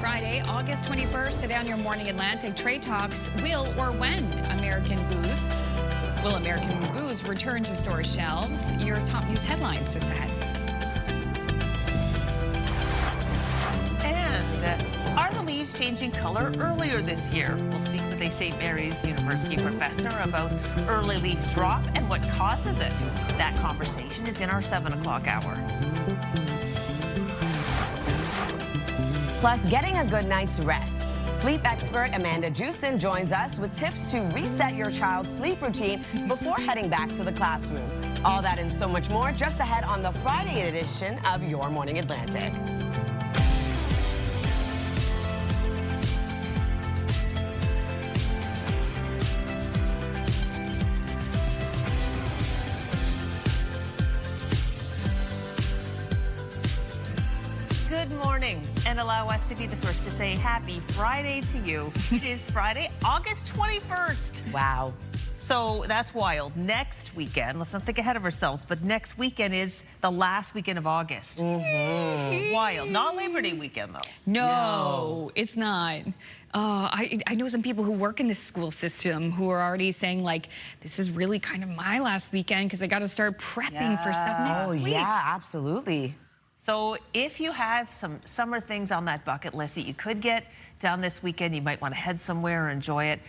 Friday, August 21st, today on Your Morning Atlantic, trade talks will or when Will American booze return to store shelves? Your top news headlines just ahead. And are the leaves changing color earlier this year? We'll speak with a St. Mary's University professor about early leaf drop and what causes it. That conversation is in our 7 o'clock hour. Plus, getting a good night's rest. Sleep expert Amanda Jewson joins us with tips to reset your child's sleep routine before heading back to the classroom. All that and so much more just ahead on the Friday edition of Your Morning Atlantic. Good morning, and allow us to be the first to say happy Friday to you. It is Friday, August 21st. Wow. So that's wild. Next weekend, let's not think ahead of ourselves, but next weekend is the last weekend of August. Wild. Not Labor Day weekend, though. No, it's not. I know some people who work in the school system who are already saying, like, this is really kind of my last weekend because I got to start prepping for stuff next week. Oh, yeah, absolutely. So if you have some summer things on that bucket list that you could get done this weekend, you might want to head somewhere and enjoy it.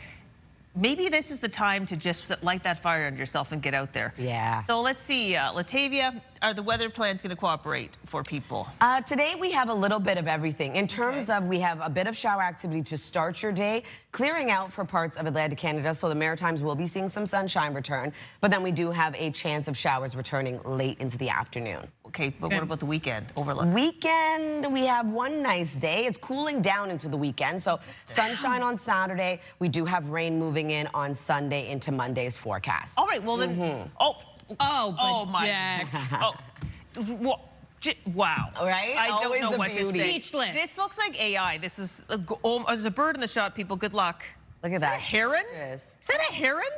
Maybe this is the time to just light that fire under yourself and get out there. Yeah. So let's see, Latavia, are the weather plans going to cooperate for people? Today we have a little bit of everything. In terms of, we have a bit of shower activity to start your day, clearing out for parts of Atlantic Canada, so the Maritimes will be seeing some sunshine return, but then we do have a chance of showers returning late into the afternoon. Okay, but what about the weekend overlook? Weekend, we have one nice day. It's cooling down into the weekend, so sunshine on Saturday. We do have rain moving in on Sunday into Monday's forecast. All right, well then, Oh, my, wow. Right? I don't Always know a what to beauty. say. Speechless. This looks like AI. This is, there's a bird in the shot, people. Good luck. Look at Is that. that a heron? Yes. Is that a heron?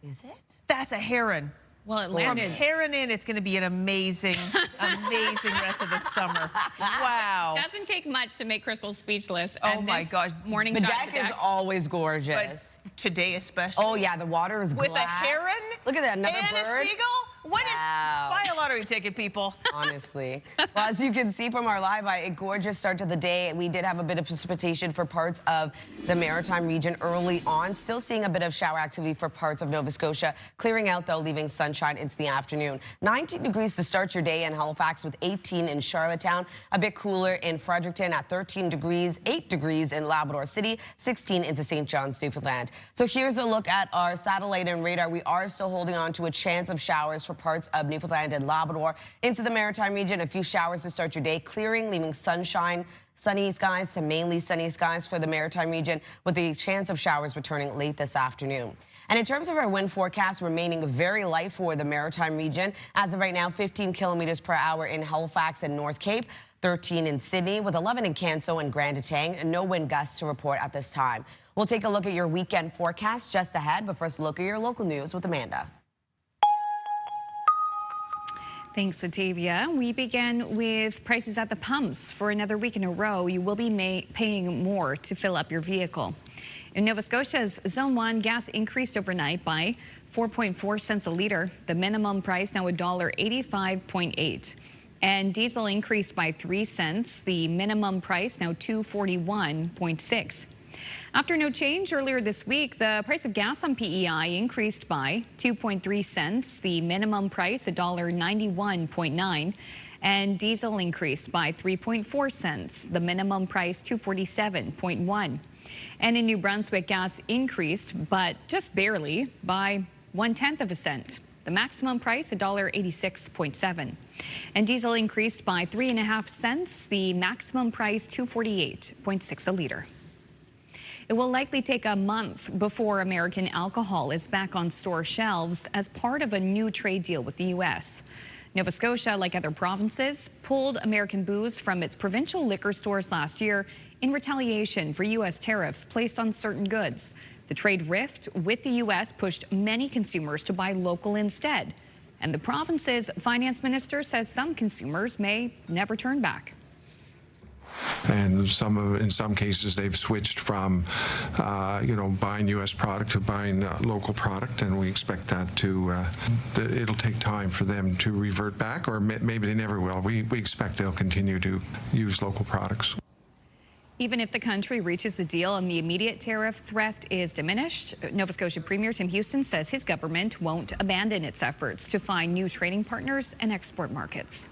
Is it? That's a heron. Well, it From landed. heron in, it's going to be an amazing, amazing rest of the summer. Wow. Doesn't take much to make Crystal speechless. Oh And my this gosh. Morning The shot deck of the is always gorgeous. But today especially. Oh, yeah, the water is With glass. a heron? Look at that, another and bird. a seagull? What is? Wow. Buy a lottery ticket, people. Honestly. Well, as you can see from our live, a gorgeous start to the day. We did have a bit of precipitation for parts of the Maritime region early on. Still seeing a bit of shower activity for parts of Nova Scotia. Clearing out, though, leaving sunshine into the afternoon. 19 degrees to start your day in Halifax with 18 in Charlottetown. A bit cooler in Fredericton at 13 degrees, 8 degrees in Labrador City, 16 into St. John's, Newfoundland. So here's a look at our satellite and radar. We are still holding on to a chance of showers for parts of Newfoundland and Labrador. Into the Maritime region, a few showers to start your day, clearing, leaving sunshine, sunny skies to mainly sunny skies for the Maritime region, with the chance of showers returning late this afternoon. And in terms of our wind forecast, remaining very light for the Maritime region. As of right now, 15 kilometers per hour in Halifax and North Cape, 13 in Sydney, with 11 in Canso and Grand Etang, and no wind gusts to report at this time. We'll take a look at your weekend forecast just ahead, but first look at your local news with Amanda. Thanks, Latavia. We begin with prices at the pumps. For another week in a row, you will be paying more to fill up your vehicle. In Nova Scotia's Zone 1, gas increased overnight by 4.4 cents a litre. The minimum price now $1.85.8. And diesel increased by 3 cents. The minimum price now $2.41.6. After no change earlier this week, the price of gas on PEI increased by 2.3 cents. The minimum price $1.91.9. And diesel increased by 3.4 cents. The minimum price $2.47.1. And in New Brunswick, gas increased, but just barely, by 1/10 of a cent. The maximum price $1.86.7. And diesel increased by 3.5 cents. The maximum price $2.48.6 a litre. It will likely take a month before American alcohol is back on store shelves as part of a new trade deal with the U.S. Nova Scotia, like other provinces, pulled American booze from its provincial liquor stores last year in retaliation for U.S. tariffs placed on certain goods. The trade rift with the U.S. pushed many consumers to buy local instead. And the province's finance minister says some consumers may never turn back. And in some cases, they've switched from, buying U.S. product to buying local product, and we expect that it'll take time for them to revert back, or maybe they never will. We expect they'll continue to use local products. Even if the country reaches a deal and the immediate tariff threat is diminished, Nova Scotia Premier Tim Houston says his government won't abandon its efforts to find new trading partners and export markets.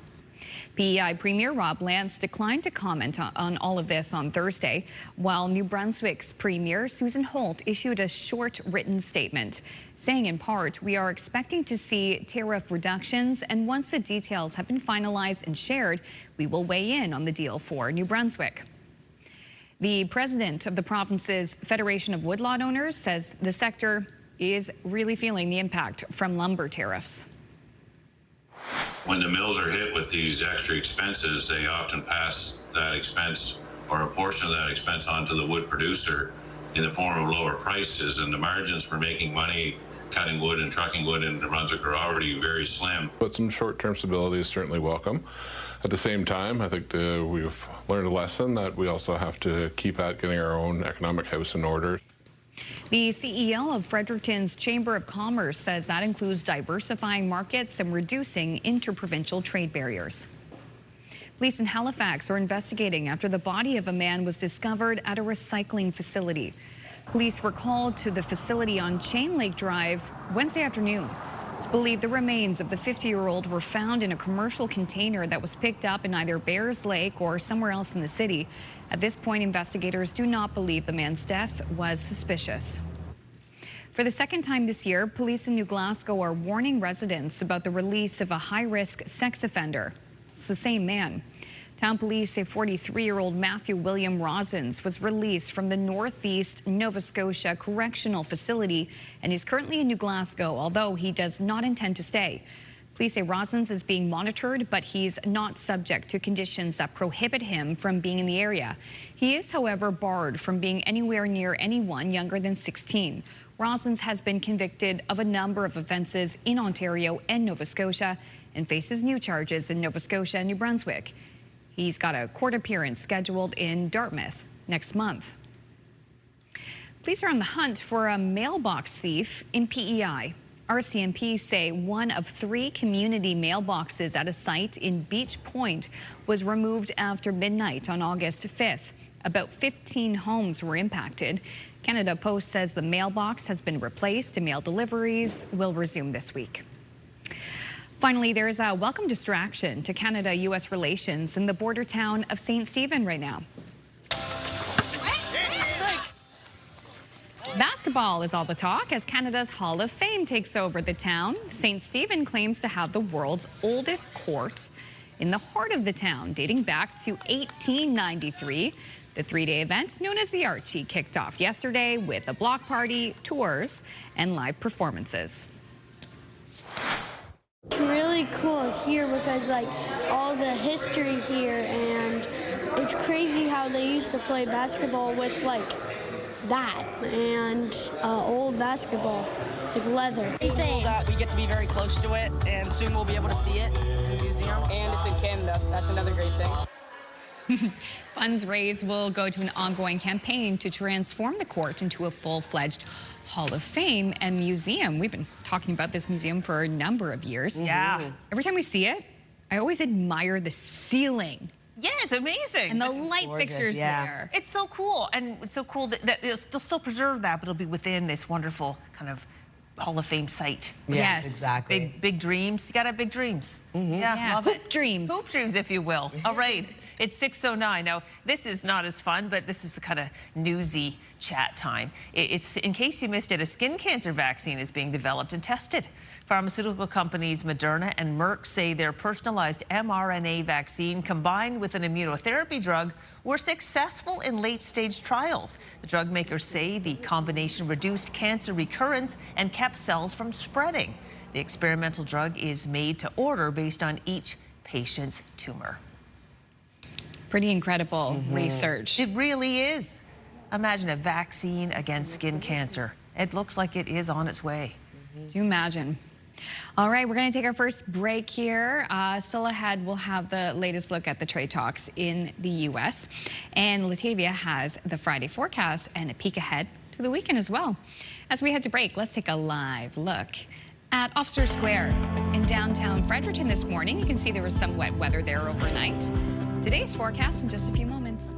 PEI Premier Rob Lance declined to comment on all of this on Thursday, while New Brunswick's Premier Susan Holt issued a short written statement, saying in part, "We are expecting to see tariff reductions, and once the details have been finalized and shared, we will weigh in on the deal for New Brunswick." The president of the province's Federation of Woodlot Owners says the sector is really feeling the impact from lumber tariffs. When the mills are hit with these extra expenses, they often pass that expense or a portion of that expense onto the wood producer in the form of lower prices, and the margins for making money cutting wood and trucking wood in New Brunswick are already very slim. But some short-term stability is certainly welcome. At the same time, I think we've learned a lesson that we also have to keep at getting our own economic house in order. The CEO of Fredericton's Chamber of Commerce says that includes diversifying markets and reducing interprovincial trade barriers. Police in Halifax are investigating after the body of a man was discovered at a recycling facility. Police were called to the facility on Chain Lake Drive Wednesday afternoon. It's believed the remains of the 50-year-old were found in a commercial container that was picked up in either Bears Lake or somewhere else in the city. At this point, investigators do not believe the man's death was suspicious. For the second time this year, police in New Glasgow are warning residents about the release of a high-risk sex offender. It's the same man. Town police say 43-year-old Matthew William Rosens was released from the Northeast Nova Scotia Correctional Facility and is currently in New Glasgow, although he does not intend to stay. Police say Rosens is being monitored, but he's not subject to conditions that prohibit him from being in the area. He is, however, barred from being anywhere near anyone younger than 16. Rosens has been convicted of a number of offenses in Ontario and Nova Scotia and faces new charges in Nova Scotia and New Brunswick. He's got a court appearance scheduled in Dartmouth next month. Police are on the hunt for a mailbox thief in PEI. RCMP say one of 3 community mailboxes at a site in Beach Point was removed after midnight on August 5th. About 15 homes were impacted. Canada Post says the mailbox has been replaced and mail deliveries will resume this week. Finally, there is a welcome distraction to Canada-U.S. relations in the border town of St. Stephen right now. Basketball is all the talk as Canada's Hall of Fame takes over the town. St. Stephen claims to have the world's oldest court in the heart of the town, dating back to 1893. The 3-day event, known as the Archie, kicked off yesterday with a block party, tours, and live performances. It's really cool here because all the history here, and it's crazy how they used to play basketball with that and old basketball, like leather. It's cool that we get to be very close to it, and soon we'll be able to see it in the museum. And it's in Canada. That's another great thing. Funds raised will go to an ongoing campaign to transform the court into a full-fledged Hall of Fame and museum. We've been talking about this museum for a number of years. Yeah. Every time we see it, I always admire the ceiling. Yeah, it's amazing. And the light fixtures there. It's so cool, and it's so cool that they'll still preserve that, but it'll be within this wonderful kind of Hall of Fame site. Yes, exactly. Big dreams. You gotta have big dreams. Yeah, love Hoop it. dreams. Hoop dreams, if you will. All right. It's 6:09. Now, this is not as fun, but this is the kind of newsy chat time. It's in case you missed it, a skin cancer vaccine is being developed and tested. Pharmaceutical companies Moderna and Merck say their personalized mRNA vaccine combined with an immunotherapy drug were successful in late-stage trials. The drug makers say the combination reduced cancer recurrence and kept cells from spreading. The experimental drug is made to order based on each patient's tumor. Pretty incredible research. It really is. Imagine a vaccine against skin cancer. It looks like it is on its way. Do you imagine All right, we're going to take our first break here. Still ahead, we'll have the latest look at the trade talks in the U.S. And Latavia has the Friday forecast and a peek ahead to the weekend as well. As we head to break, let's take a live look at Officer Square in downtown Fredericton this morning. You can see there was some wet weather there overnight. Today's forecast in just a few moments.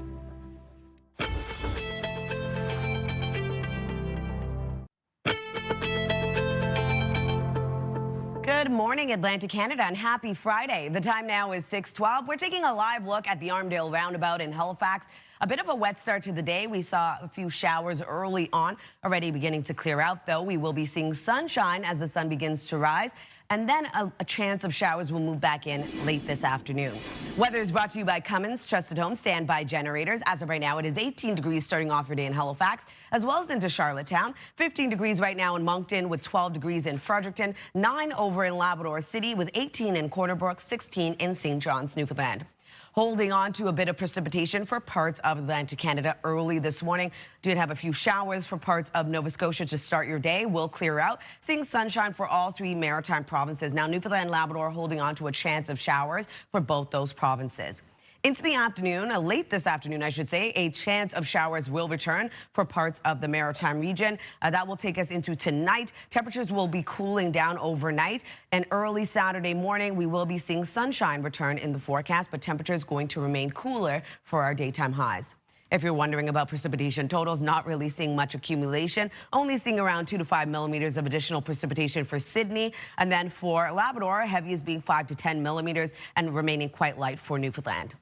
Good morning, Atlantic Canada, and happy Friday. The time now is 6:12. We're taking a live look at the Armdale Roundabout in Halifax. A bit of a wet start to the day. We saw a few showers early on, already beginning to clear out, though. We will be seeing sunshine as the sun begins to rise, and then a chance of showers will move back in late this afternoon. Weather is brought to you by Cummins Trusted Home Standby Generators. As of right now, it is 18 degrees starting off your day in Halifax, as well as into Charlottetown. 15 degrees right now in Moncton, with 12 degrees in Fredericton, 9 over in Labrador City, with 18 in Corner Brook, 16 in St. John's, Newfoundland. Holding on to a bit of precipitation for parts of Atlantic Canada early this morning. Did have a few showers for parts of Nova Scotia to start your day. Will clear out. Seeing sunshine for all three maritime provinces. Now, Newfoundland and Labrador holding on to a chance of showers for both those provinces. Into the afternoon, late this afternoon, I should say, a chance of showers will return for parts of the Maritime region. That will take us into tonight. Temperatures will be cooling down overnight. And early Saturday morning, we will be seeing sunshine return in the forecast, but temperatures going to remain cooler for our daytime highs. If you're wondering about precipitation totals, not really seeing much accumulation, only seeing around 2 to 5 millimeters of additional precipitation for Sydney. And then for Labrador, heaviest being 5 to 10 millimeters and remaining quite light for Newfoundland.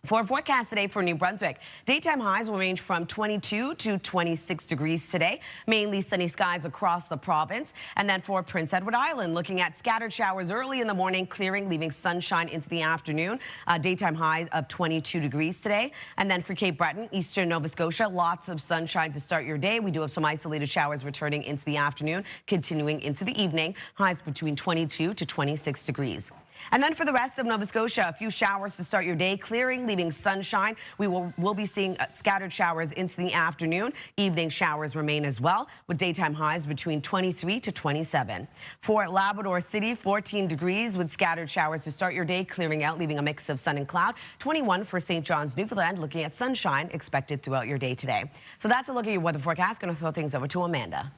For our forecast today for New Brunswick, daytime highs will range from 22 to 26 degrees today. Mainly sunny skies across the province. And then for Prince Edward Island, looking at scattered showers early in the morning, clearing, leaving sunshine into the afternoon. Daytime highs of 22 degrees today. And then for Cape Breton, eastern Nova Scotia, lots of sunshine to start your day. We do have some isolated showers returning into the afternoon, continuing into the evening. Highs between 22 to 26 degrees. And then for the rest of Nova Scotia, a few showers to start your day, clearing, leaving sunshine. We'll be seeing scattered showers into the afternoon. Evening showers remain as well, with daytime highs between 23 to 27. For Labrador City, 14 degrees with scattered showers to start your day, clearing out, leaving a mix of sun and cloud. 21 for St. John's, Newfoundland, looking at sunshine expected throughout your day today. So that's a look at your weather forecast. Going to throw things over to Amanda.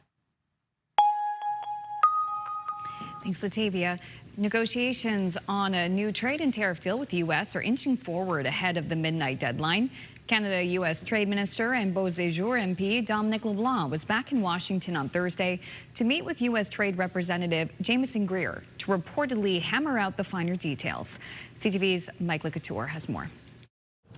Thanks, Latavia. Negotiations on a new trade and tariff deal with the U.S. are inching forward ahead of the midnight deadline. Canada-U.S. Trade Minister and Beauséjour MP Dominic LeBlanc was back in Washington on Thursday to meet with U.S. Trade Representative Jamieson Greer to reportedly hammer out the finer details. CTV's Mike Lecouture has more.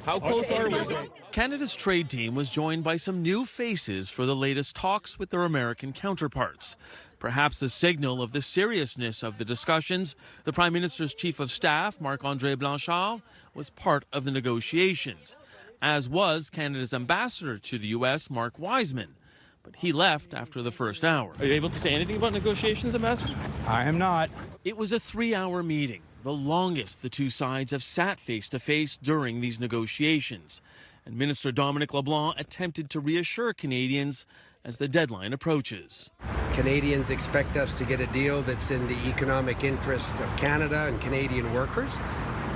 How close are we? Canada's trade team was joined by some new faces for the latest talks with their American counterparts. Perhaps a signal of the seriousness of the discussions, the Prime Minister's Chief of Staff, Marc-André Blanchard, was part of the negotiations, as was Canada's ambassador to the U.S., Mark Wiseman. But he left after the first hour. Are you able to say anything about negotiations, Ambassador? I am not. It was a 3-hour meeting, the longest the two sides have sat face-to-face during these negotiations. And Minister Dominic LeBlanc attempted to reassure Canadians as the deadline approaches. Canadians expect us to get a deal that's in the economic interest of Canada and Canadian workers.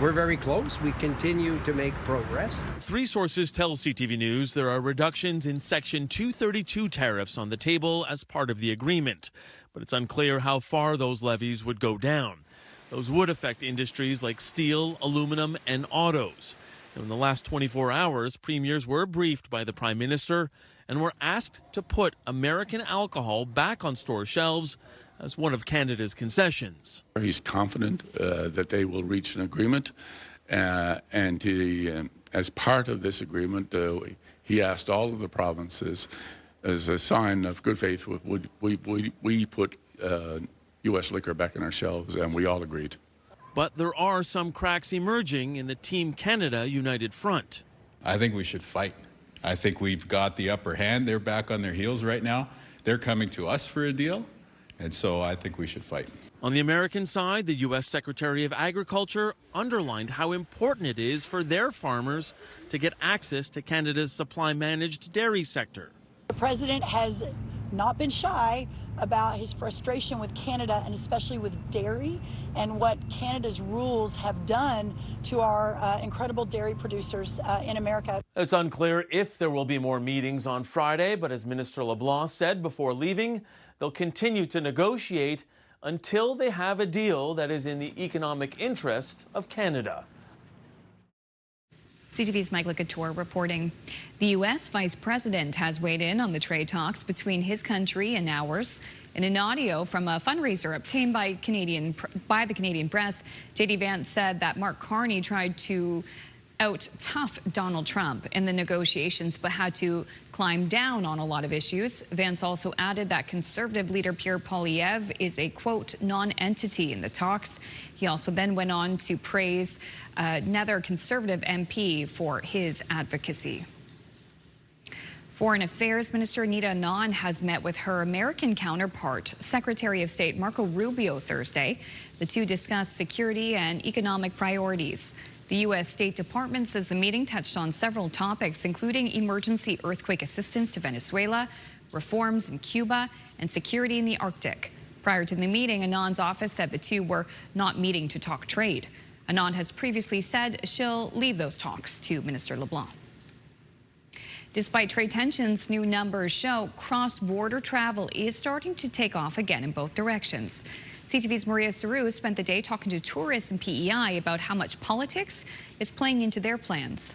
We're very close. We continue to make progress. 3 sources tell CTV News there are reductions in Section 232 tariffs on the table as part of the agreement. But it's unclear how far those levies would go down. Those would affect industries like steel, aluminum, and autos. In the last 24 hours, premiers were briefed by the Prime Minister and were asked to put American alcohol back on store shelves as one of Canada's concessions. He's confident that they will reach an agreement, and as part of this agreement, he asked all of the provinces, as a sign of good faith, would we put U.S. liquor back on our shelves, and we all agreed. But there are some cracks emerging in the Team Canada United Front. I think we should fight. I think we've got the upper hand. They're back on their heels right now. They're coming to us for a deal, and so I think we should fight. On the American side, the U.S. Secretary of Agriculture underlined how important it is for their farmers to get access to Canada's supply-managed dairy sector. The president has not been shy about his frustration with Canada and especially with dairy and what Canada's rules have done to our incredible dairy producers in America. It's unclear if there will be more meetings on Friday, but as Minister LeBlanc said before leaving, they'll continue to negotiate until they have a deal that is in the economic interest of Canada. CTV's Mike Couture reporting. The U.S. Vice President has weighed in on the trade talks between his country and ours. In an audio from a fundraiser obtained by the Canadian press, J.D. Vance said that Mark Carney tried to out-tough Donald Trump in the negotiations, but had to climb down on a lot of issues. Vance also added that Conservative leader Pierre Poilievre is a, quote, non-entity in the talks. He also then went on to praise another Conservative MP for his advocacy. Foreign Affairs Minister Anita Anand has met with her American counterpart, Secretary of State Marco Rubio, Thursday. The two discussed security and economic priorities. The U.S. State Department says the meeting touched on several topics, including emergency earthquake assistance to Venezuela, reforms in Cuba, and security in the Arctic. Prior to the meeting, Anand's office said the two were not meeting to talk trade. Anand has previously said she'll leave those talks to Minister LeBlanc. Despite trade tensions, new numbers show cross-border travel is starting to take off again in both directions. CTV's Maria Saru spent the day talking to tourists and PEI about how much politics is playing into their plans.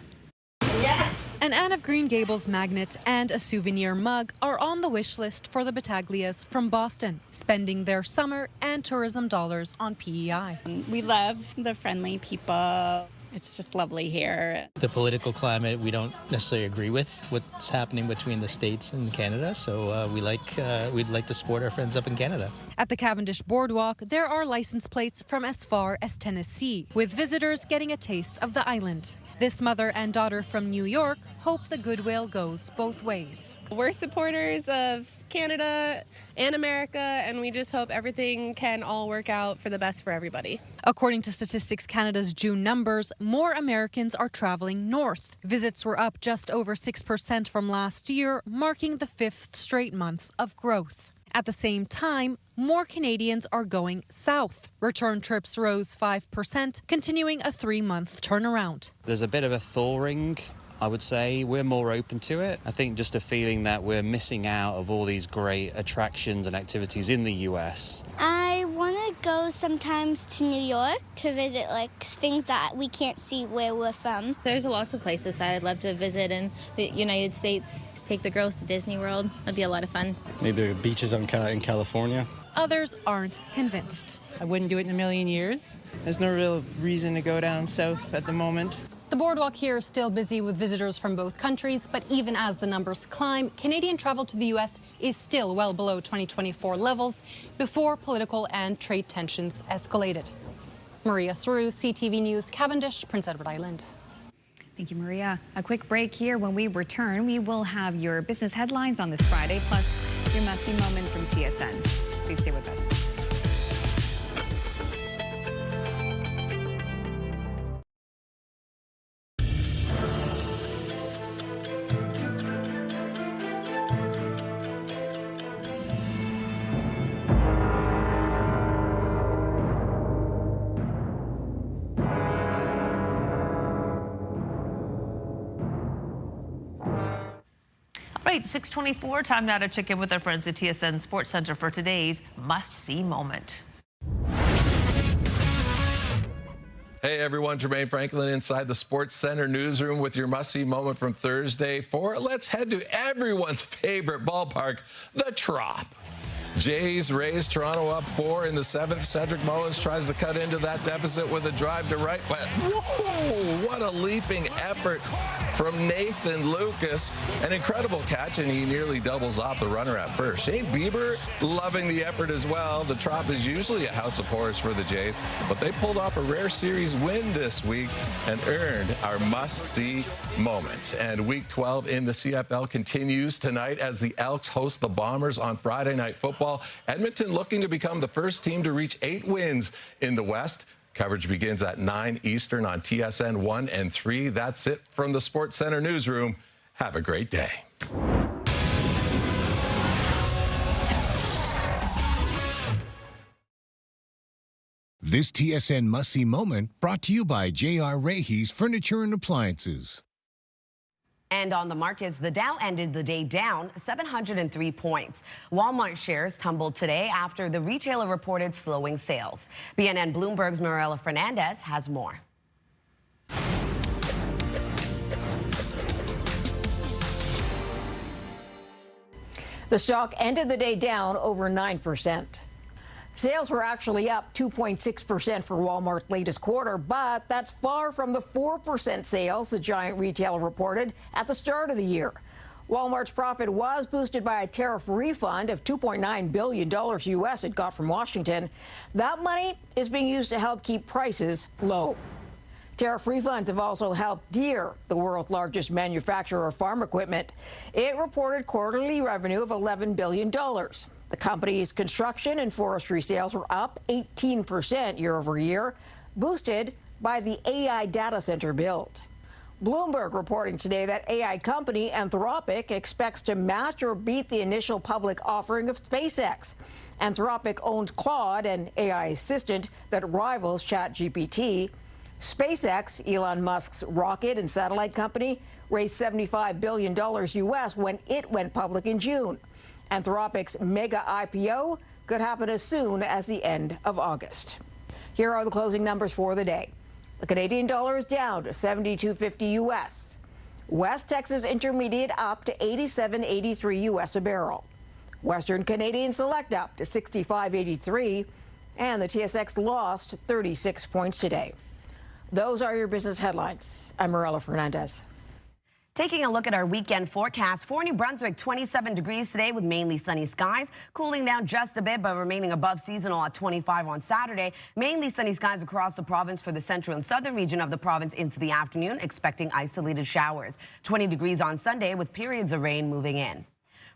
An Anne of Green Gables magnet and a souvenir mug are on the wish list for the Battaglias from Boston, spending their summer and tourism dollars on PEI. We love the friendly people. It's just lovely here. The political climate we don't necessarily agree with what's happening between the States and Canada, so we'd like to support our friends up in Canada. At the Cavendish Boardwalk, there are license plates from as far as Tennessee, with visitors getting a taste of the island. This mother and daughter from New York hope the goodwill goes both ways. We're supporters of Canada and America, and we just hope everything can all work out for the best for everybody. According to Statistics Canada's June numbers, more Americans are traveling north. Visits were up just over 6% from last year, marking the 5th straight month of growth. At the same time, more Canadians are going south. Return trips rose 5%, continuing a 3-month turnaround. There's a bit of a thawing, I would say. We're more open to it. I think just a feeling that we're missing out of all these great attractions and activities in the U.S. I want to go sometimes to New York to visit things that we can't see where we're from. There's lots of places that I'd love to visit in the United States. Take the girls to Disney World. That'd be a lot of fun. Maybe the beaches in California. Others aren't convinced. I wouldn't do it in a million years. There's no real reason to go down south at the moment. The boardwalk here is still busy with visitors from both countries, but even as the numbers climb, Canadian travel to the U.S. is still well below 2024 levels before political and trade tensions escalated. Maria Saru, CTV News, Cavendish, Prince Edward Island. Thank you, Maria. A quick break here. When we return, we will have your business headlines on this Friday, plus your must-see moment from TSN. Please stay with us. Right, 6:24, time now to check in with our friends at TSN Sports Center for today's must-see moment. Hey everyone, Jermaine Franklin inside the Sports Center newsroom with your must-see moment from Thursday. Let's head to everyone's favorite ballpark, the Trop. Jays raise Toronto up 4 in the 7th. Cedric Mullins tries to cut into that deficit with a drive to right, but whoa, what a leaping effort from Nathan Lucas. An incredible catch, and he nearly doubles off the runner at first. Shane Bieber loving the effort as well. The Trop is usually a house of horrors for the Jays, but they pulled off a rare series win this week and earned our must-see moment. And Week 12 in the CFL continues tonight as the Elks host the Bombers on Friday Night Football. Edmonton looking to become the first team to reach 8 wins in the West. Coverage begins at 9 Eastern on TSN 1 and 3. That's it from the Sports Center newsroom. Have a great day. This TSN must-see moment brought to you by J.R. Rahe's Furniture and Appliances. And on the markets, the Dow ended the day down 703 points. Walmart shares tumbled today after the retailer reported slowing sales. BNN Bloomberg's Marilla Fernandez has more. The stock ended the day down over 9%. Sales were actually up 2.6% for Walmart's latest quarter, but that's far from the 4% sales the giant retailer reported at the start of the year. Walmart's profit was boosted by a tariff refund of $2.9 billion U.S. it got from Washington. That money is being used to help keep prices low. Tariff refunds have also helped Deere, the world's largest manufacturer of farm equipment. It reported quarterly revenue of $11 billion. The company's construction and forestry sales were up 18% year over year, boosted by the AI data center build. Bloomberg reporting today that AI company Anthropic expects to match or beat the initial public offering of SpaceX. Anthropic owns Claude, an AI assistant that rivals ChatGPT. SpaceX, Elon Musk's rocket and satellite company, raised $75 billion U.S. when it went public in June. Anthropic's mega IPO could happen as soon as the end of August. Here are the closing numbers for the day. The Canadian dollar is down to 72.50 U.S. West Texas Intermediate up to 87.83 U.S. a barrel. Western Canadian Select up to 65.83. And the TSX lost 36 points today. Those are your business headlines. I'm Marilla Fernandez. Taking a look at our weekend forecast for New Brunswick, 27 degrees today with mainly sunny skies, cooling down just a bit but remaining above seasonal at 25 on Saturday. Mainly sunny skies across the province for the central and southern region of the province into the afternoon, expecting isolated showers. 20 degrees on Sunday with periods of rain moving in.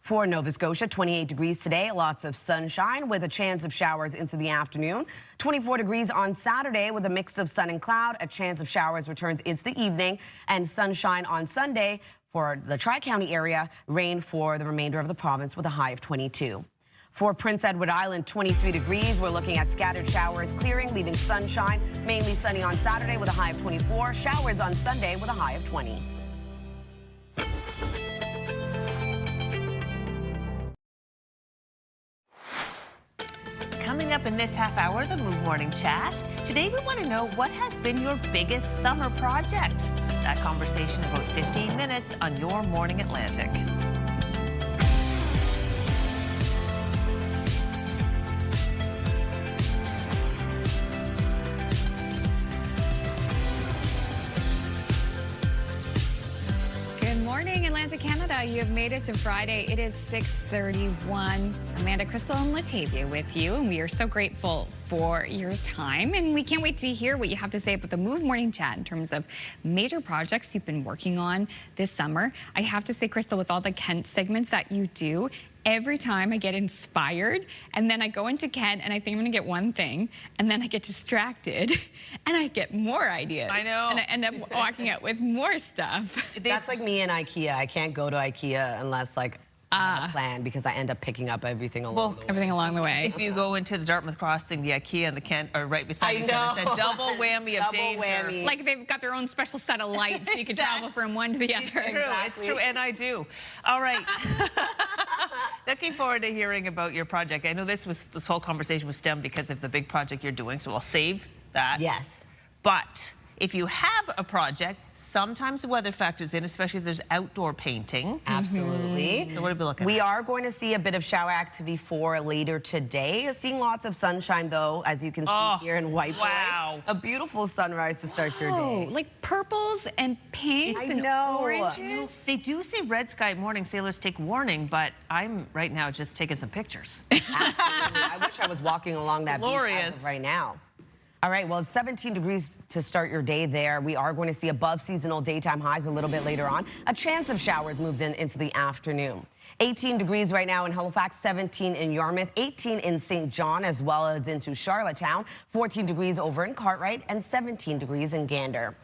For Nova Scotia, 28 degrees today, lots of sunshine with a chance of showers into the afternoon. 24 degrees on Saturday with a mix of sun and cloud. A chance of showers returns into the evening, and sunshine on Sunday for the Tri-County area. Rain for the remainder of the province with a high of 22. For Prince Edward Island, 23 degrees. We're looking at scattered showers clearing, leaving sunshine. Mainly sunny on Saturday with a high of 24. Showers on Sunday with a high of 20. Coming up in this half hour, the Move Morning Chat. Today we want to know what has been your biggest summer project. That conversation in about 15 minutes on Your Morning Atlantic. Good morning, Atlantic Canada. You have made it to Friday. It is 6:31. Amanda, Crystal, and Latavia with you, and we are so grateful for your time. And we can't wait to hear what you have to say about the Move Morning Chat in terms of major projects you've been working on this summer. I have to say, Crystal, with all the Kent segments that you do, every time I get inspired, and then I go into Kent and I think I'm gonna get one thing, and then I get distracted and I get more ideas. I know. And I end up walking out with more stuff. That's like me and IKEA. I can't go to IKEA unless like I have a plan, because I end up picking up everything along the way. Everything along the way. If you go into the Dartmouth Crossing, the IKEA and the Kent are right beside each other. It's a double whammy of danger. Whammy. Like they've got their own special set of lights so you can travel from one to the other. It's true, it's true, and I do. All right. Looking forward to hearing about your project. I know this whole conversation was stemmed because of the big project you're doing, so I'll save that. Yes. But if you have a project, sometimes the weather factors in, especially if there's outdoor painting. Absolutely. So what are we looking at? We are going to see a bit of shower activity for later today. Seeing lots of sunshine, though, as you can see here in White Boy. Wow. A beautiful sunrise to start your day. Like purples and pinks and oranges. They do say red sky morning, sailors take warning, but I'm right now just taking some pictures. Absolutely. I wish I was walking along that beach as of right now. All right, well, it's 17 degrees to start your day there. We are going to see above seasonal daytime highs a little bit later on. A chance of showers moves into the afternoon. 18 degrees right now in Halifax, 17 in Yarmouth, 18 in St. John, as well as into Charlottetown, 14 degrees over in Cartwright, and 17 degrees in Gander.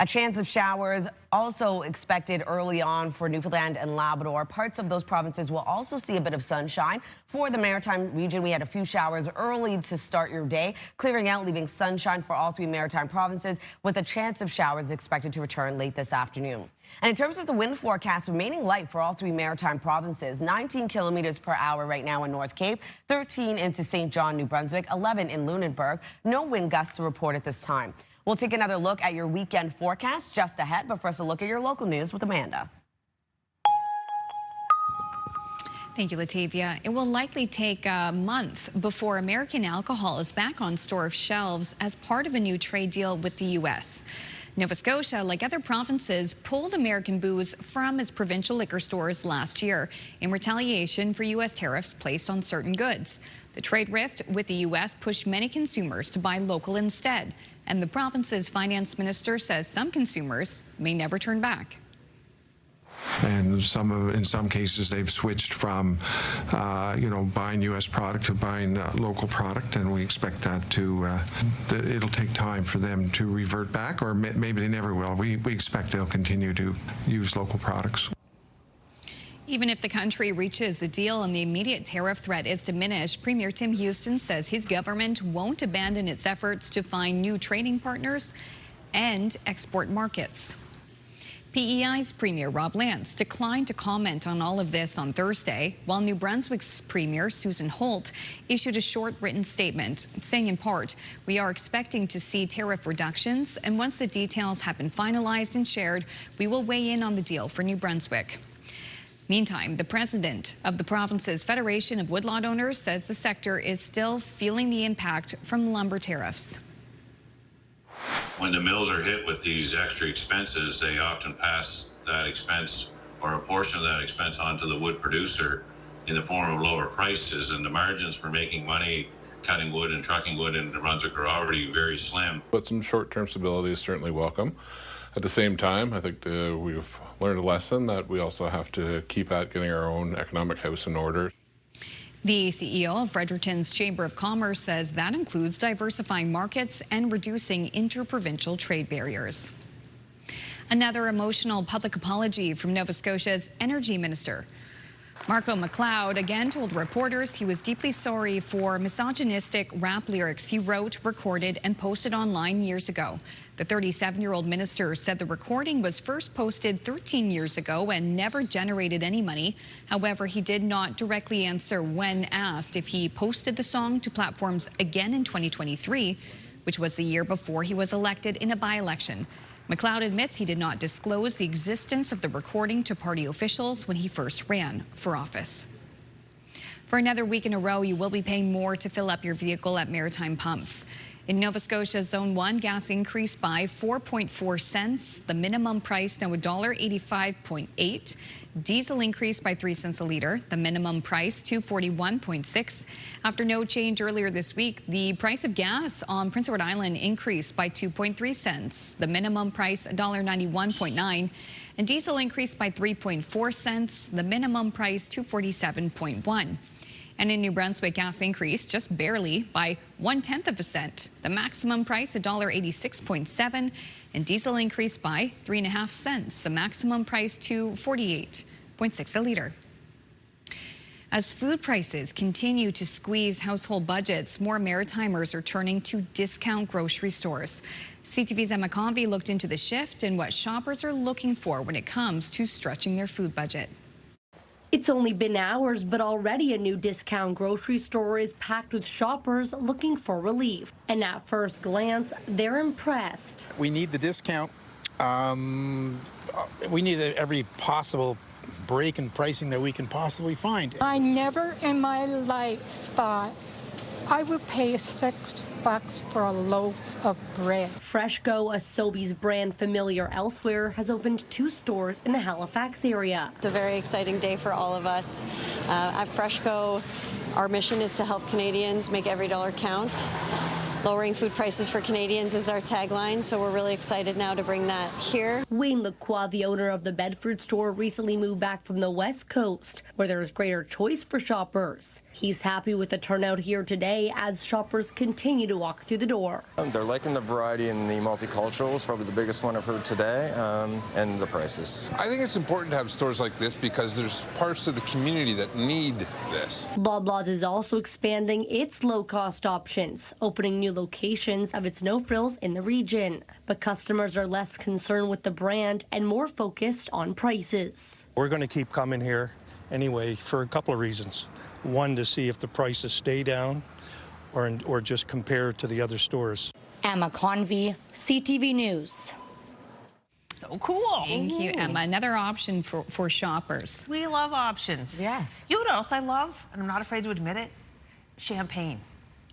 A chance of showers also expected early on for Newfoundland and Labrador. Parts of those provinces will also see a bit of sunshine. For the Maritime region, we had a few showers early to start your day, clearing out, leaving sunshine for all 3 Maritime provinces, with a chance of showers expected to return late this afternoon. And in terms of the wind forecast, remaining light for all 3 Maritime provinces, 19 kilometers per hour right now in North Cape, 13 into St. John, New Brunswick, 11 in Lunenburg. No wind gusts to report at this time. We'll take another look at your weekend forecast just ahead, but first a look at your local news with Amanda. Thank you, Latavia. It will likely take a month before American alcohol is back on store shelves as part of a new trade deal with the U.S. Nova Scotia, like other provinces, pulled American booze from its provincial liquor stores last year in retaliation for U.S. tariffs placed on certain goods. The trade rift with the U.S. pushed many consumers to buy local instead, and the province's finance minister says some consumers may never turn back. And in some cases, they've switched from, buying U.S. product to buying local product, and we expect that it'll take time for them to revert back, or maybe they never will. We expect they'll continue to use local products. Even if the country reaches a deal and the immediate tariff threat is diminished, Premier Tim Houston says his government won't abandon its efforts to find new trading partners and export markets. PEI's Premier Rob Lance declined to comment on all of this on Thursday, while New Brunswick's Premier Susan Holt issued a short written statement saying in part, "We are expecting to see tariff reductions, and once the details have been finalized and shared, we will weigh in on the deal for New Brunswick." Meantime, the president of the province's Federation of Woodlot Owners says the sector is still feeling the impact from lumber tariffs. When the mills are hit with these extra expenses, they often pass that expense or a portion of that expense onto the wood producer in the form of lower prices, and the margins for making money cutting wood and trucking wood in New Brunswick are already very slim. But some short-term stability is certainly welcome. At the same time, I think we've learned a lesson that we also have to keep at getting our own economic house in order. The CEO of Fredericton's Chamber of Commerce says that includes diversifying markets and reducing interprovincial trade barriers. Another emotional public apology from Nova Scotia's Energy Minister. Marco McLeod again told reporters he was deeply sorry for misogynistic rap lyrics he wrote, recorded, and posted online years ago. The 37-year-old minister said the recording was first posted 13 years ago and never generated any money. However, he did not directly answer when asked if he posted the song to platforms again in 2023, which was the year before he was elected in a by-election. McLeod admits he did not disclose the existence of the recording to party officials when he first ran for office. For another week in a row, you will be paying more to fill up your vehicle at Maritime pumps. In Nova Scotia, Zone 1, gas increased by 4.4 cents. The minimum price now $1.85.8. Diesel increased by 3 cents a liter. The minimum price $2.41.6. After no change earlier this week, the price of gas on Prince Edward Island increased by 2.3 cents. The minimum price $1.91.9. And diesel increased by 3.4 cents. The minimum price $2.47.1. And in New Brunswick, gas increased just barely by 1/10 of a cent. The maximum price $1.86.7, and diesel increased by 3.5 cents. The maximum price $2.48.6 a liter. As food prices continue to squeeze household budgets, more Maritimers are turning to discount grocery stores. CTV's Emma Convey looked into the shift and what shoppers are looking for when it comes to stretching their food budget. It's only been hours, but already a new discount grocery store is packed with shoppers looking for relief. And at first glance, they're impressed. We need the discount. We need every possible break in pricing that we can possibly find. I never in my life thought I would pay $6 for a loaf of bread. Freshco, a Sobeys brand familiar elsewhere, has opened 2 stores in the Halifax area. It's a very exciting day for all of us. At Freshco, our mission is to help Canadians make every dollar count. Lowering food prices for Canadians is our tagline, so we're really excited now to bring that here. Wayne Lacroix, the owner of the Bedford store, recently moved back from the West Coast, where there's greater choice for shoppers. He's happy with the turnout here today as shoppers continue to walk through the door. They're liking the variety and the multiculturals, probably the biggest one I've heard today, and the prices. I think it's important to have stores like this because there's parts of the community that need this. Loblaws is also expanding its low-cost options, opening new locations of its no-frills in the region. But customers are less concerned with the brand and more focused on prices. We're going to keep coming here anyway for a couple of reasons. One, to see if the prices stay down or just compare to the other stores. Emma Convey, CTV News. So cool. Thank you, Emma. Another option for shoppers. We love options. Yes. You know what else I love, and I'm not afraid to admit it? Champagne.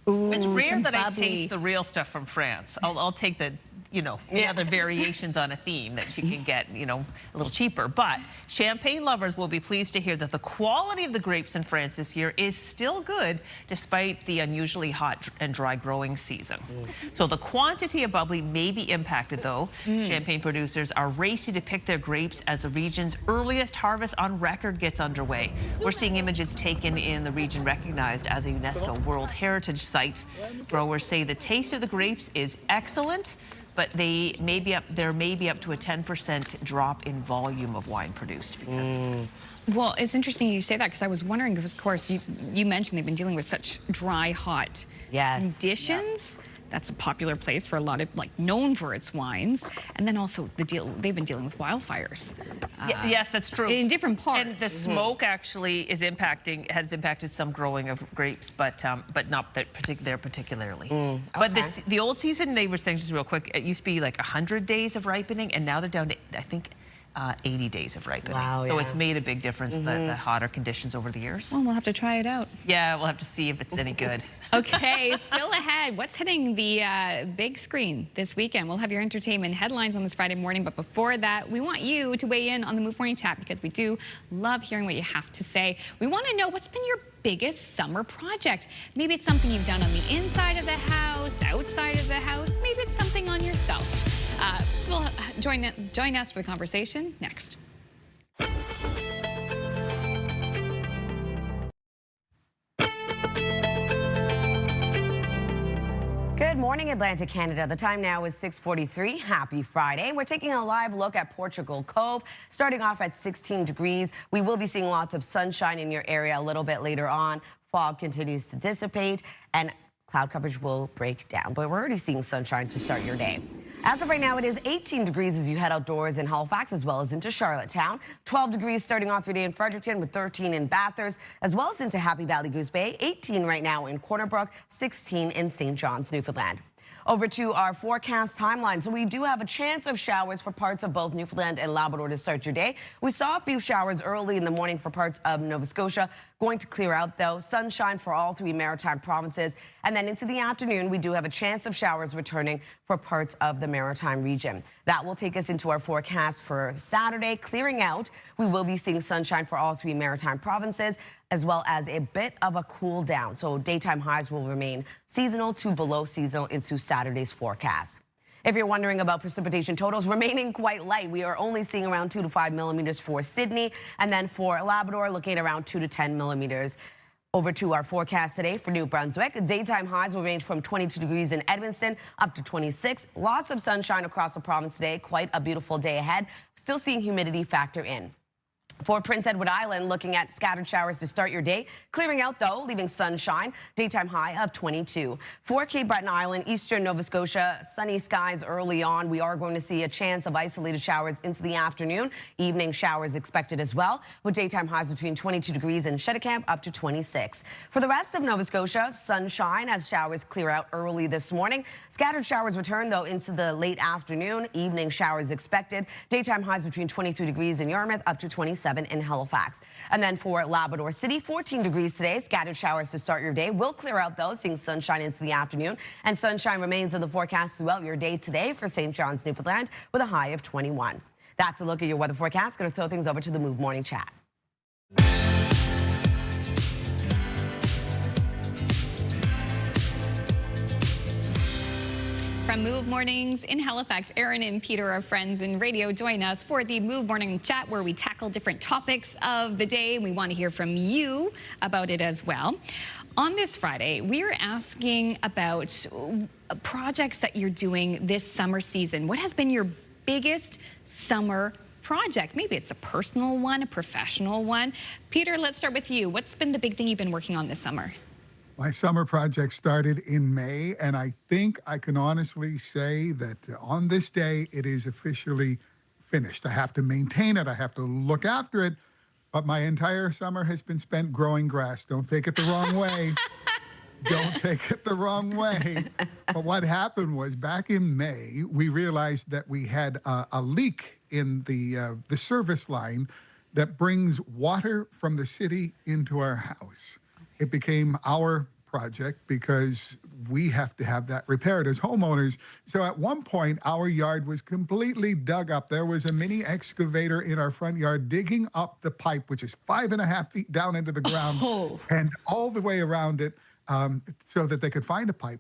Ooh, it's rare that bubbly. I taste the real stuff from France. I'll take the, the other variations on a theme that you can get, a little cheaper. But champagne lovers will be pleased to hear that the quality of the grapes in France this year is still good, despite the unusually hot and dry growing season. So the quantity of bubbly may be impacted, though. Champagne producers are racing to pick their grapes as the region's earliest harvest on record gets underway. We're seeing images taken in the region recognized as a UNESCO World Heritage Site. Growers say the taste of the grapes is excellent, but there may be up to a 10% drop in volume of wine produced because of this. Well, it's interesting you say that because I was wondering, because of course you mentioned they've been dealing with such dry, hot conditions. Yep. That's a popular place for a lot of, known for its wines. And then also they've been dealing with wildfires. Yes, that's true. In different parts. And the smoke actually has impacted some growing of grapes, but not that particularly. Okay. But the old season, they were saying, just real quick, it used to be like 100 days of ripening, and now they're down to, I think, 80 days of ripening. Wow, so it's made a big difference, the hotter conditions over the years. Well, we'll have to try it out. Yeah, we'll have to see if it's any good. Okay, still ahead. What's hitting the big screen this weekend? We'll have your entertainment headlines on this Friday morning, but before that, we want you to weigh in on the Move Morning Chat because we do love hearing what you have to say. We want to know what's been your biggest summer project. Maybe it's something you've done on the inside of the house, outside of the house. Maybe it's something on yourself. We'll join us for the conversation next. Good morning, Atlantic Canada. The time now is 6:43. Happy Friday. We're taking a live look at Portugal Cove, starting off at 16 degrees. We will be seeing lots of sunshine in your area a little bit later on. Fog continues to dissipate, and cloud coverage will break down, but we're already seeing sunshine to start your day. As of right now, it is 18 degrees as you head outdoors in Halifax as well as into Charlottetown. 12 degrees starting off your day in Fredericton with 13 in Bathurst as well as into Happy Valley Goose Bay. 18 right now in Corner Brook, 16 in St. John's, Newfoundland. Over to our forecast timeline. So we do have a chance of showers for parts of both Newfoundland and Labrador to start your day. We saw a few showers early in the morning for parts of Nova Scotia. Going to clear out, though. Sunshine for all three Maritime provinces. And then into the afternoon, we do have a chance of showers returning for parts of the Maritime region. That will take us into our forecast for Saturday. Clearing out, we will be seeing sunshine for all three Maritime provinces, as well as a bit of a cool down. So daytime highs will remain seasonal to below seasonal into Saturday's forecast. If you're wondering about precipitation totals, remaining quite light. We are only seeing around 2 to 5 millimeters for Sydney, and then for Labrador, looking at around 2 to 10 millimeters. Over to our forecast today for New Brunswick. Daytime highs will range from 22 degrees in Edmonton up to 26. Lots of sunshine across the province today. Quite a beautiful day ahead. Still seeing humidity factor in. For Prince Edward Island, looking at scattered showers to start your day. Clearing out, though, leaving sunshine. Daytime high of 22. For Cape Breton Island, eastern Nova Scotia, sunny skies early on. We are going to see a chance of isolated showers into the afternoon. Evening showers expected as well, with daytime highs between 22 degrees in Cheticamp up to 26. For the rest of Nova Scotia, sunshine as showers clear out early this morning. Scattered showers return, though, into the late afternoon. Evening showers expected. Daytime highs between 23 degrees in Yarmouth up to 27 in Halifax. And then for Labrador City, 14 degrees today. Scattered showers to start your day. Will clear out, though, seeing sunshine into the afternoon. And sunshine remains in the forecast throughout your day today for St. John's, Newfoundland, with a high of 21. That's a look at your weather forecast. Going to throw things over to the Move Morning Chat. From Move Mornings in Halifax, Aaron and Peter, our friends in radio, join us for the Move Morning Chat, where we tackle different topics of the day. We want to hear from you about it as well. On this Friday, we're asking about projects that you're doing this summer season. What has been your biggest summer project? Maybe it's a personal one, a professional one. Peter, let's start with you. What's been the big thing you've been working on this summer? My summer project started in May, and I think I can honestly say that on this day, it is officially finished. I have to maintain it. I have to look after it. But my entire summer has been spent growing grass. Don't take it the wrong way. Don't take it the wrong way. But what happened was, back in May, we realized that we had a leak in the service line that brings water from the city into our house. It became our project because we have to have that repaired as homeowners. So at one point, our yard was completely dug up. There was a mini excavator in our front yard digging up the pipe, which is 5.5 feet down into the ground, and all the way around it, so that they could find a pipe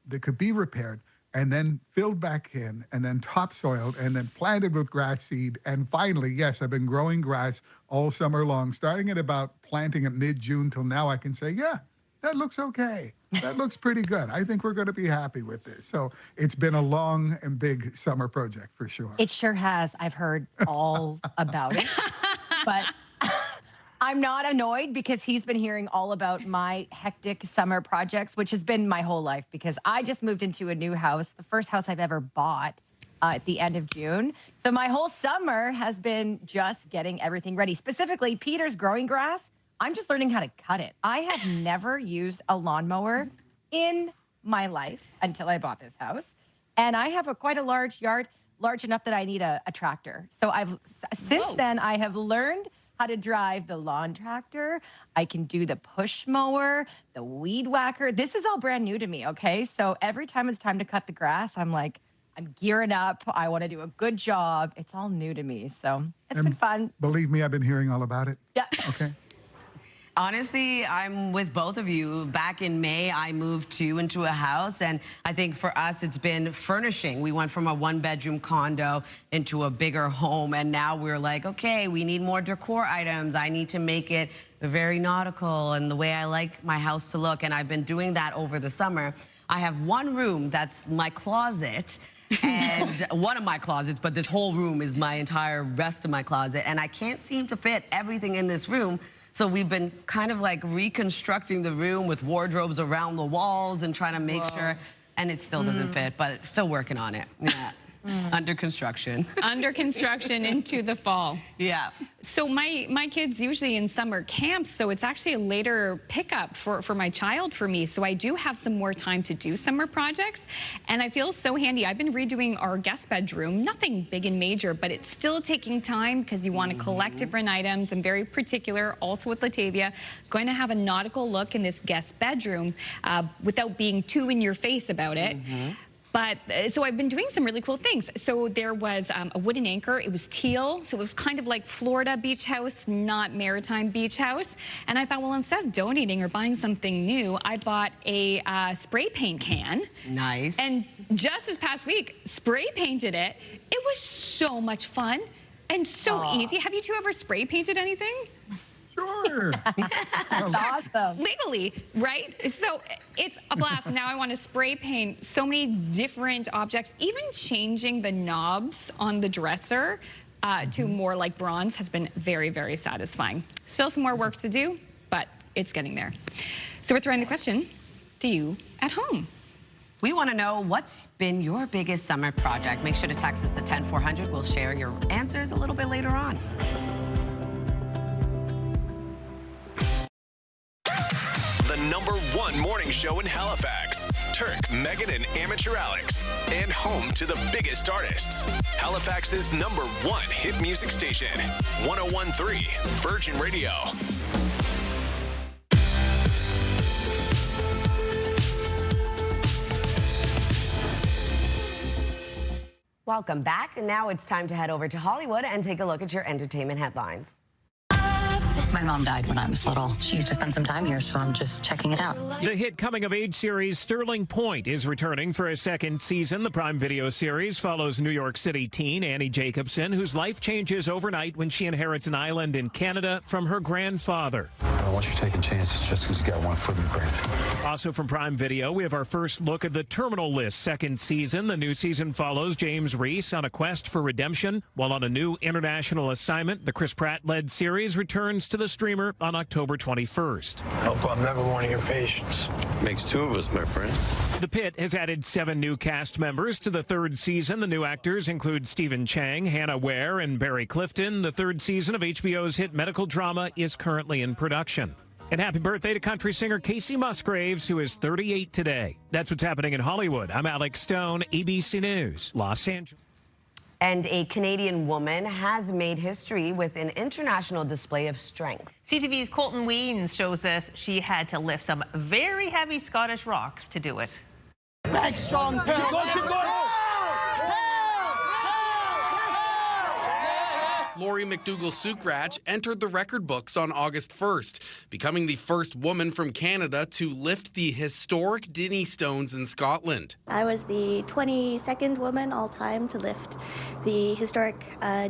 that could be repaired and then filled back in and then topsoiled and then planted with grass seed. And finally, yes, I've been growing grass all summer long, starting at about planting at mid-June till now. I can say, yeah, that looks okay. That looks pretty good. I think we're going to be happy with this. So it's been a long and big summer project for sure. It sure has. I've heard all about it. But I'm not annoyed because he's been hearing all about my hectic summer projects, which has been my whole life, because I just moved into a new house, the first house I've ever bought at the end of June. So my whole summer has been just getting everything ready. Specifically, Peter's growing grass. I'm just learning how to cut it. I have never used a lawnmower in my life until I bought this house. And I have quite a large yard, large enough that I need a tractor. So since then, I have learned how to drive the lawn tractor. I can do the push mower, the weed whacker. This is all brand new to me, okay? So every time it's time to cut the grass, I'm like, I'm gearing up. I want to do a good job. It's all new to me. So it's been fun. Believe me, I've been hearing all about it. Yeah. Okay. Honestly, I'm with both of you. Back in May, I moved into a house, and I think for us, it's been furnishing. We went from a one-bedroom condo into a bigger home, and now we're like, okay, we need more decor items. I need to make it very nautical and the way I like my house to look, and I've been doing that over the summer. I have one room that's my closet, and one of my closets, but this whole room is my entire rest of my closet, and I can't seem to fit everything in this room. So we've been kind of like reconstructing the room with wardrobes around the walls and trying to make sure, and it still doesn't fit, but still working on it. Yeah. Under construction. Under construction into the fall. Yeah. So my kids usually in summer camps, so it's actually a later pickup for my child for me. So I do have some more time to do summer projects, and I feel so handy. I've been redoing our guest bedroom, nothing big and major, but it's still taking time because you want to collect different items. I'm very particular, also with Latavia, going to have a nautical look in this guest bedroom without being too in your face about it. But so I've been doing some really cool things. So there was a wooden anchor. It was teal. So it was kind of like Florida beach house, not maritime beach house. And I thought, well, instead of donating or buying something new, I bought a spray paint can. Nice. And just this past week, spray painted it. It was so much fun and so easy. Have you two ever spray painted anything? Sure. That's awesome. Legally, right? So it's a blast. Now I want to spray paint so many different objects. Even changing the knobs on the dresser to more like bronze has been very, very satisfying. Still some more work to do, but it's getting there. So we're throwing the question to you at home. We want to know what's been your biggest summer project. Make sure to text us at 10400. We'll share your answers a little bit later on. The #1 morning show in Halifax. Turk, Megan, and Amateur Alex. And home to the biggest artists. Halifax's #1 hit music station. 101.3 Virgin Radio. Welcome back. And now it's time to head over to Hollywood and take a look at your entertainment headlines. My mom died when I was little. She used to spend some time here, so I'm just checking it out. The hit coming-of-age series Sterling Point is returning for a second season. The Prime Video series follows New York City teen Annie Jacobson, whose life changes overnight when she inherits an island in Canada from her grandfather. I don't want you taking chances just because you got one foot in the grave. Also from Prime Video, we have our first look at the Terminal List second season. The new season follows James Reese on a quest for redemption. While on a new international assignment, the Chris Pratt-led series returns to the streamer on October 21st. Hope I'm never one of your patients. Makes two of us, my friend. The Pit has added 7 new cast members to the third season. The new actors include Stephen Chang, Hannah Ware, and Barry Clifton. The third season of HBO's hit medical drama is currently in production. And happy birthday to country singer Casey Musgraves, who is 38 today. That's what's happening in Hollywood. I'm Alex Stone, ABC News, Los Angeles. And a Canadian woman has made history with an international display of strength. CTV's Colton Weens shows us she had to lift some very heavy Scottish rocks to do it. Big, strong, keep going. Lori McDougall-Sukrach entered the record books on August 1st, becoming the first woman from Canada to lift the historic Dinnie Stones in Scotland. I was the 22nd woman all time to lift the historic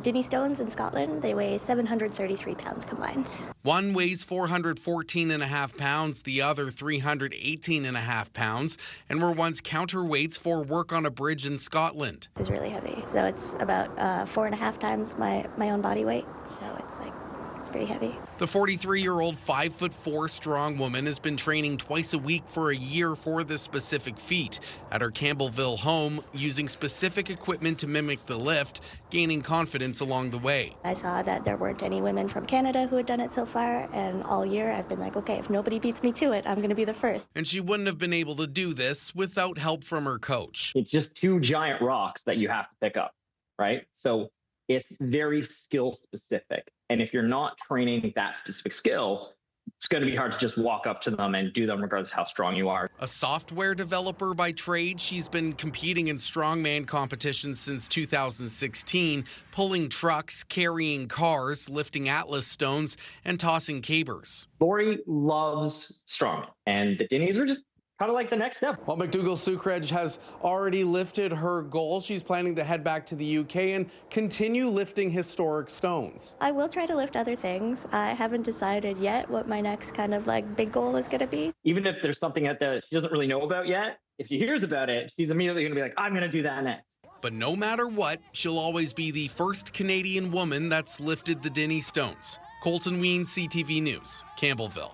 Dinnie Stones in Scotland. They weigh 733 pounds combined. One weighs 414.5 pounds, the other 318.5 pounds, and were once counterweights for work on a bridge in Scotland. It's really heavy, so it's about 4.5 times my own body weight, so it's pretty heavy. The 43-year-old 5'4" strong woman has been training twice a week for a year for this specific feat at her Campbellville home, using specific equipment to mimic the lift, gaining confidence along the way. I saw that there weren't any women from Canada who had done it so far, and all year I've been like, okay, if nobody beats me to it, I'm going to be the first. And she wouldn't have been able to do this without help from her coach. It's just 2 giant rocks that you have to pick up, right? So it's very skill specific. And if you're not training that specific skill, it's going to be hard to just walk up to them and do them regardless of how strong you are. A software developer by trade, she's been competing in strongman competitions since 2016, pulling trucks, carrying cars, lifting Atlas stones, and tossing cabers. Lori loves strongman, and the Dinnies are just kind of like the next step. While McDougall-Sukrach has already lifted her goal, she's planning to head back to the UK and continue lifting historic stones. I will try to lift other things. I haven't decided yet what my next kind of big goal is going to be. Even if there's something out there that she doesn't really know about yet, if she hears about it, she's immediately going to be like, I'm going to do that next. But no matter what, she'll always be the first Canadian woman that's lifted the Dinnie Stones. Colton Weens, CTV News, Campbellville.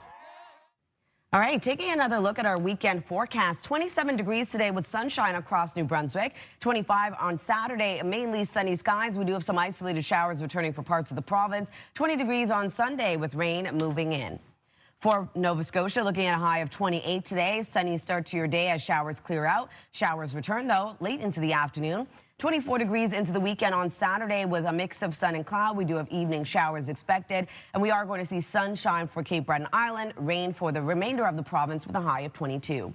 All right, taking another look at our weekend forecast. 27 degrees today with sunshine across New Brunswick. 25 on Saturday, mainly sunny skies. We do have some isolated showers returning for parts of the province. 20 degrees on Sunday with rain moving in. For Nova Scotia, looking at a high of 28 today. Sunny start to your day as showers clear out. Showers return, though, late into the afternoon. 24 degrees into the weekend on Saturday with a mix of sun and cloud. We do have evening showers expected, and we are going to see sunshine for Cape Breton Island, rain for the remainder of the province with a high of 22.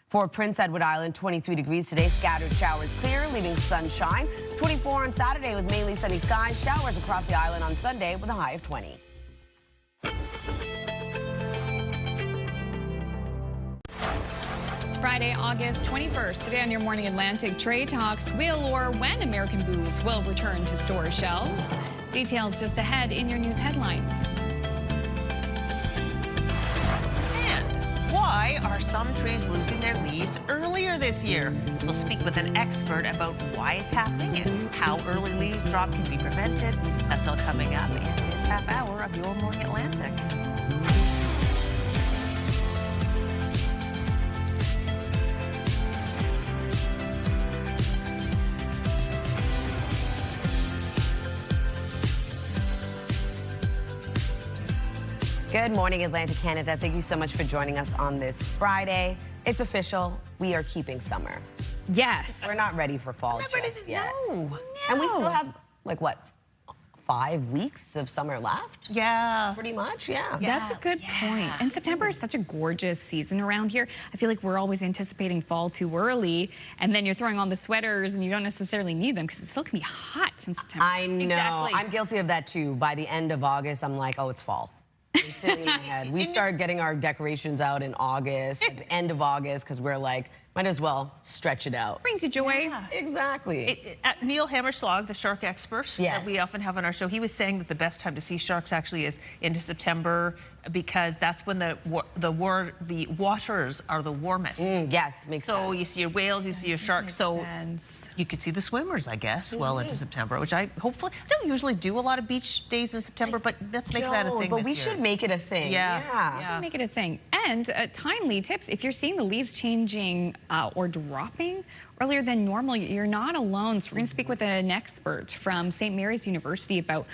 For Prince Edward Island, 23 degrees today, scattered showers clear, leaving sunshine. 24 on Saturday with mainly sunny skies, showers across the island on Sunday with a high of 20. Friday, August 21st. Today on Your Morning Atlantic, trade talks will or when American booze will return to store shelves. Details just ahead in your news headlines. And why are some trees losing their leaves earlier this year? We'll speak with an expert about why it's happening and how early leaves drop can be prevented. That's all coming up in this half hour of Your Morning Atlantic. Good morning, Atlantic Canada. Thank you so much for joining us on this Friday. It's official. We are keeping summer. Yes. We're not ready for fall just yet. No. And we still have, 5 weeks of summer left? Yeah. Pretty much, yeah. That's a good point. And September is such a gorgeous season around here. I feel like we're always anticipating fall too early, and then you're throwing on the sweaters and you don't necessarily need them because it still can be hot in September. I know. Exactly. I'm guilty of that too. By the end of August, I'm like, oh, it's fall. instantly in my head. We start getting our decorations out in August, at the end of August, because we're like, might as well stretch it out. Brings you joy. Yeah, exactly. Neil Hammerschlag, the shark expert that we often have on our show, he was saying that the best time to see sharks actually is into September, because that's when the waters are the warmest. Yes, makes sense. So you see your whales, you see your sharks. So you could see the swimmers, I guess, well into September, which I don't usually do a lot of beach days in September, but let's make that a thing but this we year. should make it a thing. We should make it a thing. And timely tips, if you're seeing the leaves changing or dropping earlier than normal, you're not alone. So we're going to speak with an expert from St. Mary's University about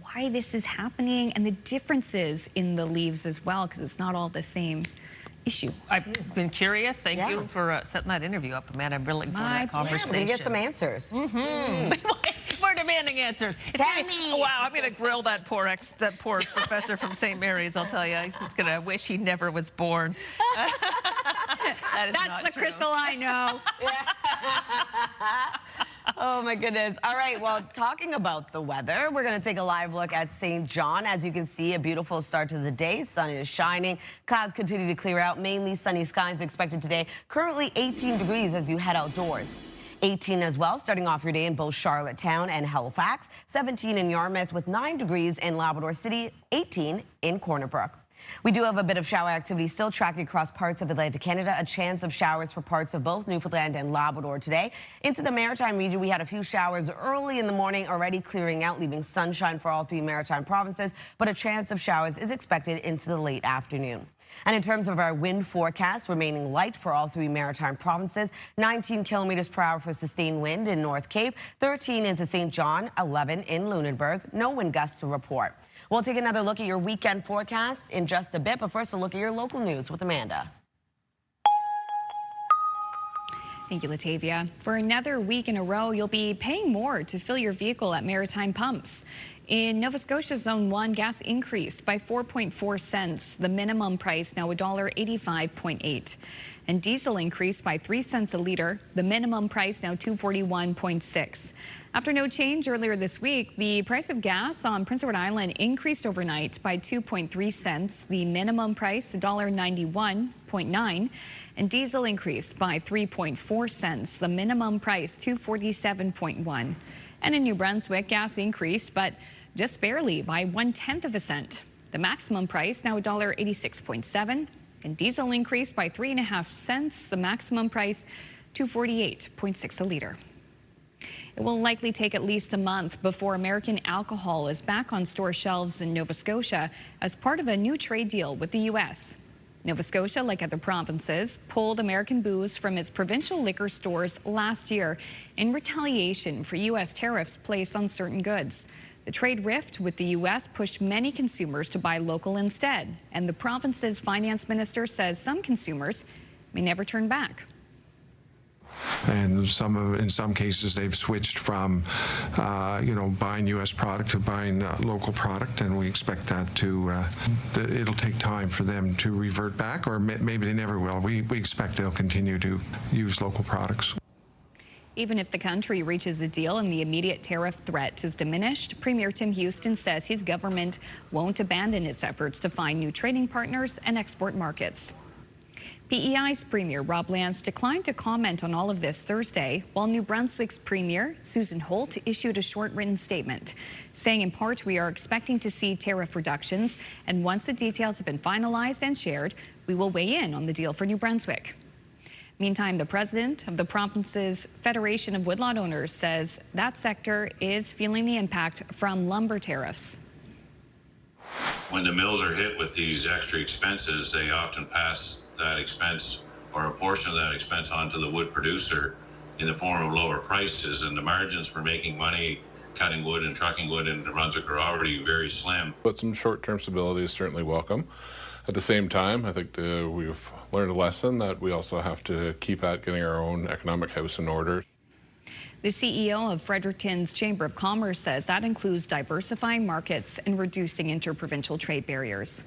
why this is happening and the differences in the leaves as well, because it's not all the same issue. I've been curious. Thank you for setting that interview up, Amanda. I'm really looking forward to that conversation. We get some answers. We're demanding answers. Tell me. Wow, I'm going to grill that poor professor from St. Mary's, I'll tell you. He's going to wish he never was born. That's the Crystal I know. Oh, my goodness. All right, well, talking about the weather, we're going to take a live look at St. John. As you can see, a beautiful start to the day. Sun is shining. Clouds continue to clear out. Mainly sunny skies expected today. Currently 18 degrees as you head outdoors. 18 as well, starting off your day in both Charlottetown and Halifax. 17 in Yarmouth with 9 degrees in Labrador City. 18 in Corner Brook. We do have a bit of shower activity still tracking across parts of Atlantic Canada. A chance of showers for parts of both Newfoundland and Labrador today. Into the Maritime region, we had a few showers early in the morning, already clearing out, leaving sunshine for all 3 Maritime provinces. But a chance of showers is expected into the late afternoon. And in terms of our wind forecast, remaining light for all 3 Maritime provinces. 19 kilometers per hour for sustained wind in North Cape, 13 into St. John, 11 in Lunenburg. No wind gusts to report. We'll take another look at your weekend forecast in just a bit, but first a look at your local news with Amanda. Thank you, Latavia. For another week in a row, you'll be paying more to fill your vehicle at Maritime pumps. In Nova Scotia, Zone 1, gas increased by 4.4 cents. The minimum price now $1.85.8. And diesel increased by 3 cents a litre. The minimum price now $2.41.6. After no change earlier this week, the price of gas on Prince Edward Island increased overnight by 2.3 cents. The minimum price $1.91.9. And diesel increased by 3.4 cents. The minimum price $2.47.1. And in New Brunswick, gas increased, but just barely by 1/10 of a cent. The maximum price now $1.86.7. And diesel increased by 3.5 cents. The maximum price $2.48.6 a litre. It will likely take at least a month before American alcohol is back on store shelves in Nova Scotia as part of a new trade deal with the U.S. Nova Scotia, like other provinces, pulled American booze from its provincial liquor stores last year in retaliation for U.S. tariffs placed on certain goods. The trade rift with the U.S. pushed many consumers to buy local instead, and the province's finance minister says some consumers may never turn back. And in some cases, they've switched from, buying U.S. product to buying local product, and we expect that it'll take time for them to revert back, or maybe they never will. We expect they'll continue to use local products. Even if the country reaches a deal and the immediate tariff threat is diminished, Premier Tim Houston says his government won't abandon its efforts to find new trading partners and export markets. PEI's Premier Rob Lance declined to comment on all of this Thursday, while New Brunswick's Premier Susan Holt issued a short written statement, saying in part, we are expecting to see tariff reductions, and once the details have been finalized and shared, we will weigh in on the deal for New Brunswick. Meantime, the president of the province's Federation of Woodlot Owners says that sector is feeling the impact from lumber tariffs. When the mills are hit with these extra expenses, they often pass that expense or a portion of that expense onto the wood producer in the form of lower prices, and the margins for making money cutting wood and trucking wood in New Brunswick are already very slim. But some short-term stability is certainly welcome. At the same time, I think we've learned a lesson that we also have to keep at getting our own economic house in order. The CEO of Fredericton's Chamber of Commerce says that includes diversifying markets and reducing interprovincial trade barriers.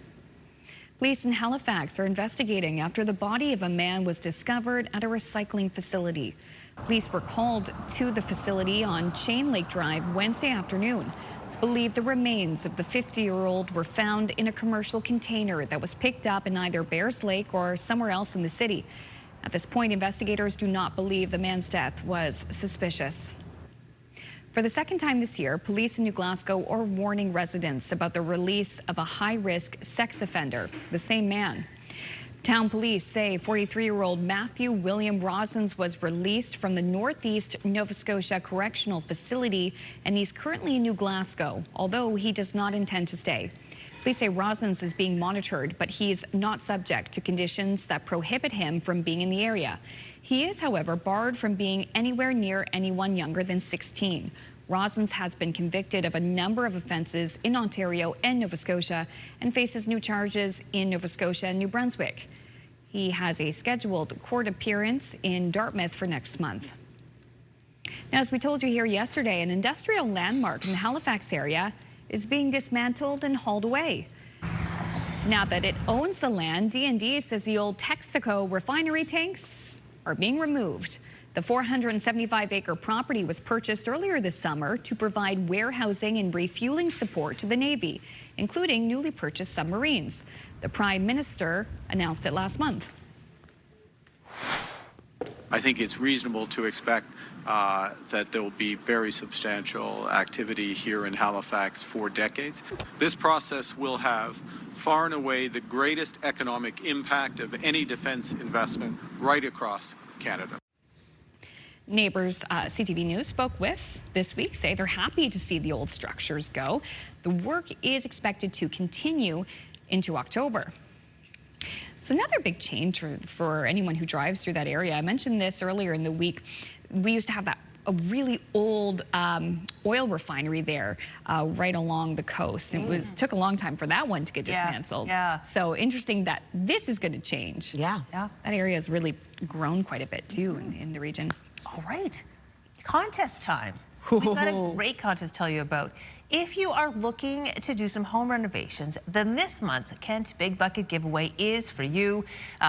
Police in Halifax are investigating after the body of a man was discovered at a recycling facility. Police were called to the facility on Chain Lake Drive Wednesday afternoon. It's believed the remains of the 50-year-old were found in a commercial container that was picked up in either Bears Lake or somewhere else in the city. At this point, investigators do not believe the man's death was suspicious. For the second time this year, police in New Glasgow are warning residents about the release of a high-risk sex offender, the same man. Town police say 43-year-old Matthew William Rosens was released from the Northeast Nova Scotia Correctional Facility, and he's currently in New Glasgow, although he does not intend to stay. Police say Rosens is being monitored, but he's not subject to conditions that prohibit him from being in the area. He is, however, barred from being anywhere near anyone younger than 16. Rosens has been convicted of a number of offenses in Ontario and Nova Scotia and faces new charges in Nova Scotia and New Brunswick. He has a scheduled court appearance in Dartmouth for next month. Now, as we told you here yesterday, an industrial landmark in the Halifax area is being dismantled and hauled away. Now that it owns the land, D&D says the old Texaco refinery tanks are being removed. The 475-acre property was purchased earlier this summer to provide warehousing and refueling support to the Navy, including newly purchased submarines. The Prime Minister announced it last month. I think it's reasonable to expect that there will be very substantial activity here in Halifax for decades. This process will have far and away the greatest economic impact of any defense investment right across Canada. Neighbors CTV News spoke with this week say they're happy to see the old structures go. The work is expected to continue into October. It's another big change for anyone who drives through that area. I mentioned this earlier in the week. We used to have a really old oil refinery there right along the coast. It took a long time for that one to get dismantled. Yeah. So interesting that this is going to change. Yeah. That area has really grown quite a bit too in the region. All right, contest time. We've got a great contest to tell you about. If you are looking to do some home renovations, then this month's Kent Big Bucket giveaway is for you.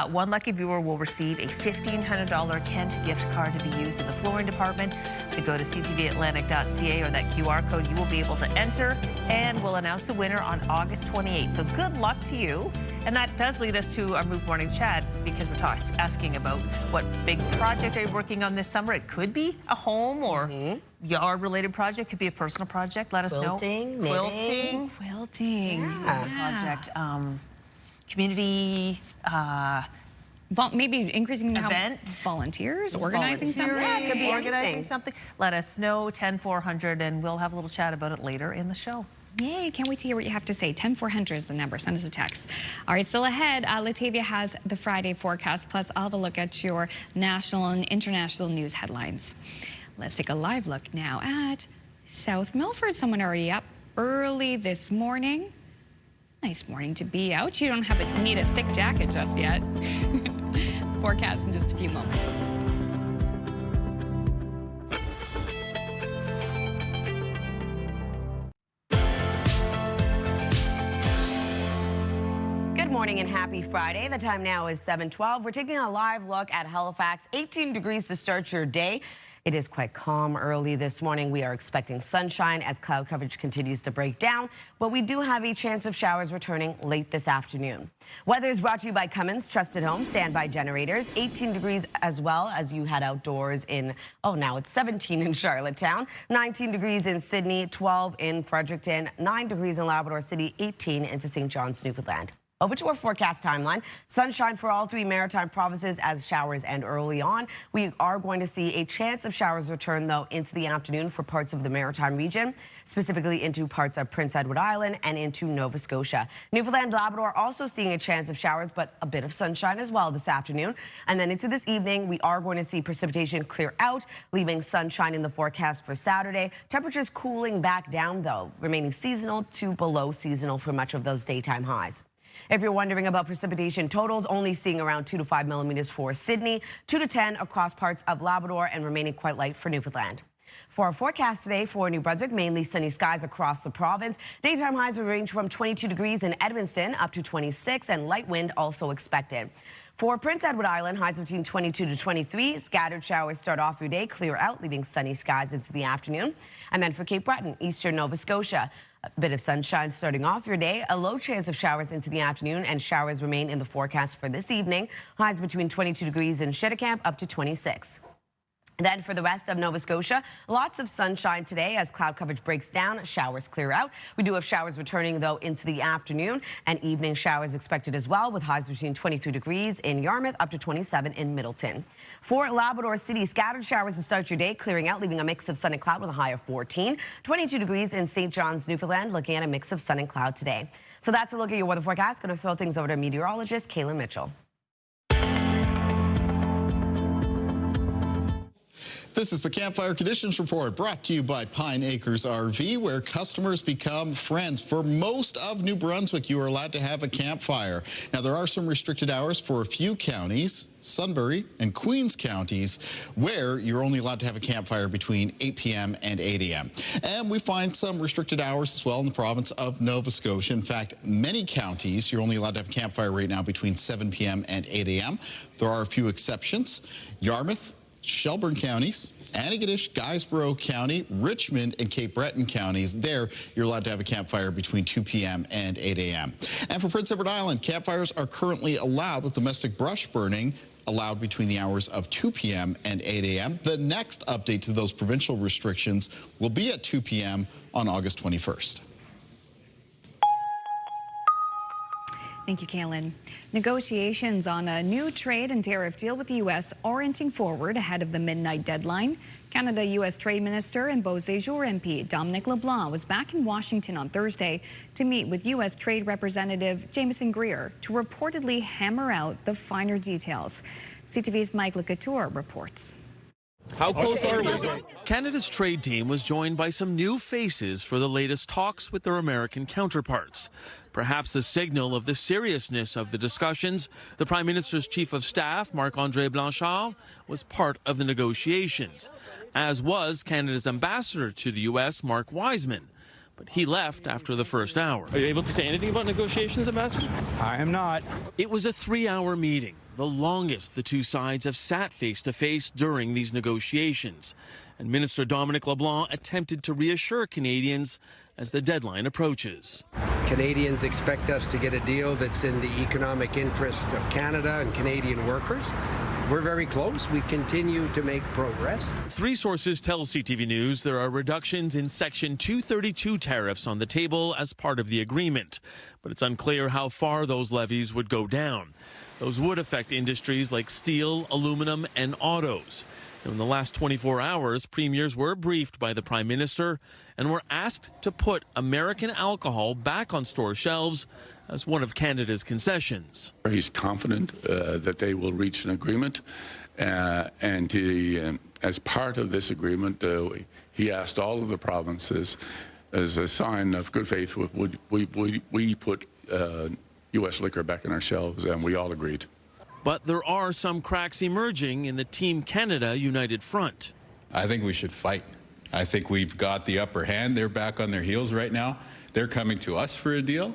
One lucky viewer will receive a $1,500 Kent gift card to be used in the flooring department. To go to ctvatlantic.ca or that QR code, you will be able to enter, and we'll announce the winner on August 28th. So good luck to you. And that does lead us to our Move Morning Chat, because we're asking about what big project are you working on this summer. It could be a home or yard-related project. Could be a personal project. Let us know. Quilting. Quilting. Yeah. Project. Community. Maybe increasing event. Volunteers, organizing something. Yeah, could be organizing something. Let us know, 10-400, and we'll have a little chat about it later in the show. Yay, can't wait to hear what you have to say. 10-400 is the number. Send us a text. All right, still ahead, Latavia has the Friday forecast, plus I'll have a look at your national and international news headlines. Let's take a live look now at South Milford. Someone already up early this morning. Nice morning to be out. You don't need a thick jacket just yet. Forecast in just a few moments. Good morning and happy Friday. The time now is 7:12. We're taking a live look at Halifax. 18 degrees to start your day. It is quite calm early this morning. We are expecting sunshine as cloud coverage continues to break down, but we do have a chance of showers returning late this afternoon. Weather is brought to you by Cummins Trusted Home Standby Generators. 18 degrees as well as you head outdoors in, now it's 17 in Charlottetown, 19 degrees in Sydney, 12 in Fredericton, 9 degrees in Labrador City, 18 into St. John's, Newfoundland. Over to our forecast timeline. Sunshine for all three maritime provinces as showers end early on. We are going to see a chance of showers return, though, into the afternoon for parts of the maritime region, specifically into parts of Prince Edward Island and into Nova Scotia. Newfoundland, Labrador also seeing a chance of showers, but a bit of sunshine as well this afternoon. And then into this evening, we are going to see precipitation clear out, leaving sunshine in the forecast for Saturday. Temperatures cooling back down, though, remaining seasonal to below seasonal for much of those daytime highs. If you're wondering about precipitation totals, only seeing around 2 to 5 millimeters for Sydney, 2 to 10 across parts of Labrador, and remaining quite light for Newfoundland. For our forecast today for New Brunswick, mainly sunny skies across the province. Daytime highs will range from 22 degrees in Edmonton up to 26, and light wind also expected. For Prince Edward Island, highs between 22 to 23. Scattered showers start off your day, clear out, leaving sunny skies into the afternoon. And then for Cape Breton, eastern Nova Scotia, a bit of sunshine starting off your day, a low chance of showers into the afternoon, and showers remain in the forecast for this evening. Highs between 22 degrees in Schittacamp up to 26. Then for the rest of Nova Scotia, lots of sunshine today as cloud coverage breaks down, showers clear out. We do have showers returning, though, into the afternoon, and evening showers expected as well, with highs between 23 degrees in Yarmouth up to 27 in Middleton. For Labrador City, scattered showers to start your day, clearing out, leaving a mix of sun and cloud with a high of 14. 22 degrees in St. John's, Newfoundland, looking at a mix of sun and cloud today. So that's a look at your weather forecast. Going to throw things over to meteorologist Kaylin Mitchell. This is the Campfire Conditions Report brought to you by Pine Acres RV, where customers become friends. For most of New Brunswick, you are allowed to have a campfire. Now, there are some restricted hours for a few counties, Sunbury and Queens counties, where you're only allowed to have a campfire between 8 p.m. and 8 a.m. And we find some restricted hours as well in the province of Nova Scotia. In fact, many counties, you're only allowed to have a campfire right now between 7 p.m. and 8 a.m. There are a few exceptions. Yarmouth, Shelburne counties, Antigonish, Guysborough County, Richmond, and Cape Breton counties. There, you're allowed to have a campfire between 2 p.m. and 8 a.m. And for Prince Edward Island, campfires are currently allowed, with domestic brush burning allowed between the hours of 2 p.m. and 8 a.m. The next update to those provincial restrictions will be at 2 p.m. on August 21st. Thank you, Kaylin. Negotiations on a new trade and tariff deal with the U.S. are inching forward ahead of the midnight deadline. Canada-U.S. Trade Minister and Beauséjour MP Dominic LeBlanc was back in Washington on Thursday to meet with U.S. Trade Representative Jameson Greer to reportedly hammer out the finer details. CTV's Mike LeCouture reports. How close are we? Canada's trade team was joined by some new faces for the latest talks with their American counterparts. Perhaps a signal of the seriousness of the discussions, the Prime Minister's Chief of Staff, Marc-André Blanchard, was part of the negotiations, as was Canada's ambassador to the U.S., Mark Wiseman. But he left after the first hour. Are you able to say anything about negotiations, Ambassador? I am not. It was a 3-hour meeting, the longest the two sides have sat face-to-face during these negotiations. And Minister Dominic LeBlanc attempted to reassure Canadians as the deadline approaches. Canadians expect us to get a deal that's in the economic interest of Canada and Canadian workers. We're very close. We continue to make progress. 3 sources tell CTV News there are reductions in Section 232 tariffs on the table as part of the agreement, but it's unclear how far those levies would go down. Those would affect industries like steel, aluminum, and autos. In the last 24 hours, premiers were briefed by the Prime Minister and were asked to put American alcohol back on store shelves as one of Canada's concessions. He's confident that they will reach an agreement, and as part of this agreement, he asked all of the provinces, as a sign of good faith, would we put U.S. liquor back on our shelves, and we all agreed. But there are some cracks emerging in the Team Canada United Front. I think we should fight. I think we've got the upper hand. They're back on their heels right now. They're coming to us for a deal,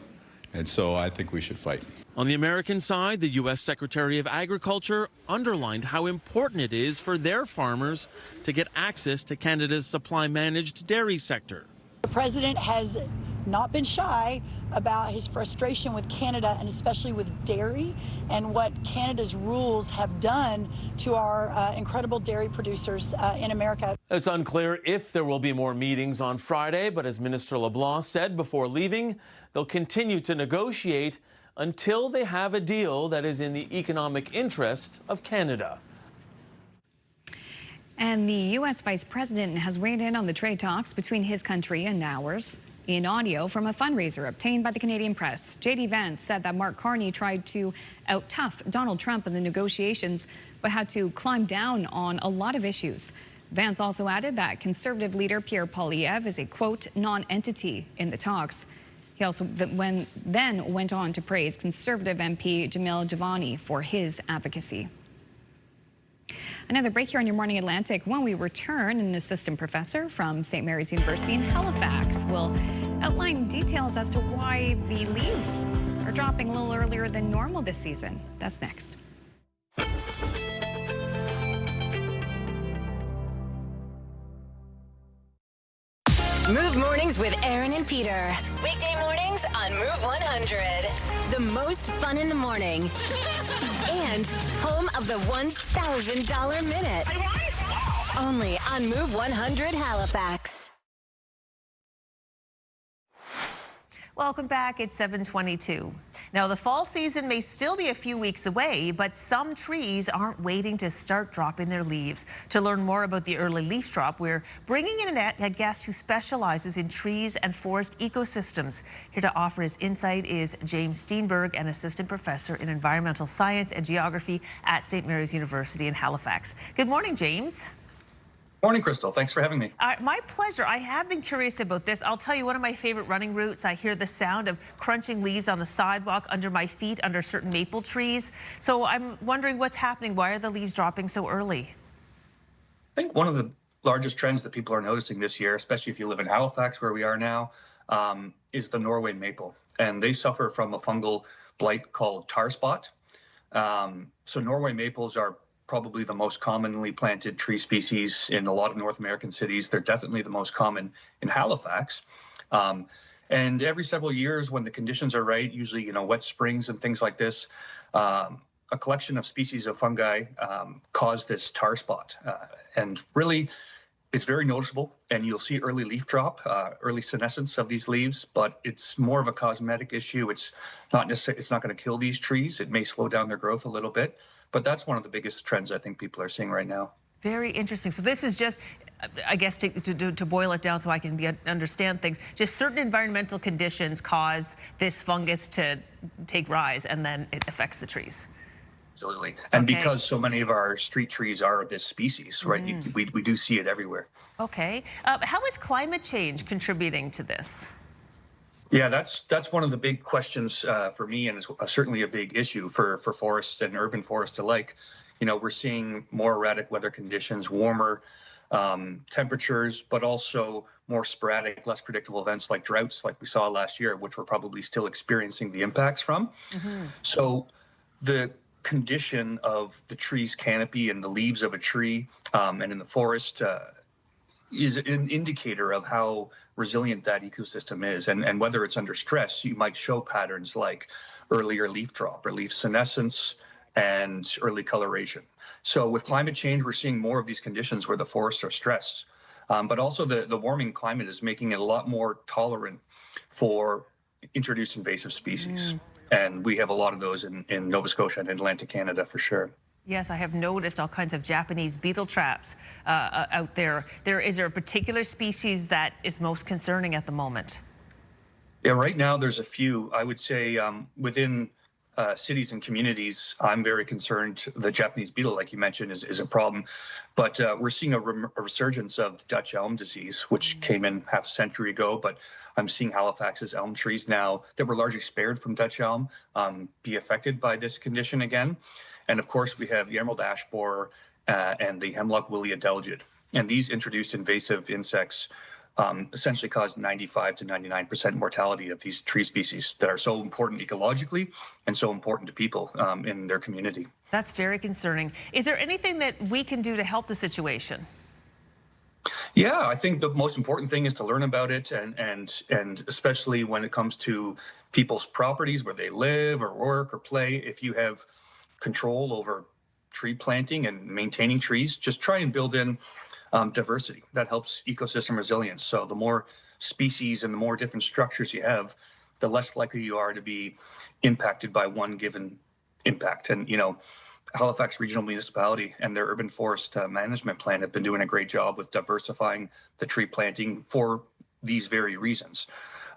and so I think we should fight. On the American side, the U.S. Secretary of Agriculture underlined how important it is for their farmers to get access to Canada's supply-managed dairy sector. The president has not been shy about his frustration with Canada, and especially with dairy, and what Canada's rules have done to our incredible dairy producers in America. It's unclear if there will be more meetings on Friday, but as Minister LeBlanc said before leaving, they'll continue to negotiate until they have a deal that is in the economic interest of Canada. And the U.S. Vice President has weighed in on the trade talks between his country and ours. In audio from a fundraiser obtained by the Canadian press, J.D. Vance said that Mark Carney tried to out-tough Donald Trump in the negotiations, but had to climb down on a lot of issues. Vance also added that Conservative leader Pierre Poilievre is a, quote, non-entity in the talks. He also then went on to praise Conservative MP Jamil Javani for his advocacy. Another break here on Your Morning Atlantic. When we return, an assistant professor from St. Mary's University in Halifax will outline details as to why the leaves are dropping a little earlier than normal this season. That's next. Move Mornings with Aaron and Peter. Weekday mornings on Move 100. The most fun in the morning. And home of the $1,000 minute. Only on Move 100 Halifax. Welcome back. It's 7:22. Now, the fall season may still be a few weeks away, but some trees aren't waiting to start dropping their leaves. To learn more about the early leaf drop, we're bringing in a guest who specializes in trees and forest ecosystems. Here to offer his insight is James Steenberg, an assistant professor in environmental science and geography at St. Mary's University in Halifax. Good morning, James. Morning, Crystal. Thanks for having me. My pleasure. I have been curious about this. I'll tell you, one of my favorite running routes, I hear the sound of crunching leaves on the sidewalk under my feet under certain maple trees. So I'm wondering what's happening. Why are the leaves dropping so early? I think one of the largest trends that people are noticing this year, especially if you live in Halifax, where we are now, is the Norway maple. And they suffer from a fungal blight called tar spot. So Norway maples are probably the most commonly planted tree species in a lot of North American cities. They're definitely the most common in Halifax. And every several years when the conditions are right, usually, wet springs and things like this, a collection of species of fungi cause this tar spot. And really, it's very noticeable, and you'll see early leaf drop, early senescence of these leaves, but it's more of a cosmetic issue. It's not necessarily, it's not going to kill these trees. It may slow down their growth a little bit. But that's one of the biggest trends I think people are seeing right now. Very interesting. So this is just, I guess, to boil it down so I can understand things, just certain environmental conditions cause this fungus to take rise, and then it affects the trees. Absolutely. And because so many of our street trees are this species, right, we do see it everywhere. Okay. How is climate change contributing to this? Yeah, that's one of the big questions for me, and it's certainly a big issue for forests and urban forests alike. We're seeing more erratic weather conditions, warmer temperatures, but also more sporadic, less predictable events like droughts like we saw last year, which we're probably still experiencing the impacts from. So the condition of the tree's canopy and the leaves of a tree and in the forest is an indicator of how resilient that ecosystem is. And whether it's under stress, you might show patterns like earlier leaf drop or leaf senescence and early coloration. So with climate change, we're seeing more of these conditions where the forests are stressed. But also the warming climate is making it a lot more tolerant for introduced invasive species. And we have a lot of those in Nova Scotia and Atlantic Canada for sure. Yes, I have noticed all kinds of Japanese beetle traps out there. Is there a particular species that is most concerning at the moment? Yeah, right now there's a few. I would say within cities and communities, I'm very concerned. The Japanese beetle, like you mentioned, is a problem. But we're seeing a resurgence of Dutch elm disease, which came in half a century ago. But I'm seeing Halifax's elm trees now that were largely spared from Dutch elm be affected by this condition again. And of course, we have the emerald ash borer and the hemlock woolly adelgid. And these introduced invasive insects essentially cause 95 to 99% mortality of these tree species that are so important ecologically and so important to people in their community. That's very concerning. Is there anything that we can do to help the situation? Yeah, I think the most important thing is to learn about it, and especially when it comes to people's properties where they live or work or play. If you have control over tree planting and maintaining trees, just try and build in diversity. That helps ecosystem resilience. So the more species and the more different structures you have, the less likely you are to be impacted by one given impact. And, Halifax Regional Municipality and their urban forest management plan have been doing a great job with diversifying the tree planting for these very reasons.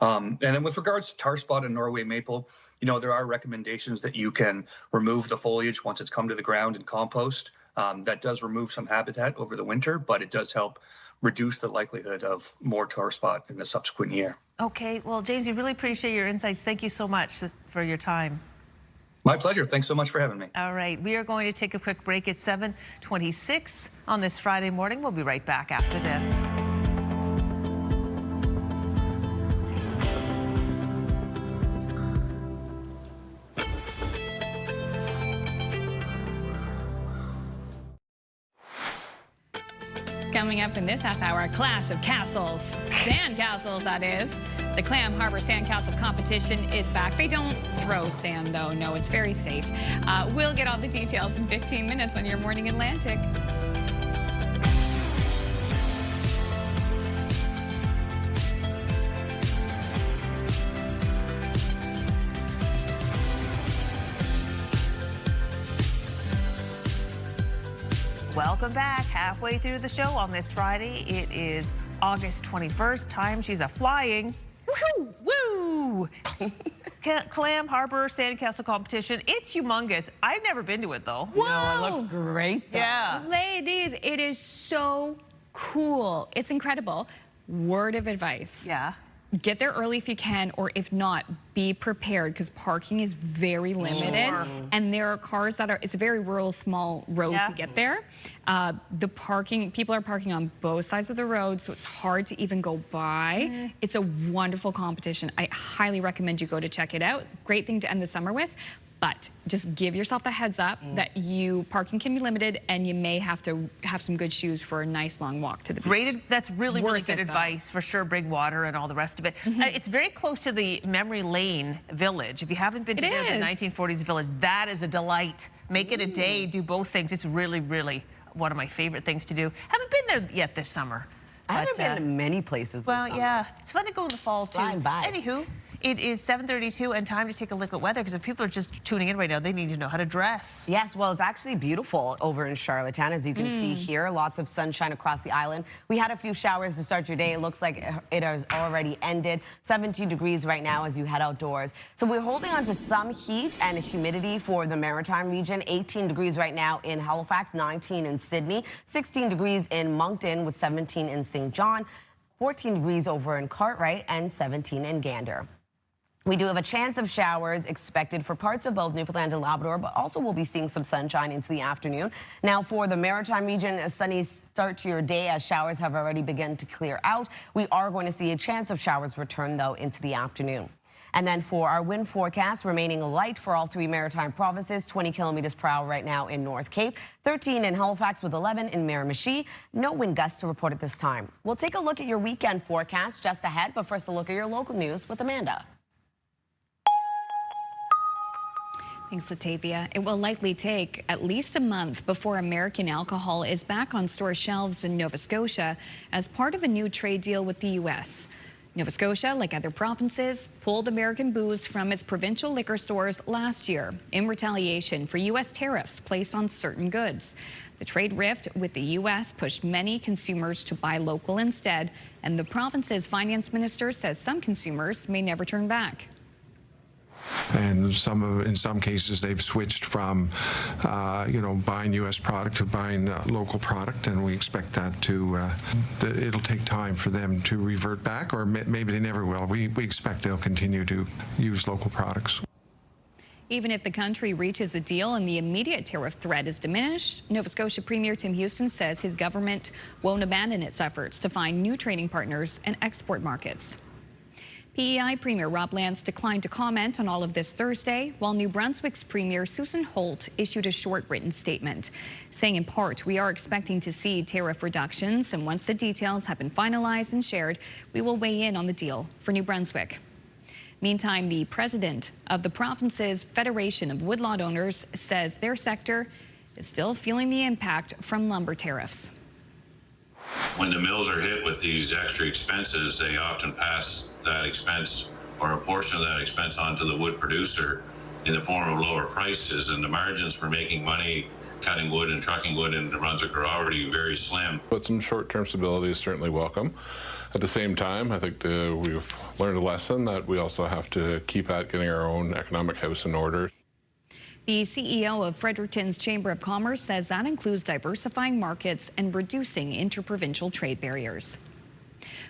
And then with regards to tar spot and Norway maple, there are recommendations that you can remove the foliage once it's come to the ground and compost. That does remove some habitat over the winter, but it does help reduce the likelihood of more tar spot in the subsequent year. Okay, well, James, we really appreciate your insights. Thank you so much for your time. My pleasure. Thanks so much for having me. All right, we are going to take a quick break at 7:26 on this Friday morning. We'll be right back after this. Coming up in this half hour, a clash of castles, sand castles, that is. The Clam Harbor Sandcastle competition is back. They don't throw sand, though. No, it's very safe. We'll get all the details in 15 minutes on Your Morning Atlantic. Welcome back. Halfway through the show on this Friday. It is August 21st. Time she's a flying. Woo! Woo! Clam Harbor Sandcastle competition. It's humongous. I've never been to it, though. Whoa! No, it looks great, though. Yeah. Ladies, it is so cool. It's incredible. Word of advice. Yeah. Get there early if you can, or if not, be prepared, because parking is very limited. Sure. And there are cars that are, it's a very rural, small road to get there. The parking, people are parking on both sides of the road, so it's hard to even go by. It's a wonderful competition. I highly recommend you go to check it out. Great thing to end the summer with. But just give yourself the heads up that parking can be limited, and you may have to have some good shoes for a nice long walk to the beach. That's really good advice. For sure, bring water and all the rest of it. It's very close to the Memory Lane Village. If you haven't been to the 1940s Village, that is a delight. Make it a day, do both things. It's really, really one of my favorite things to do. Haven't been there yet this summer. I haven't been to many places this summer. Yeah, it's fun to go in the fall, too. Flying by. Anywho, it is 7:32 and time to take a look at weather, because if people are just tuning in right now, they need to know how to dress. Yes, well, it's actually beautiful over in Charlottetown, as you can see here. Lots of sunshine across the island. We had a few showers to start your day. It looks like it has already ended. 17 degrees right now as you head outdoors. So we're holding on to some heat and humidity for the Maritime region. 18 degrees right now in Halifax, 19 in Sydney, 16 degrees in Moncton with 17 in St. John, 14 degrees over in Cartwright, and 17 in Gander. We do have a chance of showers expected for parts of both Newfoundland and Labrador, but also we'll be seeing some sunshine into the afternoon. Now for the Maritime region, a sunny start to your day as showers have already begun to clear out. We are going to see a chance of showers return, though, into the afternoon. And then for our wind forecast, remaining light for all three Maritime provinces, 20 kilometers per hour right now in North Cape, 13 in Halifax with 11 in Miramichi. No wind gusts to report at this time. We'll take a look at your weekend forecast just ahead, but first a look at your local news with Amanda. Thanks, Latavia. It will likely take at least a month before American alcohol is back on store shelves in Nova Scotia as part of a new trade deal with the U.S. Nova Scotia, like other provinces, pulled American booze from its provincial liquor stores last year in retaliation for U.S. tariffs placed on certain goods. The trade rift with the U.S. pushed many consumers to buy local instead, and the province's finance minister says some consumers may never turn back. And in some cases, they've switched from, buying U.S. product to buying local product, and we expect that it'll take time for them to revert back, or maybe they never will. We expect they'll continue to use local products. Even if the country reaches a deal and the immediate tariff threat is diminished, Nova Scotia Premier Tim Houston says his government won't abandon its efforts to find new trading partners and export markets. PEI Premier Rob Lance declined to comment on all of this Thursday, while New Brunswick's Premier Susan Holt issued a short written statement, saying in part, we are expecting to see tariff reductions, and once the details have been finalized and shared, we will weigh in on the deal for New Brunswick. Meantime, the president of the province's Federation of Woodlot Owners says their sector is still feeling the impact from lumber tariffs. When the mills are hit with these extra expenses, they often pass that expense or a portion of that expense onto the wood producer in the form of lower prices, and the margins for making money cutting wood and trucking wood in New Brunswick are already very slim. But some short-term stability is certainly welcome. At the same time, I think we've learned a lesson that we also have to keep at getting our own economic house in order. The CEO of Fredericton's Chamber of Commerce says that includes diversifying markets and reducing interprovincial trade barriers.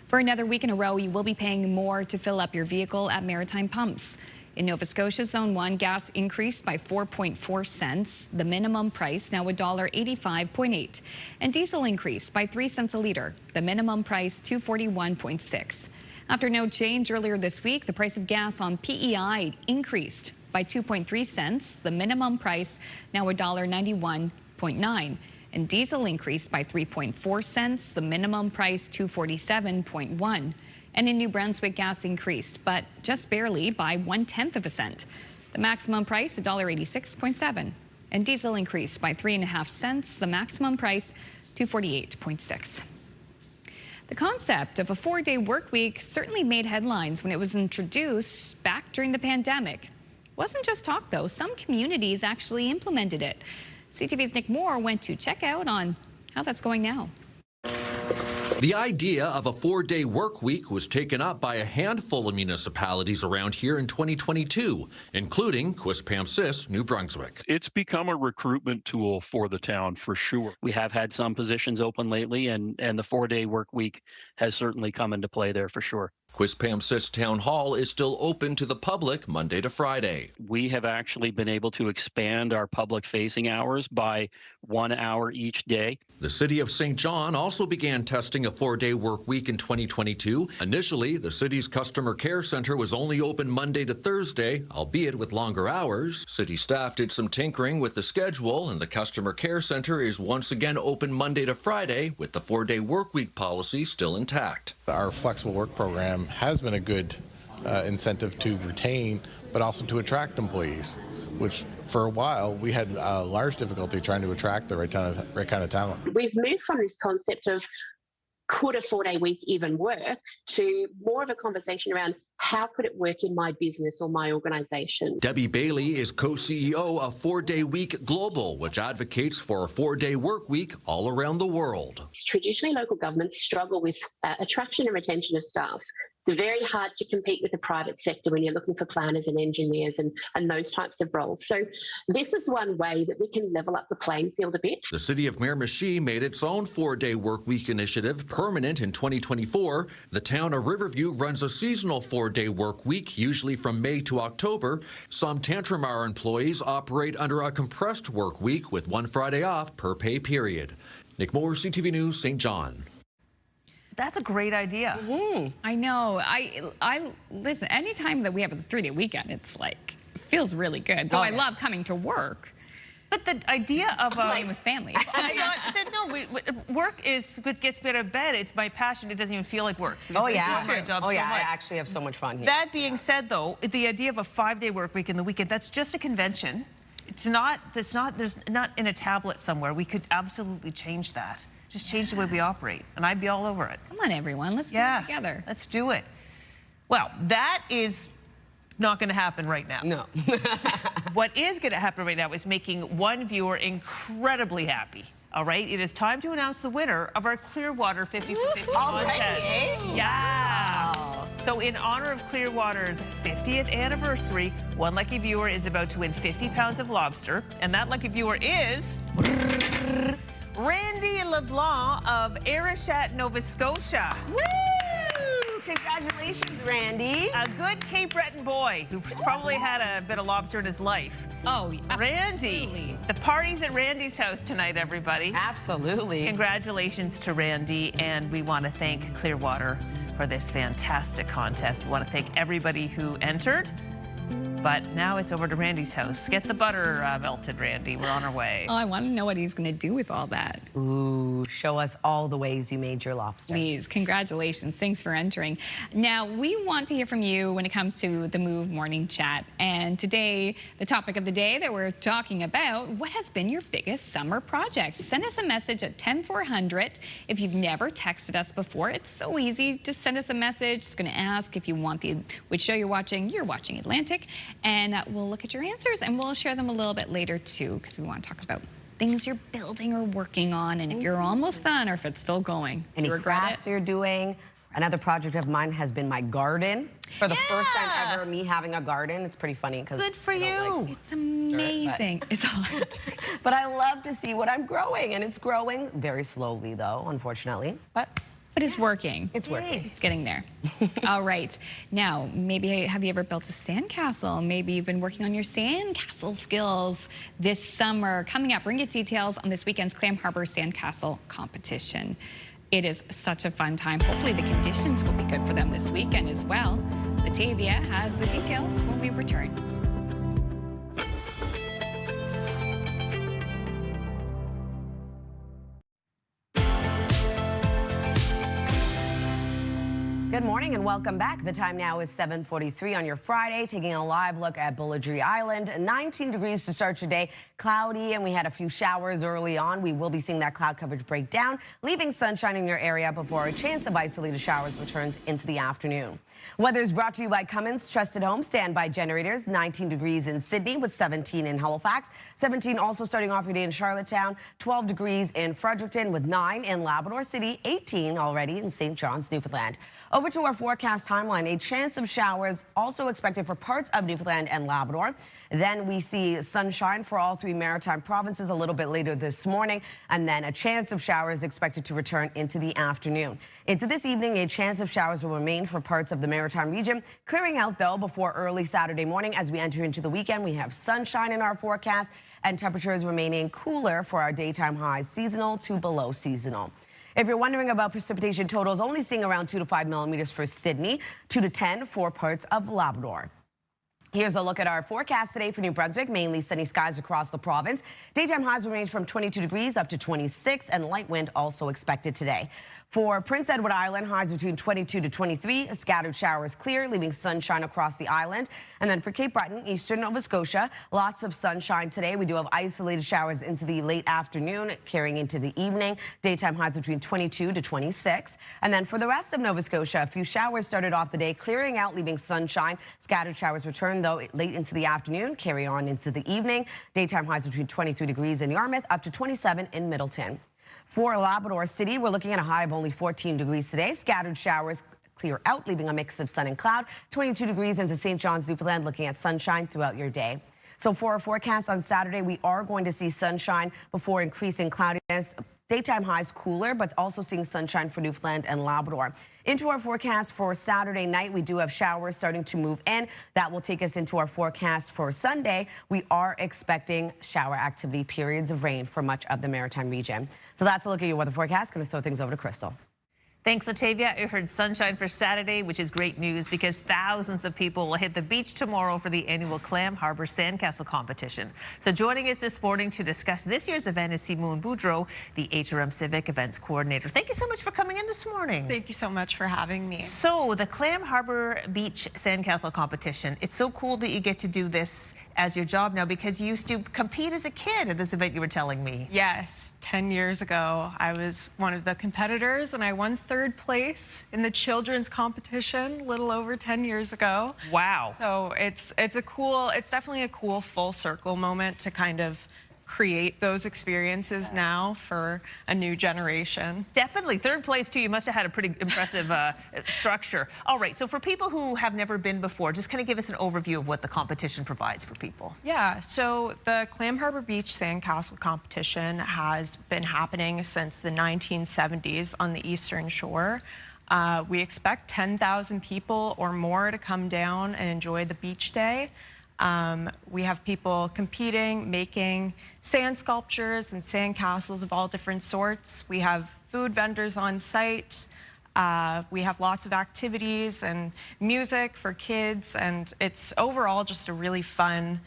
For another week in a row, you will be paying more to fill up your vehicle at Maritime pumps. In Nova Scotia, Zone 1, gas increased by 4.4 cents. The minimum price now $1.85.8. And diesel increased by 3 cents a litre. The minimum price $2.41.6. After no change earlier this week, the price of gas on PEI increased by 2.3 cents. The minimum price now $1.91.9. And diesel increased by 3.4 cents. The minimum price $2.47.1. And in New Brunswick, gas increased, but just barely by 1/10 of a cent. The maximum price $1.86.7. And diesel increased by 3.5 cents. The maximum price $2.48.6. The concept of a 4-day work week certainly made headlines when it was introduced back during the pandemic. It wasn't just talk, though. Some communities actually implemented it. CTV's Nick Moore went to check out on how that's going now. The idea of a 4-day work week was taken up by a handful of municipalities around here in 2022, including Quispamsis, New Brunswick. It's become a recruitment tool for the town for sure. We have had some positions open lately, and the 4-day work week has certainly come into play there for sure. Quispamsis Town Hall is still open to the public Monday to Friday. We have actually been able to expand our public-facing hours by 1 hour each day. The city of St. John also began testing a 4-day work week in 2022. Initially, the city's customer care center was only open Monday to Thursday, albeit with longer hours. City staff did some tinkering with the schedule, and the customer care center is once again open Monday to Friday, with the 4-day work week policy still intact. Our flexible work program has been a good incentive to retain, but also to attract employees, which for a while we had large difficulty trying to attract the right kind of talent. We've moved from this concept of could a 4-day week even work to more of a conversation around how could it work in my business or my organization. Debbie Bailey is co-CEO of 4-Day Week Global, which advocates for a 4-day work week all around the world. Traditionally, local governments struggle with attraction and retention of staff. It's very hard to compete with the private sector when you're looking for planners and engineers and those types of roles. So this is one way that we can level up the playing field a bit. The city of Miramichi made its own 4-day work week initiative permanent in 2024. The town of Riverview runs a seasonal 4-day work week, usually from May to October. Some Tantramar employees operate under a compressed work week with 1 Friday off per pay period. Nick Moore, CTV News, St. John. That's a great idea. I know. I listen, anytime that we have a 3-day weekend, it's like, it feels really good. Though I love coming to work. But the idea of playing with family. Work is what gets me out of bed. It's my passion. It doesn't even feel like work. Oh yeah, my job I much. actually have so much fun here. That being said, though, the idea of a 5-day work week in the weekend, that's just a convention. There's not in a tablet somewhere. We could absolutely change that. Just change the way we operate, and I'd be all over it. Come on, everyone. Let's do it together. Let's do it. Well, that is not going to happen right now. No. What is going to happen right now is making one viewer incredibly happy. All right, it is time to announce the winner of our Clearwater 50 for 50 contest. Yeah. Wow. So in honor of Clearwater's 50th anniversary, one lucky viewer is about to win 50 pounds of lobster, and that lucky viewer is Randy LeBlanc of Arishat, Nova Scotia. Woo! Congratulations, Randy. A good Cape Breton boy who's probably had a bit of lobster in his life. Oh, Randy. The party's at Randy's house tonight, everybody. Absolutely. Congratulations to Randy, and we want to thank Clearwater for this fantastic contest. We want to thank everybody who entered. But now it's over to Randy's house. Get the butter melted, Randy. We're on our way. Oh, I want to know what he's going to do with all that. Ooh, show us all the ways you made your lobster. Please, congratulations. Thanks for entering. Now, we want to hear from you when it comes to the Move Morning Chat. And today, the topic of the day that we're talking about, what has been your biggest summer project? Send us a message at 10400. If you've never texted us before, it's so easy. Just send us a message. It's going to ask if you want which show you're watching. You're watching Atlantic. And we'll look at your answers, and we'll share them a little bit later, too, because we want to talk about things you're building or working on, and if you're almost done or if it's still going. Any crafts you're doing. Another project of mine has been my garden. For the first time ever, me having a garden. It's pretty funny because good for you. It's amazing. It's hard. But I love to see what I'm growing, and it's growing very slowly, though, unfortunately. But But it's working. It's working. It's getting there. All right. Now, maybe have you ever built a sandcastle? Maybe you've been working on your sandcastle skills this summer. Coming up, we're going to get details on this weekend's Clam Harbor Sandcastle competition. It is such a fun time. Hopefully the conditions will be good for them this weekend as well. Batavia has the details when we return. Good morning and welcome back. The time now is 7:43 on your Friday, taking a live look at Bullitree Island. 19 degrees to start your day, cloudy, and we had a few showers early on. We will be seeing that cloud coverage break down, leaving sunshine in your area before a chance of isolated showers returns into the afternoon. Weather is brought to you by Cummins Trusted Home Standby Generators. 19 degrees in Sydney with 17 in Halifax. 17 also starting off your day in Charlottetown. 12 degrees in Fredericton with 9 in Labrador City. 18 already in St. John's, Newfoundland. Over to our forecast timeline. A chance of showers also expected for parts of Newfoundland and Labrador. Then we see sunshine for all three maritime provinces a little bit later this morning. And then a chance of showers expected to return into the afternoon. Into this evening, a chance of showers will remain for parts of the maritime region. Clearing out, though, before early Saturday morning. As we enter into the weekend, we have sunshine in our forecast and temperatures remaining cooler for our daytime highs, seasonal to below seasonal. If you're wondering about precipitation totals, only seeing around 2 to 5 millimeters for Sydney, 2 to 10 for parts of Labrador. Here's a look at our forecast today for New Brunswick. Mainly sunny skies across the province. Daytime highs will range from 22 degrees up to 26, and light wind also expected today. For Prince Edward Island, highs between 22 to 23. Scattered showers clear, leaving sunshine across the island. And then for Cape Breton, eastern Nova Scotia, lots of sunshine today. We do have isolated showers into the late afternoon, carrying into the evening. Daytime highs between 22 to 26. And then for the rest of Nova Scotia, a few showers started off the day, clearing out, leaving sunshine. Scattered showers return, though, late into the afternoon, carry on into the evening. Daytime highs between 23 degrees in Yarmouth, up to 27 in Middleton. For Labrador City, we're looking at a high of only 14 degrees today. Scattered showers clear out, leaving a mix of sun and cloud. 22 degrees into St. John's, Newfoundland, looking at sunshine throughout your day. So for our forecast on Saturday, we are going to see sunshine before increasing cloudiness. Daytime highs cooler, but also seeing sunshine for Newfoundland and Labrador. Into our forecast for Saturday night, we do have showers starting to move in. That will take us into our forecast for Sunday. We are expecting shower activity, periods of rain for much of the maritime region. So that's a look at your weather forecast. Going to throw things over to Crystal. Thanks, Latavia. I heard sunshine for Saturday, which is great news because thousands of people will hit the beach tomorrow for the annual Clam Harbor Sandcastle competition. So joining us this morning to discuss this year's event is Simone Boudreau, the HRM Civic Events Coordinator. Thank you so much for coming in this morning. Thank you so much for having me. So the Clam Harbor Beach Sandcastle competition, it's so cool that you get to do this as your job now because you used to compete as a kid at this event, you were telling me. Yes, 10 years ago, I was one of the competitors and I won third place in the children's competition a little over 10 years ago. Wow. So it's definitely a cool full circle moment to kind of create those experiences now for a new generation. Definitely. Third place, too. You must have had a pretty impressive structure. All right. So for people who have never been before, just kind of give us an overview of what the competition provides for people. Yeah. So the Clam Harbor Beach Sandcastle competition has been happening since the 1970s on the Eastern Shore. We expect 10,000 people or more to come down and enjoy the beach day. We have people competing, making sand sculptures and sand castles of all different sorts. We have food vendors on site. We have lots of activities and music for kids, and it's overall just a really fun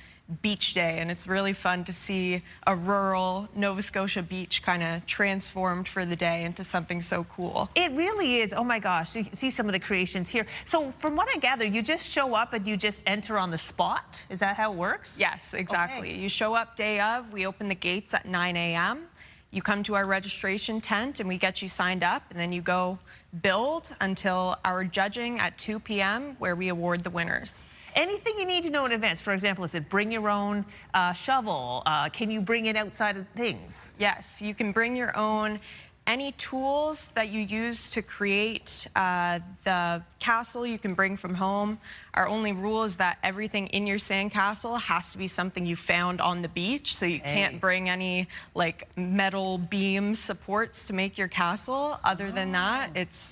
beach day, and it's really fun to see a rural Nova Scotia beach kind of transformed for the day into something so cool. It really is. Oh my gosh, you see some of the creations here. So from what I gather, you just show up and you just enter on the spot? Is that how it works? Yes, exactly. Okay. You show up day of, we open the gates at 9 a.m. You come to our registration tent and we get you signed up, and then you go build until our judging at 2 p.m. where we award the winners. Anything you need to know in advance? For example, is it bring your own shovel? Can you bring in outside of things? Yes, you can bring your own Any tools that you use to create the castle you can bring from home. Our only rule is that everything in your sandcastle has to be something you found on the beach. So you can't bring any like metal beam supports to make your castle. Other than that,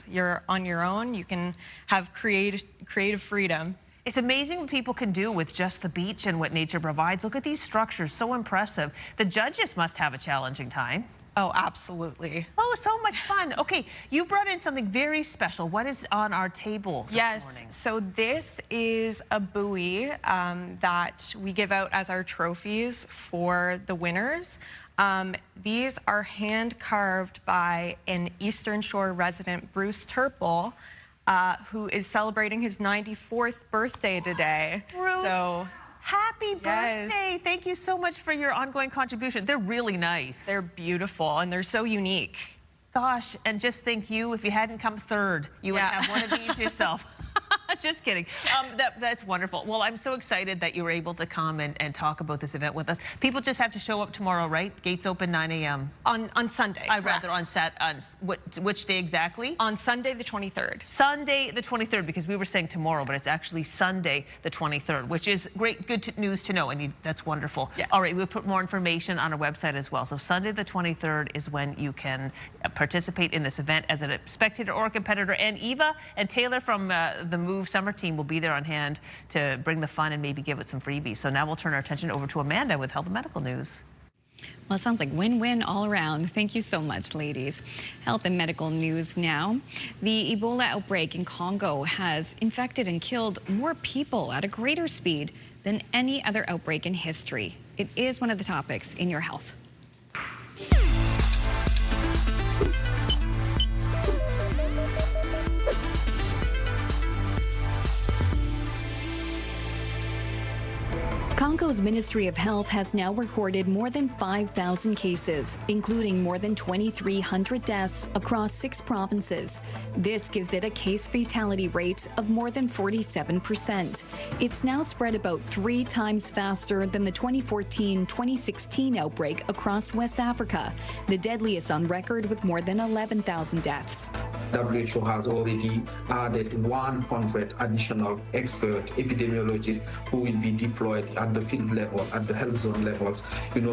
you're on your own. You can have creative freedom. It's amazing what people can do with just the beach and what nature provides. Look at these structures, so impressive. The judges must have a challenging time. Oh, absolutely. Oh, so much fun. Okay, you brought in something very special. What is on our table this morning? So this is a buoy that we give out as our trophies for the winners. These are hand carved by an Eastern Shore resident, Bruce Turple, who is celebrating his 94th birthday today. Bruce. So happy birthday. Thank you so much for your ongoing contribution. They're really nice. They're beautiful and they're so unique. Gosh, and just think if you hadn't come third, you would have one of these yourself. Just kidding. That's wonderful. Well, I'm so excited that you were able to come and talk about this event with us. People just have to show up tomorrow, right? Gates open 9 a.m. On Sunday. Rather on which day exactly? On Sunday the 23rd. Sunday the 23rd, because we were saying tomorrow, but it's actually Sunday the 23rd, which is great, good news to know, and that's wonderful. Yeah. All right, we'll put more information on our website as well. So Sunday the 23rd is when you can participate in this event as a spectator or a competitor. And Eva and Taylor from the Move Summer team will be there on hand to bring the fun and maybe give it some freebies. So now we'll turn our attention over to Amanda with Health and Medical News. Well, it sounds like win-win all around. Thank you so much, ladies. Health and medical news now. The Ebola outbreak in Congo has infected and killed more people at a greater speed than any other outbreak in history. It is one of the topics in your health. Congo's Ministry of Health has now recorded more than 5,000 cases, including more than 2,300 deaths across 6 provinces. This gives it a case fatality rate of more than 47%. It's now spread about 3 times faster than the 2014-2016 outbreak across West Africa, the deadliest on record with more than 11,000 deaths. WHO has already added 100 additional expert epidemiologists who will be deployed at the field level, at the health zone levels,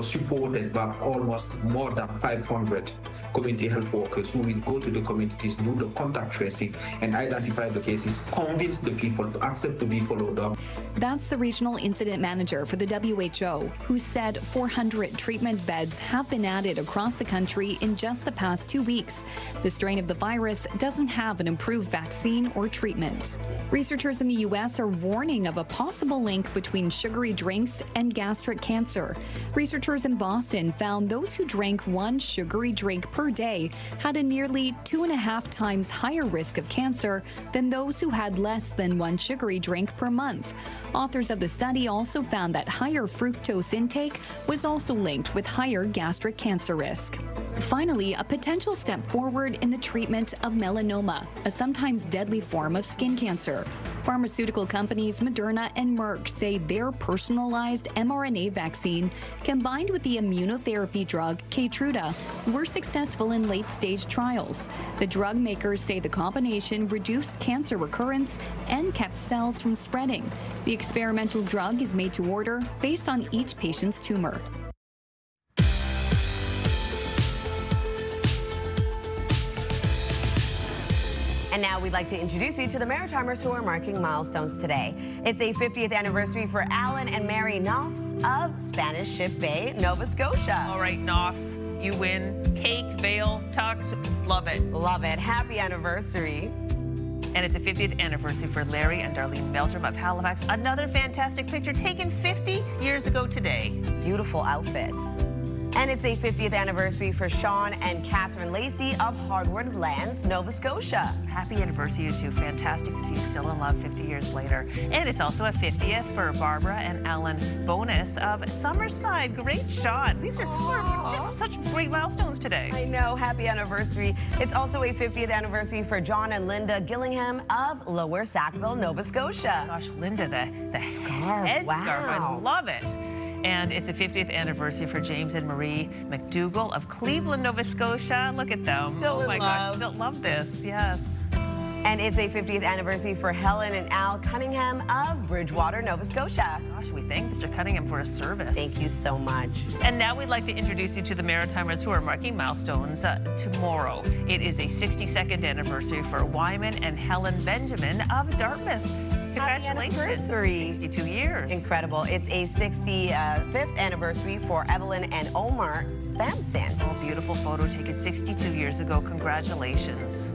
supported by almost more than 500 community health workers who will go to the communities, do the contact tracing, and identify the cases, convince the people to accept to be followed up. That's the regional incident manager for the WHO, who said 400 treatment beds have been added across the country in just the past 2 weeks. The strain of the virus doesn't have an improved vaccine or treatment. Researchers in the U.S. are warning of a possible link between sugary drinks and gastric cancer. Researchers in Boston found those who drank 1 sugary drink per day had a nearly 2.5 times higher risk of cancer than those who had less than 1 sugary drink per month. Authors of the study also found that higher fructose intake was also linked with higher gastric cancer risk. Finally, a potential step forward in the treatment of melanoma, a sometimes deadly form of skin cancer. Pharmaceutical companies Moderna and Merck say their personalized mRNA vaccine, combined with the immunotherapy drug Keytruda, were successful in late-stage trials. The drug makers say the combination reduced cancer recurrence and kept cells from spreading. The experimental drug is made to order based on each patient's tumor. And now we'd like to introduce you to the Maritimers who are marking milestones today. It's a 50th anniversary for Alan and Mary Knopfs of Spanish Ship Bay, Nova Scotia. All right, Knopfs, you win. Cake, veil, tux, love it. Love it. Happy anniversary. And it's the 50th anniversary for Larry and Darlene Meldrum of Halifax. Another fantastic picture taken 50 years ago today. Beautiful outfits. And it's a 50th anniversary for Sean and Catherine Lacey of Hardwood Lands, Nova Scotia. Happy anniversary to you. Fantastic to see you still in love 50 years later. And it's also a 50th for Barbara and Alan Bonus of Summerside. Great shot. These are just such great milestones today. I know. Happy anniversary. It's also a 50th anniversary for John and Linda Gillingham of Lower Sackville, Nova Scotia. Gosh, Linda, the scarf. head Wow. scarf. I love it. And it's a 50th anniversary for James and Marie McDougall of Cleveland, Nova Scotia. Look at them. Still oh my in gosh, love. still love this. Yes. And it's a 50th anniversary for Helen and Al Cunningham of Bridgewater, Nova Scotia. Gosh, we thank Mr. Cunningham for his service. Thank you so much. And now we'd like to introduce you to the Maritimers who are marking milestones tomorrow. It is a 62nd anniversary for Wyman and Helen Benjamin of Dartmouth. Congratulations. Happy anniversary. 62 years. Incredible. It's a 65th anniversary for Evelyn and Omar Sampson. Oh, beautiful photo taken 62 years ago. Congratulations.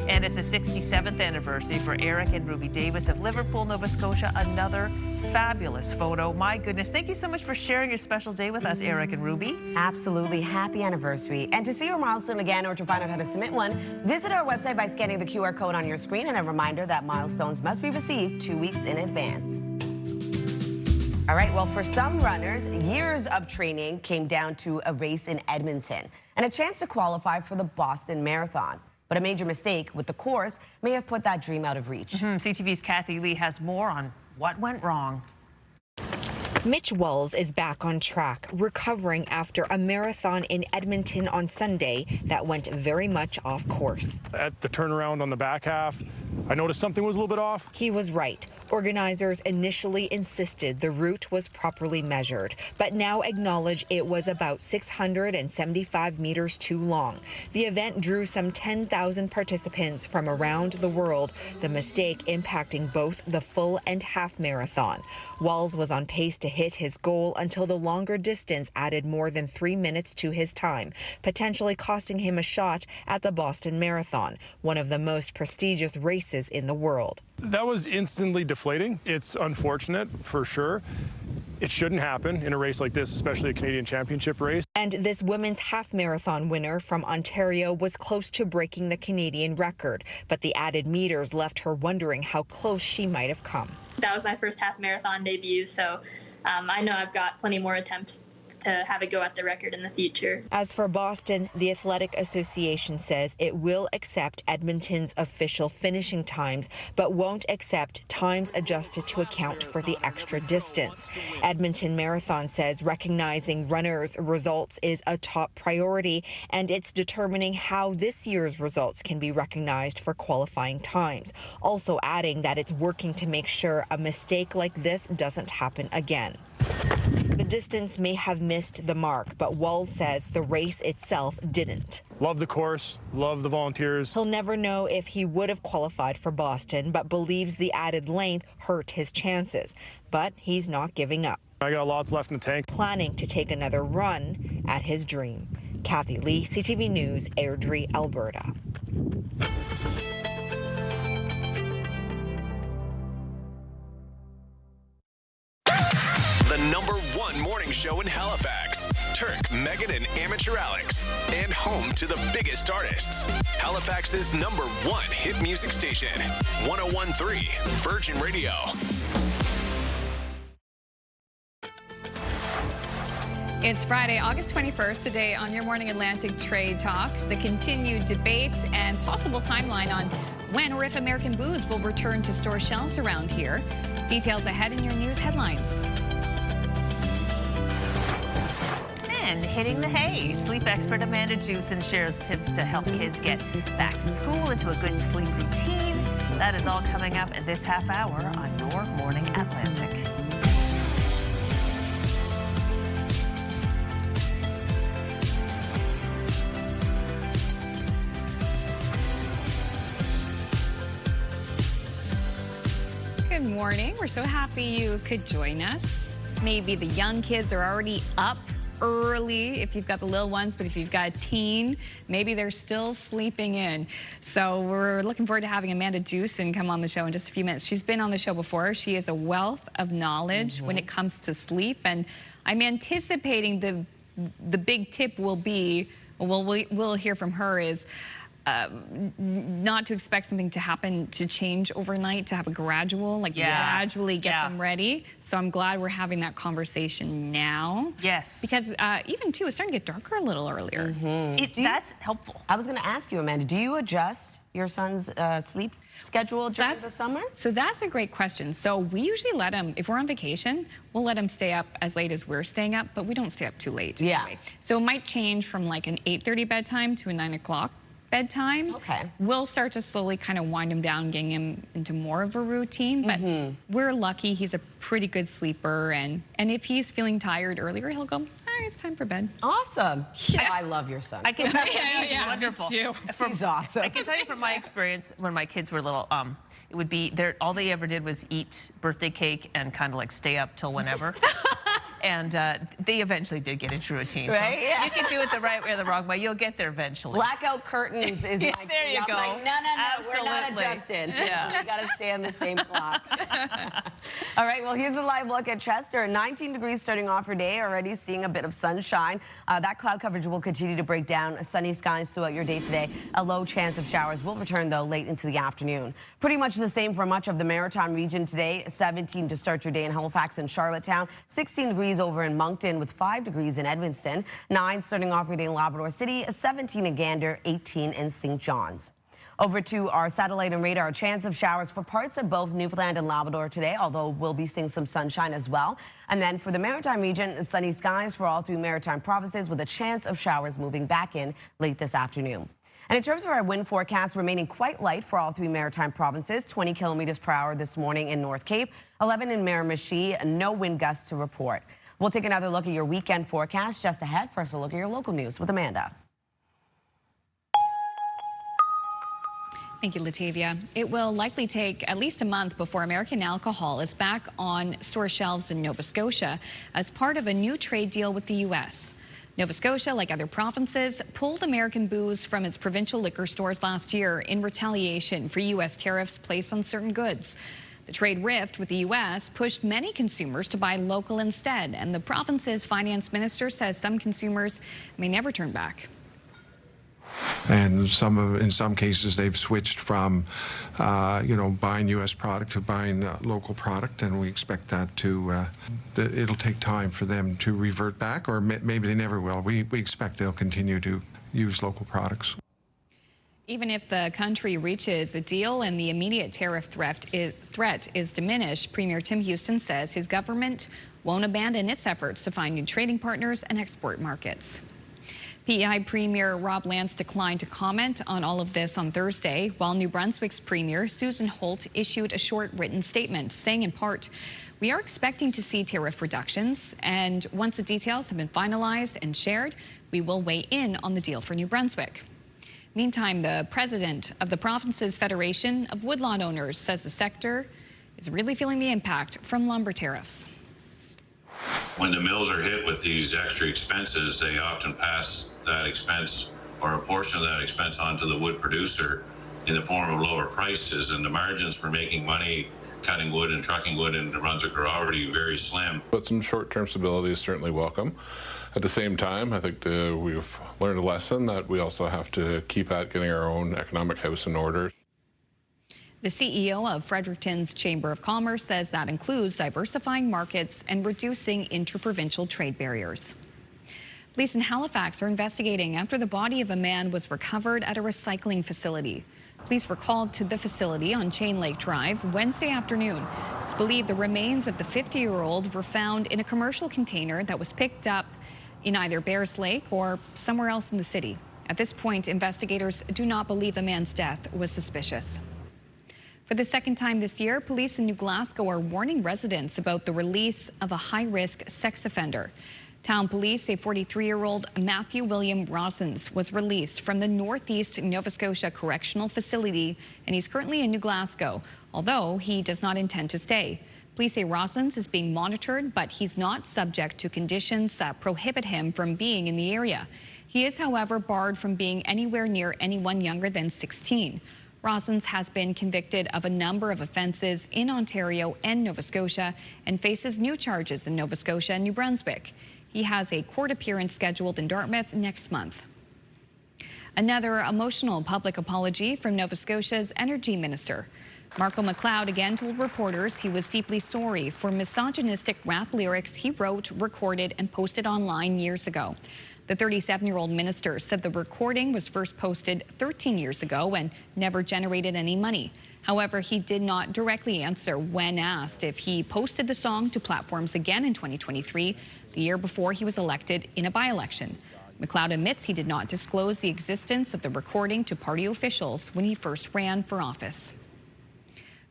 And it's the 67th anniversary for Eric and Ruby Davis of Liverpool, Nova Scotia. Another fabulous photo. My goodness. Thank you so much for sharing your special day with us, Eric and Ruby. Absolutely. Happy anniversary. And to see your milestone again or to find out how to submit one, visit our website by scanning the QR code on your screen. And a reminder that milestones must be received 2 weeks in advance. All right, well, for some runners, years of training came down to a race in Edmonton and a chance to qualify for the Boston Marathon. But a major mistake with the course may have put that dream out of reach. CTV's Kathy Lee has more on what went wrong. Mitch Walls is back on track, recovering after a marathon in Edmonton on Sunday that went very much off course. At the turnaround on the back half, I noticed something was a little bit off. He was right. Organizers initially insisted the route was properly measured, but now acknowledge it was about 675 meters too long. The event drew some 10,000 participants from around the world, the mistake impacting both the full and half marathon. Walls was on pace to hit his goal until the longer distance added more than 3 minutes to his time, potentially costing him a shot at the Boston Marathon, one of the most prestigious races in the world. That was instantly deflating. It's unfortunate, for sure. It shouldn't happen in a race like this, especially a Canadian Championship race. And this women's half marathon winner from Ontario was close to breaking the Canadian record, but the added meters left her wondering how close she might have come. That was my first half marathon debut, so I know I've got plenty more attempts to have a go at the record in the future. As for Boston, the Athletic Association says it will accept Edmonton's official finishing times, but won't accept times adjusted to account for the extra distance. Edmonton Marathon says recognizing runners' results is a top priority, and it's determining how this year's results can be recognized for qualifying times. Also adding that it's working to make sure a mistake like this doesn't happen again. The distance may have missed the mark, but Walls says the race itself didn't. Love the course, love the volunteers. He'll never know if he would have qualified for Boston, but believes the added length hurt his chances. But he's not giving up. I got lots left in the tank. Planning to take another run at his dream. Kathy Lee, CTV News, Airdrie, Alberta. The #1 morning show in Halifax. Turk, Megan, and Amateur Alex. And home to the biggest artists. Halifax's #1 hit music station. 101.3 Virgin Radio. It's Friday, August 21st. Today on Your Morning Atlantic Trade Talks, the continued debate and possible timeline on when or if American booze will return to store shelves around here. Details ahead in your news headlines. And hitting the hay, sleep expert Amanda Jewson shares tips to help kids get back to school into a good sleep routine. That is all coming up in this half hour on Your Morning Atlantic. Good morning. We're so happy you could join us. Maybe the young kids are already up early if you've got the little ones, but if you've got a teen, maybe they're still sleeping in. So we're looking forward to having Amanda Jewson come on the show in just a few minutes. She's been on the show before. She is a wealth of knowledge when it comes to sleep, and I'm anticipating the big tip will be, we'll hear from her is not to expect something to happen, to change overnight, to have a gradual, gradually get them ready. So I'm glad we're having that conversation now. Yes. Because even too, it's starting to get darker a little earlier. That's helpful. I was going to ask you, Amanda, do you adjust your son's sleep schedule during the summer? So that's a great question. So we usually let him, if we're on vacation, we'll let him stay up as late as we're staying up, but we don't stay up too late. Yeah. Anyway. So it might change from like an 8:30 bedtime to a 9 o'clock bedtime. Okay. We'll start to slowly kind of wind him down, getting him into more of a routine, but we're lucky he's a pretty good sleeper, and if he's feeling tired earlier, he'll go, all right, it's time for bed. Awesome. Yeah. I love your son. I can tell you, Yeah, wonderful. me too. He's awesome. I can tell you from my experience when my kids were little, it would be all they ever did was eat birthday cake and kind of like stay up till whenever. And they eventually did get into routine. Right? So Yeah. you can do it the right way or the wrong way. You'll get there eventually. Blackout curtains is like, there you I'm go. like, no, we're not Absolutely. adjusting. Yeah. We got to stay on the same clock. All right, well, here's a live look at Chester. 19 degrees starting off your day, already seeing a bit of sunshine. That cloud coverage will continue to break down. Sunny skies throughout your day today. A low chance of showers will return, though, late into the afternoon. Pretty much the same for much of the Maritime region today. 17 to start your day in Halifax and Charlottetown. 16 degrees over in Moncton with 5 degrees in Edmonton. 9 starting off your day in Labrador City. 17 in Gander. 18 in St. John's. Over to our satellite and radar. Chance of showers for parts of both Newfoundland and Labrador today, although we'll be seeing some sunshine as well. And then for the Maritime region, sunny skies for all 3 Maritime provinces with a chance of showers moving back in late this afternoon. And in terms of our wind forecast, remaining quite light for all 3 Maritime provinces, 20 kilometers per hour this morning in North Cape, 11 in Miramichi, no wind gusts to report. We'll take another look at your weekend forecast just ahead. First, a look at your local news with Amanda. Thank you, Latavia. It will likely take at least a month before American alcohol is back on store shelves in Nova Scotia as part of a new trade deal with the U.S. Nova Scotia, like other provinces, pulled American booze from its provincial liquor stores last year in retaliation for U.S. tariffs placed on certain goods. The trade rift with the U.S. pushed many consumers to buy local instead, and the province's finance minister says some consumers may never turn back. And in some cases, they've switched from, buying U.S. product to buying local product, and we expect that it'll take time for them to revert back, or maybe they never will. We expect they'll continue to use local products. Even if the country reaches a deal and the immediate tariff threat is diminished, Premier Tim Houston says his government won't abandon its efforts to find new trading partners and export markets. PEI Premier Rob Lance declined to comment on all of this on Thursday, while New Brunswick's Premier Susan Holt issued a short written statement saying in part, "We are expecting to see tariff reductions, and once the details have been finalized and shared, we will weigh in on the deal for New Brunswick." Meantime, the president of the province's Federation of Woodlot Owners says the sector is really feeling the impact from lumber tariffs. When the mills are hit with these extra expenses, they often pass that expense or a portion of that expense onto the wood producer in the form of lower prices, and the margins for making money cutting wood and trucking wood in New Brunswick are already very slim. But some short-term stability is certainly welcome. At the same time, I think we've learned a lesson that we also have to keep at getting our own economic house in order. The CEO of Fredericton's Chamber of Commerce says that includes diversifying markets and reducing interprovincial trade barriers. Police in Halifax are investigating after the body of a man was recovered at a recycling facility. Police were called to the facility on Chain Lake Drive Wednesday afternoon. It's believed the remains of the 50-year-old were found in a commercial container that was picked up in either Bears Lake or somewhere else in the city. At this point, investigators do not believe the man's death was suspicious. For the second time this year, police in New Glasgow are warning residents about the release of a high-risk sex offender. Town police say 43-year-old Matthew William Rosens was released from the Northeast Nova Scotia Correctional Facility, and he's currently in New Glasgow, although he does not intend to stay. Police say Rosens is being monitored, but he's not subject to conditions that prohibit him from being in the area. He is, however, barred from being anywhere near anyone younger than 16. Rosens has been convicted of a number of offenses in Ontario and Nova Scotia and faces new charges in Nova Scotia and New Brunswick. He has a court appearance scheduled in Dartmouth next month. Another emotional public apology from Nova Scotia's energy minister. Marco McLeod again told reporters he was deeply sorry for misogynistic rap lyrics he wrote, recorded, and posted online years ago. The 37-year-old minister said the recording was first posted 13 years ago and never generated any money. However, he did not directly answer when asked if he posted the song to platforms again in 2023, the year before he was elected in a by-election. McLeod admits he did not disclose the existence of the recording to party officials when he first ran for office.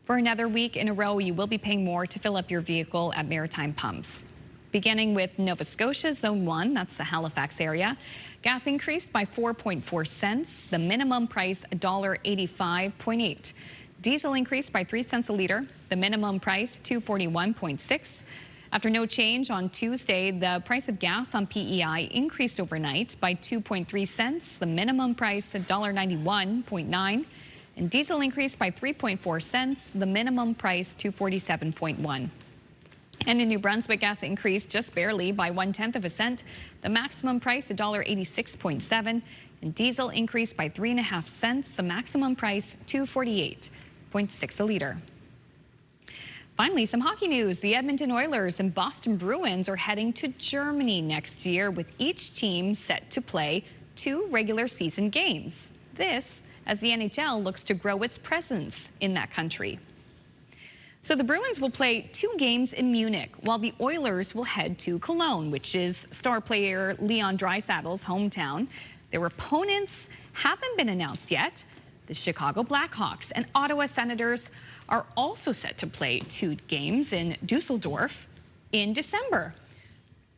For another week in a row, you will be paying more to fill up your vehicle at Maritime pumps. Beginning with Nova Scotia Zone 1, that's the Halifax area, gas increased by 4.4 cents, the minimum price $1.85.8. Diesel increased by 3 cents a litre, the minimum price $2.41.6. After no change on Tuesday, the price of gas on PEI increased overnight by 2.3 cents, the minimum price $1.91.9. And diesel increased by 3.4 cents, the minimum price $2.47.1. And in New Brunswick, gas increased just barely by 1/10 of a cent, the maximum price $1.86.7, and diesel increased by 3.5 cents, the maximum price $2.48.6 a litre. Finally, some hockey news. The Edmonton Oilers and Boston Bruins are heading to Germany next year, with each team set to play 2 regular season games. This as the NHL looks to grow its presence in that country. So the Bruins will play 2 games in Munich, while the Oilers will head to Cologne, which is star player Leon Draisaitl's hometown. Their opponents haven't been announced yet. The Chicago Blackhawks and Ottawa Senators are also set to play 2 games in Dusseldorf in December,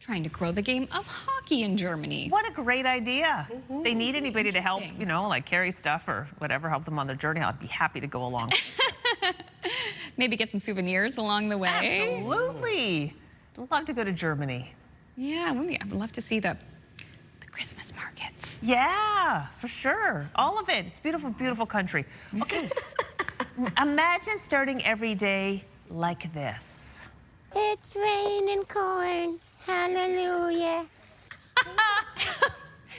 trying to grow the game of hockey in Germany. What a great idea. They need anybody to help, you know, like carry stuff or whatever, help them on their journey. I'd be happy to go along. Maybe get some souvenirs along the way. Absolutely. I'd love to go to Germany. Yeah, I would love to see the Christmas markets. Yeah, for sure. All of it. It's beautiful, beautiful country. Okay. Imagine starting every day like this. It's raining corn. Hallelujah.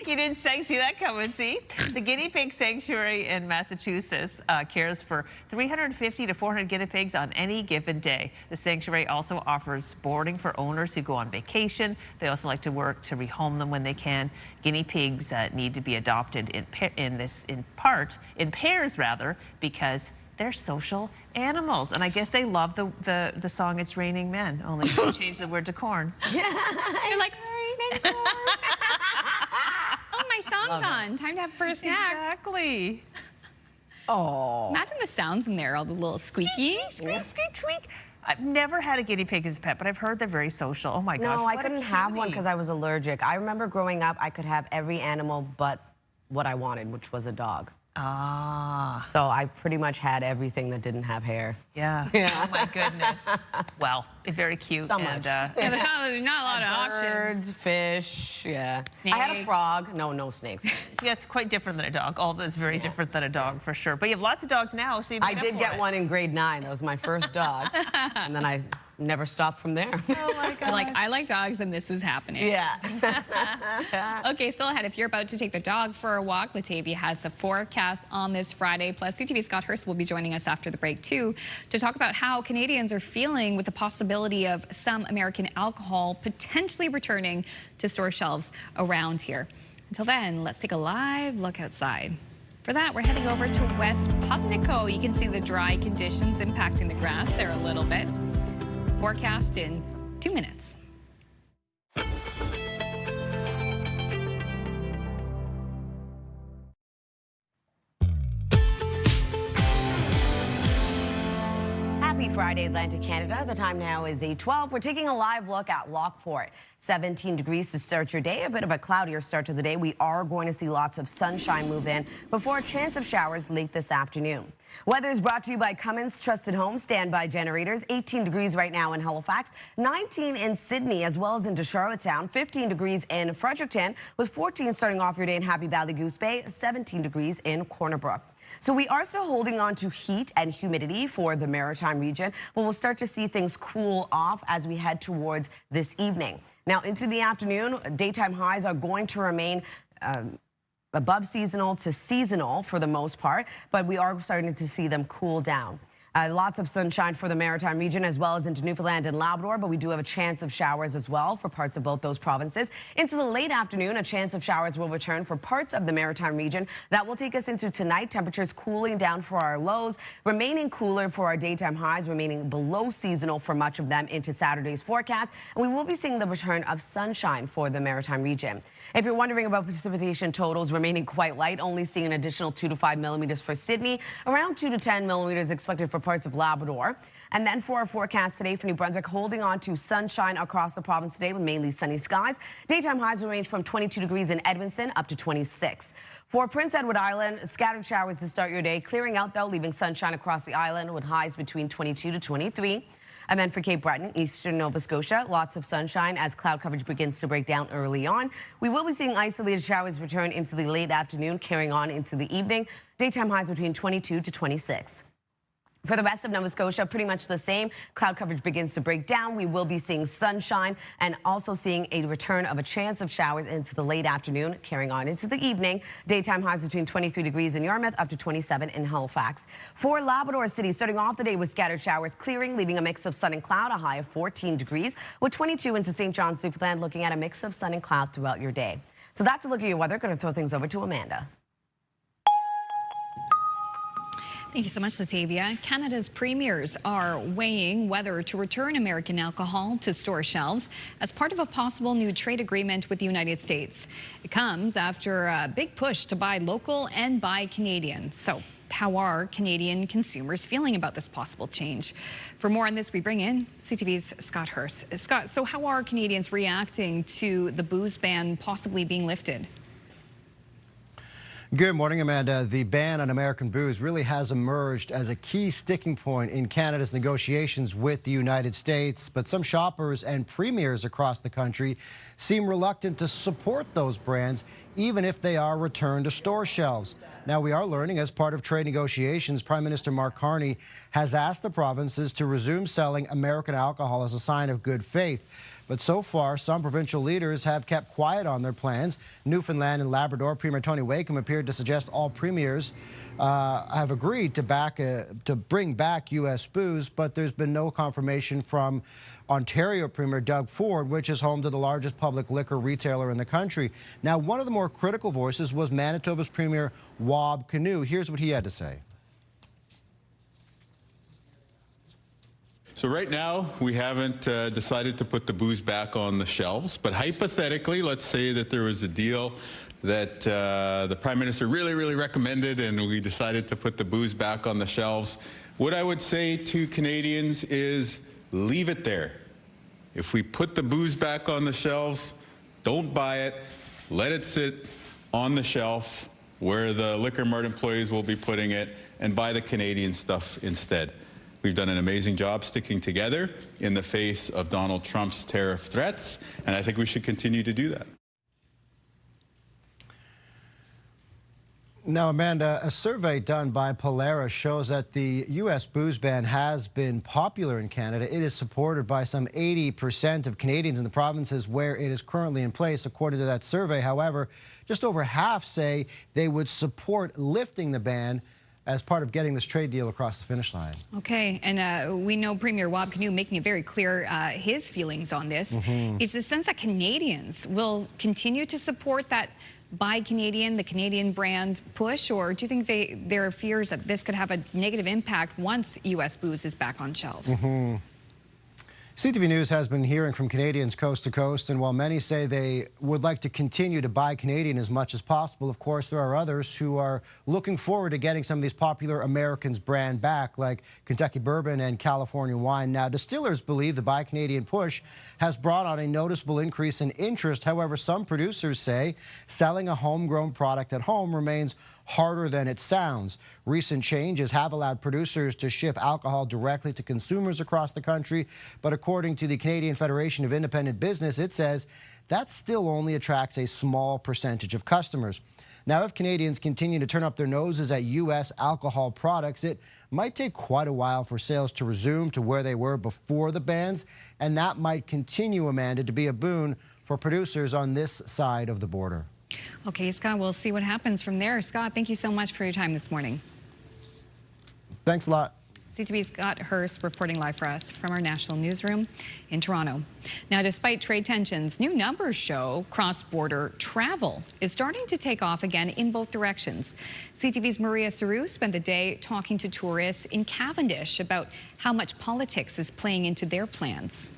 You didn't see that coming, see? The Guinea Pig Sanctuary in Massachusetts cares for 350 to 400 guinea pigs on any given day. The sanctuary also offers boarding for owners who go on vacation. They also like to work to rehome them when they can. Guinea pigs need to be adopted in pairs rather, because they're social animals. And I guess they love the song It's Raining Men, only they changed the word to corn. You're like, raining corn. Oh, my song's on. Time to have first snack. Exactly. Oh. Imagine the sounds in there, all the little squeaky. Squeak, squeak, squeak. I've never had a guinea pig as a pet, but I've heard they're very social. Oh my gosh. No, I couldn't have one because I was allergic. I remember growing up, I could have every animal but what I wanted, which was a dog. Ah. So I pretty much had everything that didn't have hair. Yeah. Oh my goodness. Well, very cute. So much. Yeah, there's not a lot of options. Birds, fish, yeah. Snakes. I had a frog. No snakes. Yeah, it's quite different than a dog. All that's very different than a dog for sure. But you have lots of dogs now, so you I did get one in grade 9. That was my first dog. And then I never stopped from there. Oh my God. You're like, I like dogs and this is happening. Yeah. Okay, still ahead. If you're about to take the dog for a walk, Latavia has the forecast on this Friday. Plus, CTV's Scott Hurst will be joining us after the break, too, to talk about how Canadians are feeling with the possibility of some American alcohol potentially returning to store shelves around here. Until then, let's take a live look outside. For that, we're heading over to West Pubnico. You can see the dry conditions impacting the grass there a little bit. Forecast in 2 minutes. Happy Friday, Atlantic Canada. The time now is 8:12. We're taking a live look at Lockport. 17 degrees to start your day. A bit of a cloudier start to the day. We are going to see lots of sunshine move in before a chance of showers late this afternoon. Weather is brought to you by Cummins Trusted Home Standby Generators. 18 degrees right now in Halifax, 19 in Sydney, as well as into Charlottetown, 15 degrees in Fredericton, with 14 starting off your day in Happy Valley Goose Bay, 17 degrees in Corner Brook. So we are still holding on to heat and humidity for the Maritime region, but we'll start to see things cool off as we head towards this evening. Now into the afternoon, daytime highs are going to remain above seasonal to seasonal for the most part, but we are starting to see them cool down. Lots of sunshine for the Maritime region as well as into Newfoundland and Labrador, but we do have a chance of showers as well for parts of both those provinces. Into the late afternoon, a chance of showers will return for parts of the Maritime region. That will take us into tonight. Temperatures cooling down for our lows, remaining cooler for our daytime highs, remaining below seasonal for much of them into Saturday's forecast. And we will be seeing the return of sunshine for the Maritime region. If you're wondering about precipitation totals, remaining quite light, only seeing an additional 2 to 5 millimeters for Sydney, around 2 to 10 millimeters expected for parts of Labrador. And then for our forecast today for New Brunswick, holding on to sunshine across the province today with mainly sunny skies. Daytime highs will range from 22 degrees in Edmonton up to 26. For Prince Edward Island, scattered showers to start your day, clearing out though, leaving sunshine across the island with highs between 22 to 23. And then for Cape Breton, eastern Nova Scotia, lots of sunshine as cloud coverage begins to break down early on. We will be seeing isolated showers return into the late afternoon, carrying on into the evening. Daytime highs between 22 to 26. For the rest of Nova Scotia, pretty much the same. Cloud coverage begins to break down. We will be seeing sunshine and also seeing a return of a chance of showers into the late afternoon, carrying on into the evening. Daytime highs between 23 degrees in Yarmouth up to 27 in Halifax. For Labrador City, starting off the day with scattered showers clearing, leaving a mix of sun and cloud, a high of 14 degrees, with 22 into St. John's, Newfoundland, looking at a mix of sun and cloud throughout your day. So that's a look at your weather. Going to throw things over to Amanda. Thank you so much, Latavia. Canada's premiers are weighing whether to return American alcohol to store shelves as part of a possible new trade agreement with the United States. It comes after a big push to buy local and buy Canadian. So how are Canadian consumers feeling about this possible change? For more on this, we bring in CTV's Scott Hurst. Scott, so how are Canadians reacting to the booze ban possibly being lifted? Good morning, Amanda. The ban on American booze really has emerged as a key sticking point in Canada's negotiations with the United States, but some shoppers and premiers across the country seem reluctant to support those brands, even if they are returned to store shelves. Now, we are learning as part of trade negotiations, Prime Minister Mark Carney has asked the provinces to resume selling American alcohol as a sign of good faith. But so far, some provincial leaders have kept quiet on their plans. Newfoundland and Labrador Premier Tony Wakeham appeared to suggest all premiers have agreed to bring back U.S. booze, but there's been no confirmation from Ontario Premier Doug Ford, which is home to the largest public liquor retailer in the country. Now, one of the more critical voices was Manitoba's Premier Wab Kinew. Here's what he had to say. So right now, we haven't decided to put the booze back on the shelves, but hypothetically, let's say that there was a deal that the Prime Minister really recommended and we decided to put the booze back on the shelves. What I would say to Canadians is leave it there. If we put the booze back on the shelves, don't buy it, let it sit on the shelf where the Liquor Mart employees will be putting it and buy the Canadian stuff instead. We've done an amazing job sticking together in the face of Donald Trump's tariff threats, and I think we should continue to do that. Now, Amanda, a survey done by Polaris shows that the U.S. booze ban has been popular in Canada. It is supported by some 80% of Canadians in the provinces where it is currently in place, according to that survey. However, just over half say they would support lifting the ban as part of getting this trade deal across the finish line. Okay, and we know Premier Wab Kinew making it very clear his feelings on this. Is the sense that Canadians will continue to support that Buy Canadian, the Canadian brand push, or do you think there are fears that this could have a negative impact once U.S. booze is back on shelves? CTV News has been hearing from Canadians coast to coast, and while many say they would like to continue to buy Canadian as much as possible, of course, there are others who are looking forward to getting some of these popular Americans brand back, like Kentucky Bourbon and California Wine. Now, distillers believe the Buy Canadian push has brought on a noticeable increase in interest. However, some producers say selling a homegrown product at home remains harder than it sounds. Recent changes have allowed producers to ship alcohol directly to consumers across the country, but according to the Canadian Federation of Independent Business, it says that still only attracts a small percentage of customers. Now, if Canadians continue to turn up their noses at U.S. alcohol products, it might take quite a while for sales to resume to where they were before the bans, and that might continue, Amanda, to be a boon for producers on this side of the border. Okay, Scott, we'll see what happens from there. Scott, thank you so much for your time this morning. Thanks a lot. CTV's Scott Hurst reporting live for us from our national newsroom in Toronto. Now, despite trade tensions, new numbers show cross-border travel is starting to take off again in both directions. CTV's Maria Saru spent the day talking to tourists in Cavendish about how much politics is playing into their plans.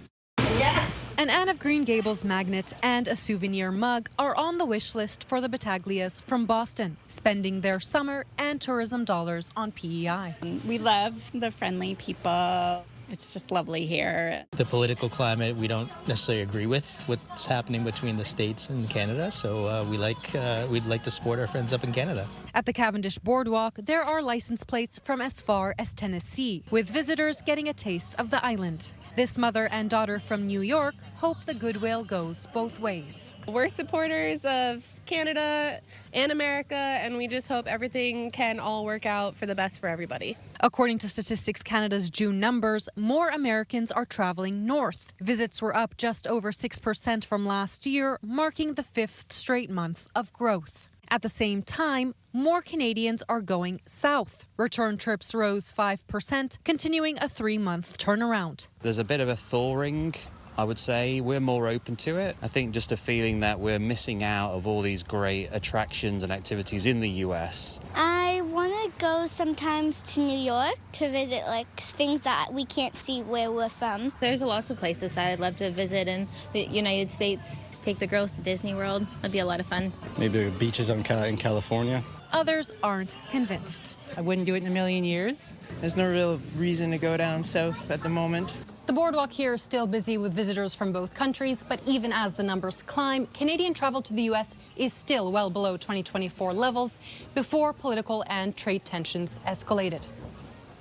An Anne of Green Gables magnet and a souvenir mug are on the wish list for the Battaglias from Boston, spending their summer and tourism dollars on PEI. We love the friendly people. It's just lovely here. The political climate we don't necessarily agree with what's happening between the States and Canada, so we'd like to support our friends up in Canada. At the Cavendish Boardwalk, there are license plates from as far as Tennessee, with visitors getting a taste of the island. This mother and daughter from New York hope the goodwill goes both ways. We're supporters of Canada and America, and we just hope everything can all work out for the best for everybody. According to Statistics Canada's June numbers, more Americans are traveling north. Visits were up just over 6% from last year, marking the 5th straight month of growth. At the same time, more Canadians are going south. Return trips rose 5%, continuing a 3-month turnaround. There's a bit of a thawing, I would say. We're more open to it. I think just a feeling that we're missing out of all these great attractions and activities in the US. I want to go sometimes to New York to visit like things that we can't see where we're from. There's lots of places that I'd love to visit in the United States. Take the girls to Disney World. That'd be a lot of fun. Maybe the beaches in California. Others aren't convinced. I wouldn't do it in a million years. There's no real reason to go down south at the moment. The boardwalk here is still busy with visitors from both countries, but even as the numbers climb, Canadian travel to the U.S. is still well below 2024 levels before political and trade tensions escalated.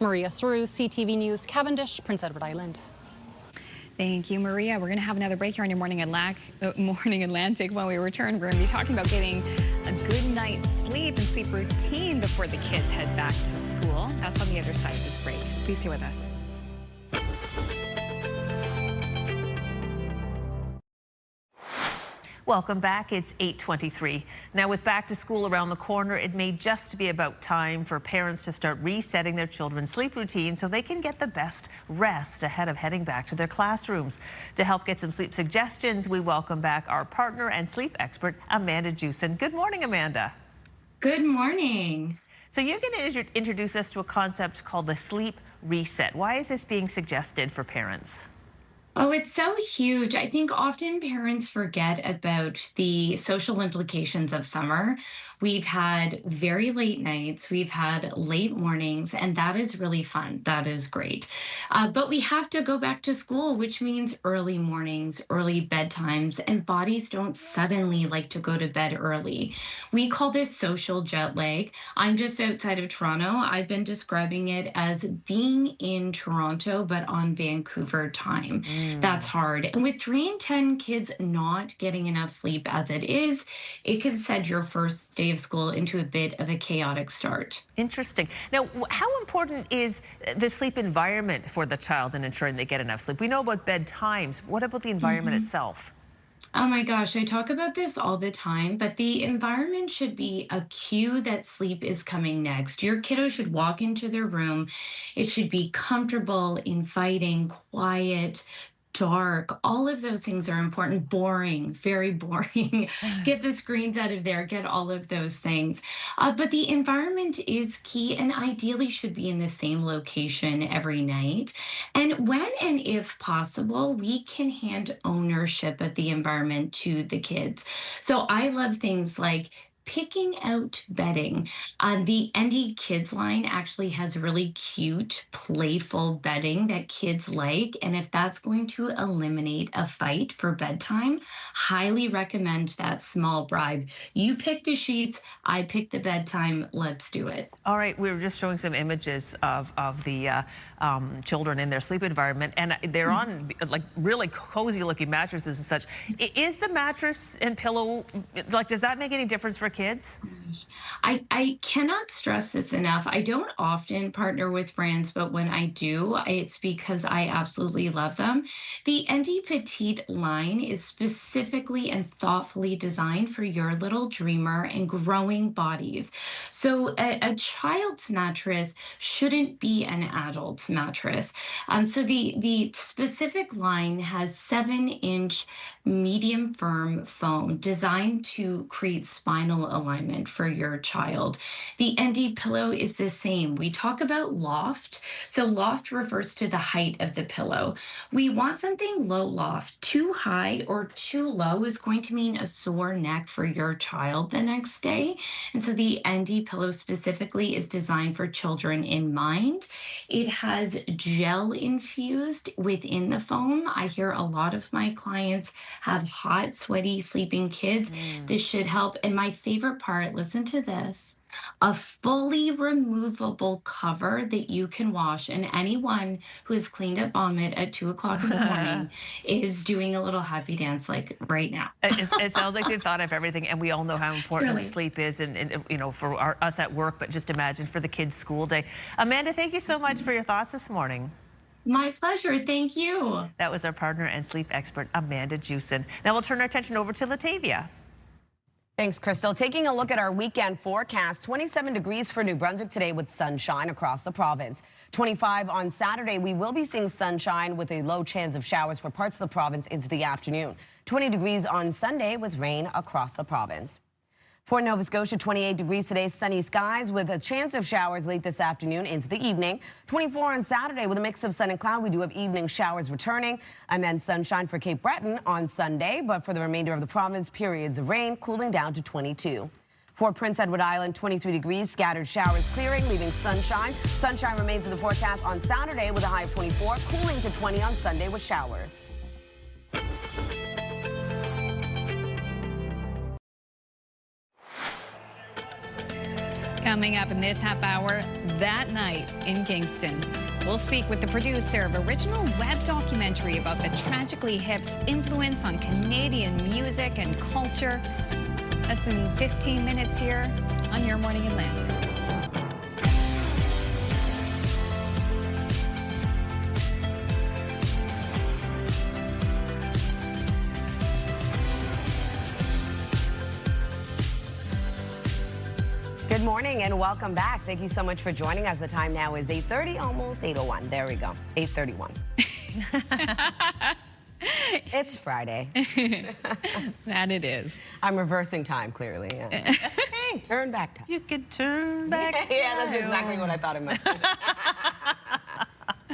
Maria Saru, CTV News, Cavendish, Prince Edward Island. Thank you, Maria. We're going to have another break here on your Morning Atlantic. When we return, we're going to be talking about getting a good night's sleep and sleep routine before the kids head back to school. That's on the other side of this break. Please stay with us. Welcome back. It's 8:23. Now, with back to school around the corner, it may just be about time for parents to start resetting their children's sleep routine so they can get the best rest ahead of heading back to their classrooms. To help get some sleep suggestions, we welcome back our partner and sleep expert, Amanda Jewson. Good morning, Amanda. Good morning. So you're going to introduce us to a concept called the sleep reset. Why is this being suggested for parents? Oh, it's so huge. I think often parents forget about the social implications of summer. We've had very late nights, we've had late mornings, and that is really fun. That is great. But we have to go back to school, which means early mornings, early bedtimes, and bodies don't suddenly like to go to bed early. We call this social jet lag. I'm just outside of Toronto. I've been describing it as being in Toronto, but on Vancouver time. That's hard. And with 3 in 10 kids not getting enough sleep as it is, it can set your first day of school into a bit of a chaotic start. Interesting. Now, how important is the sleep environment for the child in ensuring they get enough sleep? We know about bedtimes. What about the environment itself? Oh my gosh, I talk about this all the time, but the environment should be a cue that sleep is coming next. Your kiddo should walk into their room. It should be comfortable, inviting, quiet, dark. All of those things are important. Boring, very boring. Get the screens out of there, get all of those things. But the environment is key and ideally should be in the same location every night. And when and if possible, we can hand ownership of the environment to the kids. So I love things like picking out bedding. The ND Kids line actually has really cute, playful bedding that kids like. And if that's going to eliminate a fight for bedtime, highly recommend that small bribe. You pick the sheets, I pick the bedtime, let's do it. All right, we were just showing some images of the children in their sleep environment, and they're on like really cozy looking mattresses and such. Is the mattress and pillow, like, does that make any difference for kids? gosh. I cannot stress this enough. I don't often partner with brands, but when I do, it's because I absolutely love them. The Endy Petite line is specifically and thoughtfully designed for your little dreamer and growing bodies. So a child's mattress shouldn't be an adult mattress. So the specific line has 7-inch medium firm foam designed to create spinal alignment for your child. The Endy pillow is the same. We talk about loft. So loft refers to the height of the pillow. We want something low loft. Too high or too low is going to mean a sore neck for your child the next day. And so the Endy pillow specifically is designed for children in mind. It has gel infused within the foam. I hear a lot of my clients have hot, sweaty, sleeping kids. This should help. And my favorite part, listen to this, a fully removable cover that you can wash. And anyone who has cleaned up vomit at 2 o'clock in the morning is doing a little happy dance like right now. It sounds like they've thought of everything, and we all know how important Really. sleep is, and you know, for us at work, but just imagine for the kids' school day. Amanda, thank you so much for your thoughts this morning. My pleasure. Thank you. That was our partner and sleep expert, Amanda Jewson. Now we'll turn our attention over to Latavia. Thanks, Crystal. Taking a look at our weekend forecast, 27 degrees for New Brunswick today with sunshine across the province. 25 on Saturday. We will be seeing sunshine with a low chance of showers for parts of the province into the afternoon. 20 degrees on Sunday with rain across the province. For Nova Scotia, 28 degrees today, sunny skies with a chance of showers late this afternoon into the evening. 24 on Saturday with a mix of sun and cloud. We do have evening showers returning, and then sunshine for Cape Breton on Sunday. But for the remainder of the province, periods of rain cooling down to 22. For Prince Edward Island, 23 degrees, scattered showers clearing, leaving sunshine. Sunshine remains in the forecast on Saturday with a high of 24, cooling to 20 on Sunday with showers. Coming up in this half hour, that night in Kingston. We'll speak with the producer of original web documentary about the Tragically Hip's influence on Canadian music and culture. Less than 15 minutes here on Your Morning Atlantic. Good morning and welcome back. Thank you so much for joining us. The time now is 8:30, almost 8:01. There we go, 8:31. It's Friday. That it is. I'm reversing time, clearly. Yeah. That's okay. Turn back time. You can turn back time. Yeah, that's exactly what I thought it meant.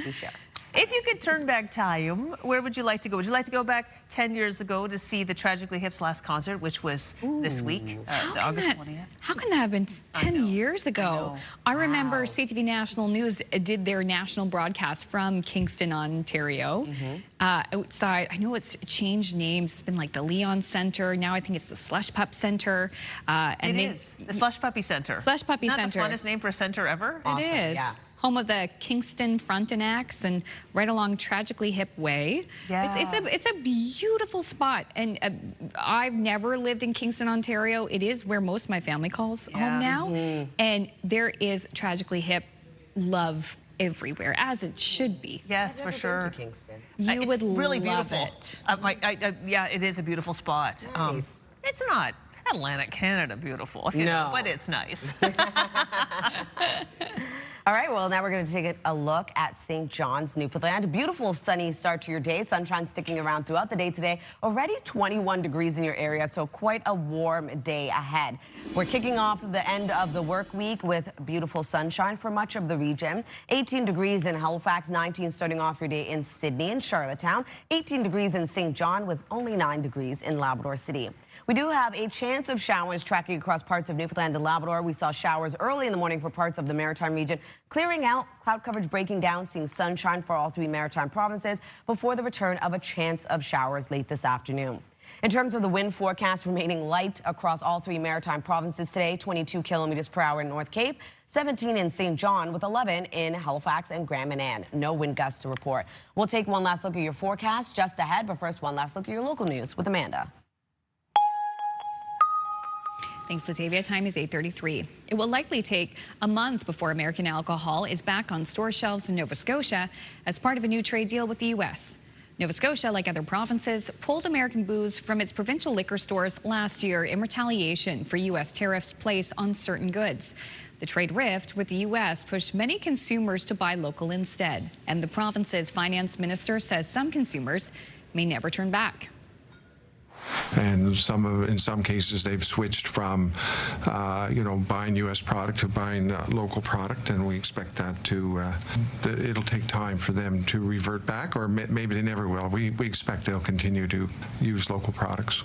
You share. If you could turn back time, where would you like to go? Would you like to go back 10 years ago to see the Tragically Hip's last concert, which was this week, August 20th? How can that have been 10 years ago? I remember CTV National News did their national broadcast from Kingston, Ontario. Outside, I know it's changed names. It's been like the Leon Centre. Now I think it's the Slush Pup Centre. It is. The Slush Puppy Centre. Slush Puppy Centre. Not the funnest name for a centre ever? It is. Yeah. Home of the Kingston Frontenacs and right along Tragically Hip Way. Yeah. It's a beautiful spot, and I've never lived in Kingston, Ontario. It is where most of my family calls home now, and there is Tragically Hip love everywhere, as it should be. Yes, for sure. Been to Kingston. You would really love beautiful. it. Yeah, it is a beautiful spot. Nice. It's not Atlantic Canada beautiful, if you know, but it's nice. All right, well, now we're going to take a look at St. John's, Newfoundland. Beautiful sunny start to your day. Sunshine sticking around throughout the day today. Already 21 degrees in your area, so quite a warm day ahead. We're kicking off the end of the work week with beautiful sunshine for much of the region. 18 degrees in Halifax, 19 starting off your day in Sydney and Charlottetown. 18 degrees in St. John with only 9 degrees in Labrador City. We do have a chance of showers tracking across parts of Newfoundland and Labrador. We saw showers early in the morning for parts of the Maritime region. Clearing out, cloud coverage breaking down, seeing sunshine for all 3 Maritime provinces before the return of a chance of showers late this afternoon. In terms of the wind forecast, remaining light across all 3 Maritime provinces today, 22 kilometers per hour in North Cape, 17 in St. John with 11 in Halifax and Grand Manan. No wind gusts to report. We'll take one last look at your forecast just ahead, but first one last look at your local news with Amanda. Thanks, Latavia. Time is 8:33. It will likely take a month before American alcohol is back on store shelves in Nova Scotia as part of a new trade deal with the U.S. Nova Scotia, like other provinces, pulled American booze from its provincial liquor stores last year in retaliation for U.S. tariffs placed on certain goods. The trade rift with the U.S. pushed many consumers to buy local instead, and the province's finance minister says some consumers may never turn back. And in some cases, they've switched from, buying U.S. product to buying local product, and we expect that it'll take time for them to revert back, or maybe they never will. We expect they'll continue to use local products.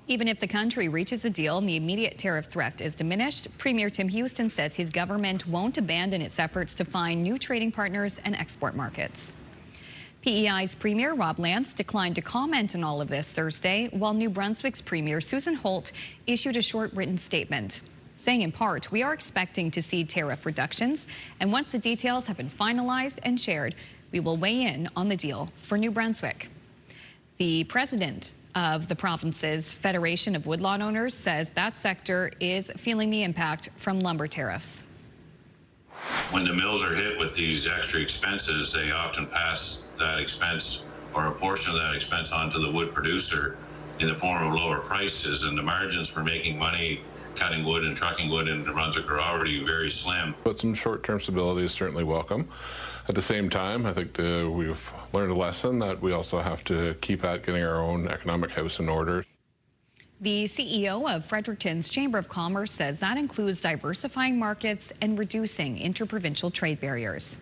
Even if the country reaches a deal and the immediate tariff threat is diminished, Premier Tim Houston says his government won't abandon its efforts to find new trading partners and export markets. PEI's Premier Rob Lance declined to comment on all of this Thursday, while New Brunswick's Premier Susan Holt issued a short written statement, saying in part, "We are expecting to see tariff reductions, and once the details have been finalized and shared, we will weigh in on the deal for New Brunswick." The president of the province's Federation of Woodlot Owners says that sector is feeling the impact from lumber tariffs. When the mills are hit with these extra expenses, they often pass that expense or a portion of that expense onto the wood producer in the form of lower prices, and the margins for making money cutting wood and trucking wood in New Brunswick are already very slim. But some short-term stability is certainly welcome. At the same time, I think we've learned a lesson that we also have to keep at getting our own economic house in order. The CEO of Fredericton's Chamber of Commerce says that includes diversifying markets and reducing interprovincial trade barriers.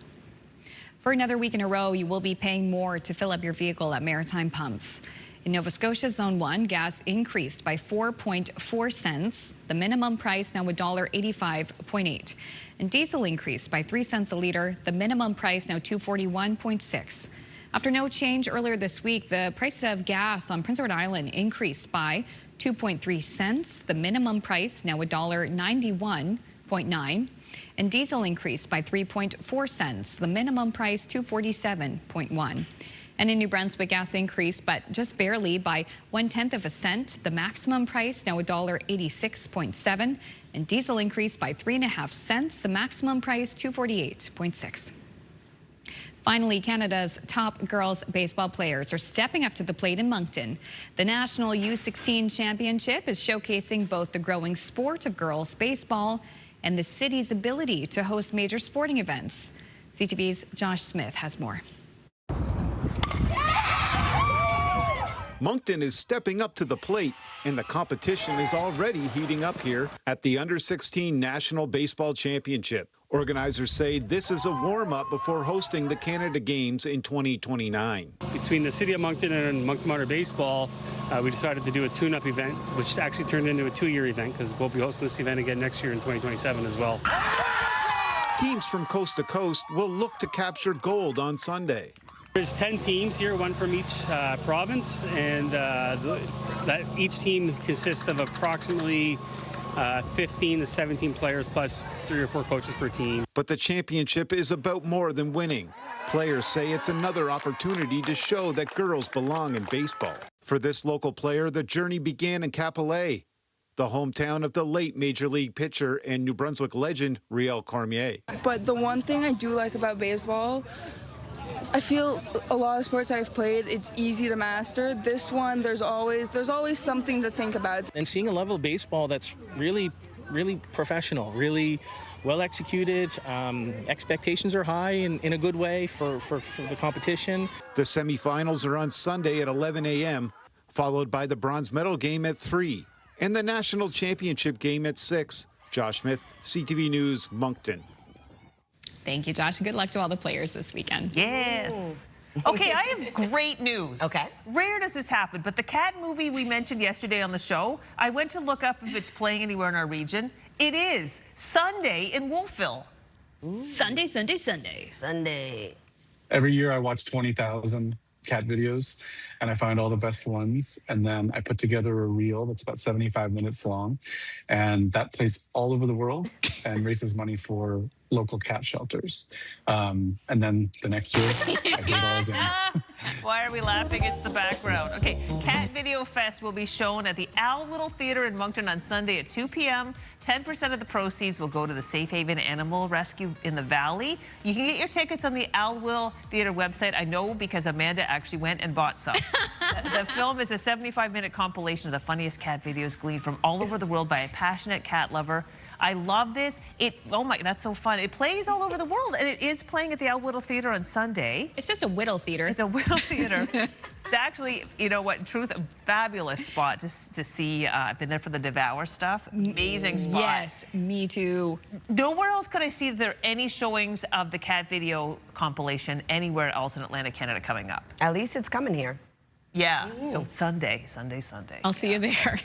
For another week in a row, you will be paying more to fill up your vehicle at Maritime pumps. In Nova Scotia Zone 1, gas increased by 4.4 cents. The minimum price now $1.85.8. And diesel increased by 3 cents a litre. The minimum price now $2.41.6. After no change earlier this week, the price of gas on Prince Edward Island increased by 2.3 cents. The minimum price now $1.91.9. And diesel increased by 3.4 cents. The minimum price $2.47.1. And in New Brunswick, gas increased, but just barely by 1/10 of a cent. The maximum price now $1.86.7. And diesel increased by 3.5 cents. The maximum price $2.48.6. Finally, Canada's top girls baseball players are stepping up to the plate in Moncton. The National U16 Championship is showcasing both the growing sport of girls baseball and the city's ability to host major sporting events. CTV's Josh Smith has more. Moncton is stepping up to the plate, and the competition is already heating up here at the Under-16 National Baseball Championship. Organizers say this is a warm-up before hosting the Canada Games in 2029. Between the City of Moncton and Moncton Mountain Baseball, we decided to do a tune-up event, which actually turned into a 2-year event because we'll be hosting this event again next year in 2027 as well. Teams from coast to coast will look to capture gold on Sunday. There's 10 teams here, one from each province, and that each team consists of approximately 15 to 17 players plus 3 or 4 coaches per team. But the championship is about more than winning. Players say it's another opportunity to show that girls belong in baseball. For this local player, the journey began in Capillet, the hometown of the late Major League pitcher and New Brunswick legend Riel Cormier. But the one thing I do like about baseball, I feel a lot of sports I've played, it's easy to master. This one, there's always something to think about. And seeing a level of baseball that's really professional, really well executed. Expectations are high in a good way for the competition. The semifinals are on Sunday at 11 a.m., followed by the bronze medal game at 3 and the national championship game at 6. Josh Smith, CTV News, Moncton. Thank you, Josh, and good luck to all the players this weekend. Yes. Okay, I have great news. Okay. Rare does this happen, but the cat movie we mentioned yesterday on the show, I went to look up if it's playing anywhere in our region. It is Sunday in Wolfville. Sunday, Sunday, Sunday. Sunday. Every year I watch 20,000 cat videos, and I find all the best ones. And then I put together a reel that's about 75 minutes long, and that plays all over the world and raises money for local cat shelters. And then the next year, I do it all again. Why are we laughing? It's the background. Okay, Cat Video Fest will be shown at the Al Whittle Theatre in Moncton on Sunday at 2 p.m. 10% of the proceeds will go to the Safe Haven Animal Rescue in the Valley. You can get your tickets on the Al Whittle Theatre website. I know because Amanda actually went and bought some. The film is a 75-minute compilation of the funniest cat videos gleaned from all over the world by a passionate cat lover. I love this. Oh my, that's so fun. It plays all over the world, and it is playing at the Al Whittle Theatre on Sunday. It's just a Whittle Theatre. It's a Whittle Theatre. It's actually, you know what, in truth, a fabulous spot to see. I've been there for the Devour stuff. Amazing spot. Yes, me too. Nowhere else could I see there any showings of the cat video compilation anywhere else in Atlantic Canada coming up. At least it's coming here. Yeah, so Sunday. I'll see you there.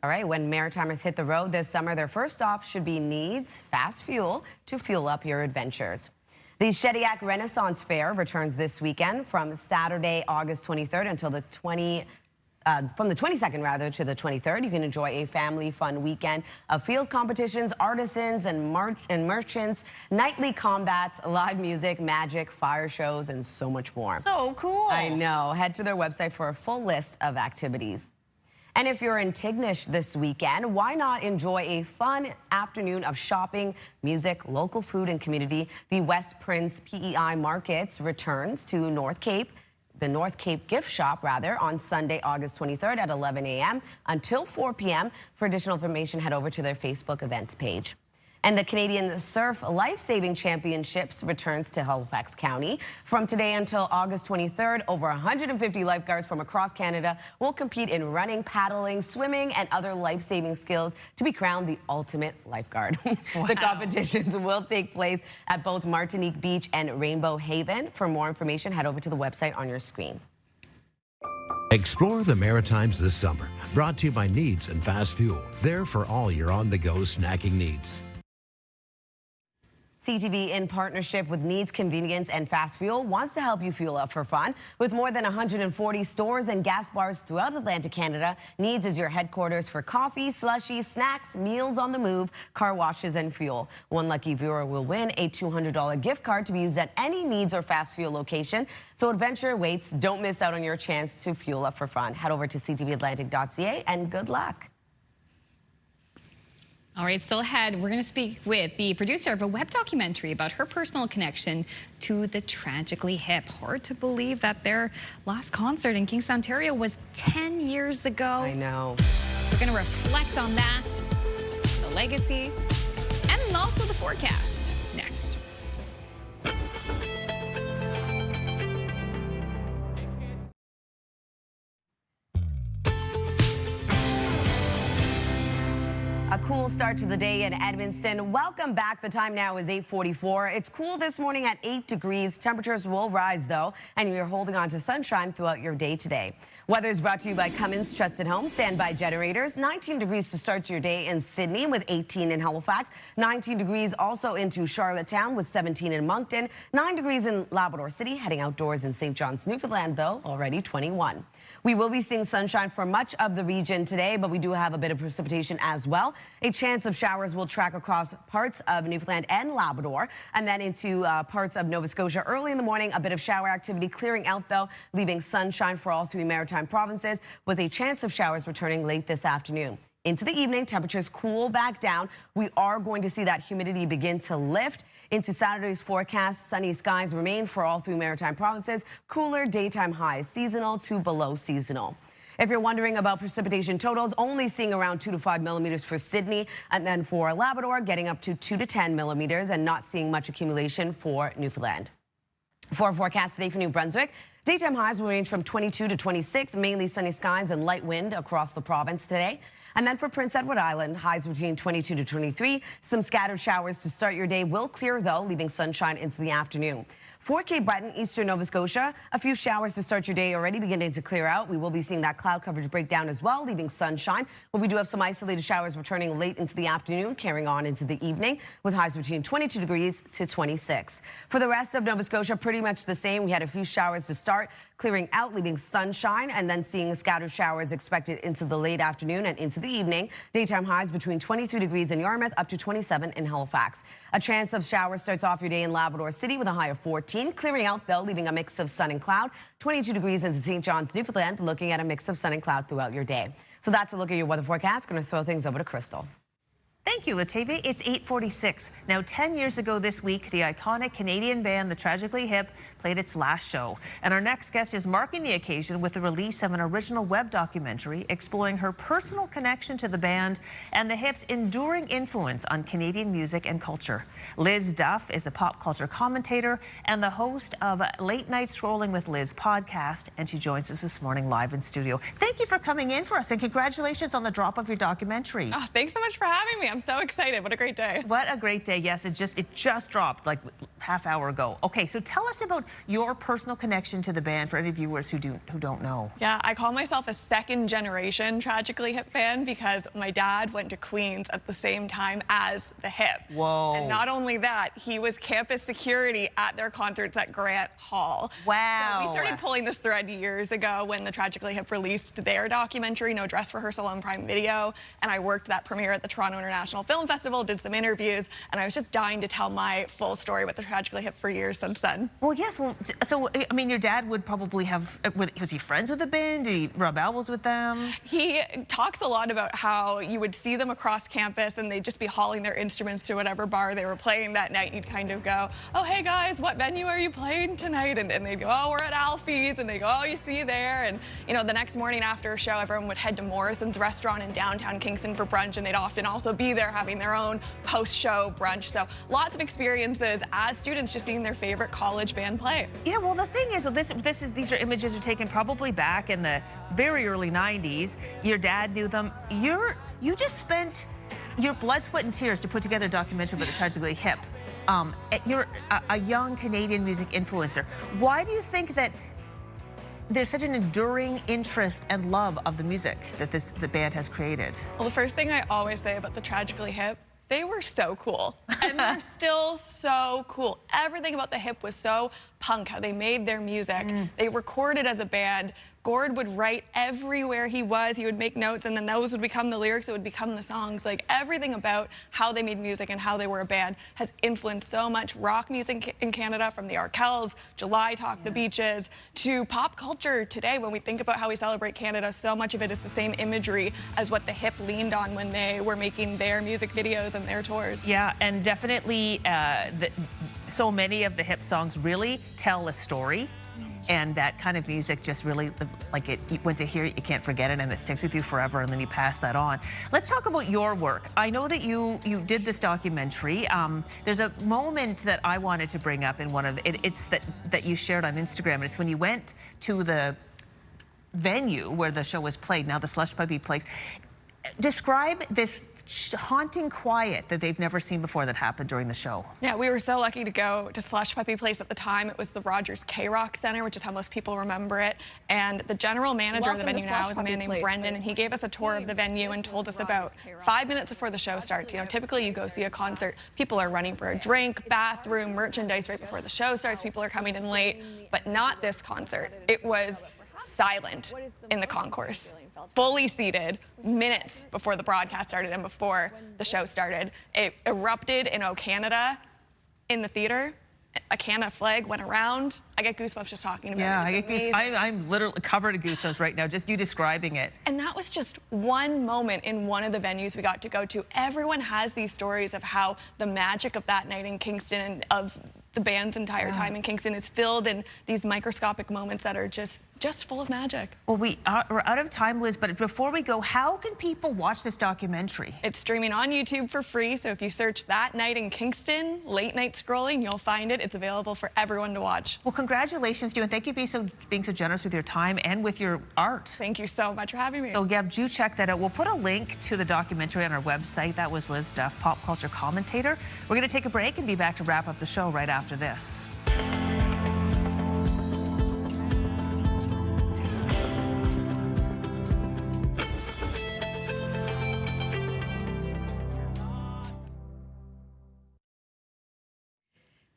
All right, when Maritimers hit the road this summer, their first stop should be Needs Fast Fuel to fuel up your adventures. The Shediac Renaissance Fair returns this weekend from Saturday, August 23rd until the 22nd rather to the 23rd. You can enjoy a family fun weekend of field competitions, artisans and merchants, nightly combats, live music, magic, fire shows, and so much more. So cool. I know. Head to their website for a full list of activities. And if you're in Tignish this weekend, why not enjoy a fun afternoon of shopping, music, local food, and community? The West Prince PEI Markets returns to North Cape, the North Cape Gift Shop, on Sunday, August 23rd at 11 a.m. until 4 p.m. For additional information, head over to their Facebook events page. And the Canadian Surf Life-Saving Championships returns to Halifax County. From today until August 23rd, over 150 lifeguards from across Canada will compete in running, paddling, swimming, and other life-saving skills to be crowned the ultimate lifeguard. Wow. The competitions will take place at both Martinique Beach and Rainbow Haven. For more information, head over to the website on your screen. Explore the Maritimes this summer. Brought to you by Needs and Fast Fuel. There for all your on-the-go snacking needs. CTV, in partnership with Needs Convenience and Fast Fuel, wants to help you fuel up for fun. With more than 140 stores and gas bars throughout Atlantic Canada, Needs is your headquarters for coffee, slushies, snacks, meals on the move, car washes, and fuel. One lucky viewer will win a $200 gift card to be used at any Needs or Fast Fuel location. So adventure awaits. Don't miss out on your chance to fuel up for fun. Head over to ctvatlantic.ca and good luck. All right, still ahead, we're going to speak with the producer of a web documentary about her personal connection to the Tragically Hip. Hard to believe that their last concert in Kingston, Ontario was 10 years ago. I know. We're going to reflect on that, the legacy, and also the forecast next. A cool start to the day in Edmundston. Welcome back. The time now is 8:44. It's cool this morning at 8 degrees. Temperatures will rise, though, and you're holding on to sunshine throughout your day today. Weather is brought to you by Cummins Trusted Home Standby Generators. 19 degrees to start your day in Sydney with 18 in Halifax. 19 degrees also into Charlottetown with 17 in Moncton. 9 degrees in Labrador City. Heading outdoors in St. John's, Newfoundland, though, already 21. We will be seeing sunshine for much of the region today, but we do have a bit of precipitation as well. A chance of showers will track across parts of Newfoundland and Labrador, and then into parts of Nova Scotia early in the morning. A bit of shower activity clearing out, though, leaving sunshine for all three maritime provinces, with a chance of showers returning late this afternoon. Into the evening, temperatures cool back down. We are going to see that humidity begin to lift. Into Saturday's forecast, sunny skies remain for all three maritime provinces. Cooler daytime highs, seasonal to below seasonal. If you're wondering about precipitation totals, only seeing around 2 to 5 millimeters for Sydney, and then for Labrador, getting up to 2 to 10 millimeters, and not seeing much accumulation for Newfoundland. For our forecast today for New Brunswick, Daytime highs will range from 22 to 26, mainly sunny skies and light wind across the province today. And then for Prince Edward Island, highs between 22 to 23. Some scattered showers to start your day will clear, though, leaving sunshine into the afternoon. For Cape Breton, eastern Nova Scotia, a few showers to start your day already beginning to clear out. We will be seeing that cloud coverage break down as well, leaving sunshine. But we do have some isolated showers returning late into the afternoon, carrying on into the evening, with highs between 22 degrees to 26. For the rest of Nova Scotia, pretty much the same. We had a few showers to start, clearing out, leaving sunshine, and then seeing scattered showers expected into the late afternoon and into the evening. Daytime highs between 23 degrees in Yarmouth up to 27 in Halifax. A chance of showers starts off your day in Labrador City with a high of 14. Clearing out, though, leaving a mix of sun and cloud. 22 degrees into St. John's, Newfoundland, looking at a mix of sun and cloud throughout your day. So that's a look at your weather forecast. Going to throw things over to Crystal. Thank you, Latavia. It's 8:46. Now, 10 years ago this week, the iconic Canadian band, the Tragically Hip, played its last show. And our next guest is marking the occasion with the release of an original web documentary exploring her personal connection to the band and the Hip's enduring influence on Canadian music and culture. Liz Duff is a pop culture commentator and the host of Late Night Scrolling with Liz podcast, and she joins us this morning live in studio. Thank you for coming in for us, and congratulations on the drop of your documentary. Oh, thanks so much for having me. I'm so excited. What a great day. What a great day. Yes, it just dropped like half hour ago. Okay, so tell us about your personal connection to the band for any viewers who don't know. Yeah, I call myself a second generation Tragically Hip fan because my dad went to Queens at the same time as the Hip. Whoa. And not only that, he was campus security at their concerts at Grant Hall. Wow. So we started pulling this thread years ago when the Tragically Hip released their documentary, No Dress Rehearsal, on Prime Video. And I worked that premiere at the Toronto International Film Festival, did some interviews, and I was just dying to tell my full story with the Tragically Hip for years since then. Well, yes. Well, so, I mean, your dad would probably have, was he friends with the band? Did he rub elbows with them? He talks a lot about how you would see them across campus and they'd just be hauling their instruments to whatever bar they were playing that night. You'd kind of go, oh, hey guys, what venue are you playing tonight? And they'd go, oh, we're at Alfie's. And they go, oh, you see you there. And, you know, the next morning after a show, everyone would head to Morrison's restaurant in downtown Kingston for brunch, and they'd often also be there having their own post-show brunch. So lots of experiences as students just seeing their favorite college band play. Yeah, well, the thing is, these are images are taken probably back in the very early 90s. Your dad knew them. You just spent your blood, sweat, and tears to put together a documentary about the Tragically Hip. You're a young Canadian music influencer. Why do you think that there's such an enduring interest and love of the music that the band has created? Well, the first thing I always say about the Tragically Hip, they were so cool, and they're still so cool. Everything about the Hip was so punk, how they made their music. They recorded as a band. Gord would write everywhere he was. He would make notes, and then those would become the lyrics. It would become the songs. Like, everything about how they made music and how they were a band has influenced so much rock music in Canada, from the Arkells, July Talk, the Beaches, to pop culture today. When we think about how we celebrate Canada, so much of it is the same imagery as what the Hip leaned on when they were making their music videos and their tours. Yeah, and definitely so many of the Hip songs really tell a story. And that kind of music just really, like, once you hear it, you can't forget it, and it sticks with you forever, and then you pass that on. Let's talk about your work. I know that you did this documentary. There's a moment that I wanted to bring up in one of it's that you shared on Instagram. It's when you went to the venue where the show was played, now the Slush Puppy Place. Describe this haunting quiet that they've never seen before that happened during the show. Yeah, we were so lucky to go to Slush Puppy Place. At the time, it was the Rogers K-Rock Center, which is how most people remember it. And the general manager of the venue now is a man named Brendan, and he gave us a tour of the venue and told us about 5 minutes before the show starts. You know, typically you go see a concert, people are running for a drink, bathroom, merchandise right before the show starts. People are coming in late, but not this concert. It was silent in the concourse, fully seated, minutes before the broadcast started and before the show started. It erupted in O Canada in the theater. A Canada flag went around. I get goosebumps just talking about it. Yeah, I get goosebumps. I'm literally covered in goosebumps right now, just you describing it. And that was just one moment in one of the venues we got to go to. Everyone has these stories of how the magic of that night in Kingston and of the band's entire time in Kingston is filled in these microscopic moments that are just full of magic. Well, we're out of time, Liz, but before we go, how can people watch this documentary? It's streaming on YouTube for free, so if you search That Night in Kingston, late night scrolling, you'll find it. It's available for everyone to watch. Well, congratulations to you, and thank you for being so generous with your time and with your art. Thank you so much for having me. So, yeah, do check that out. We'll put a link to the documentary on our website. That was Liz Duff, pop culture commentator. We're going to take a break and be back to wrap up the show right after this.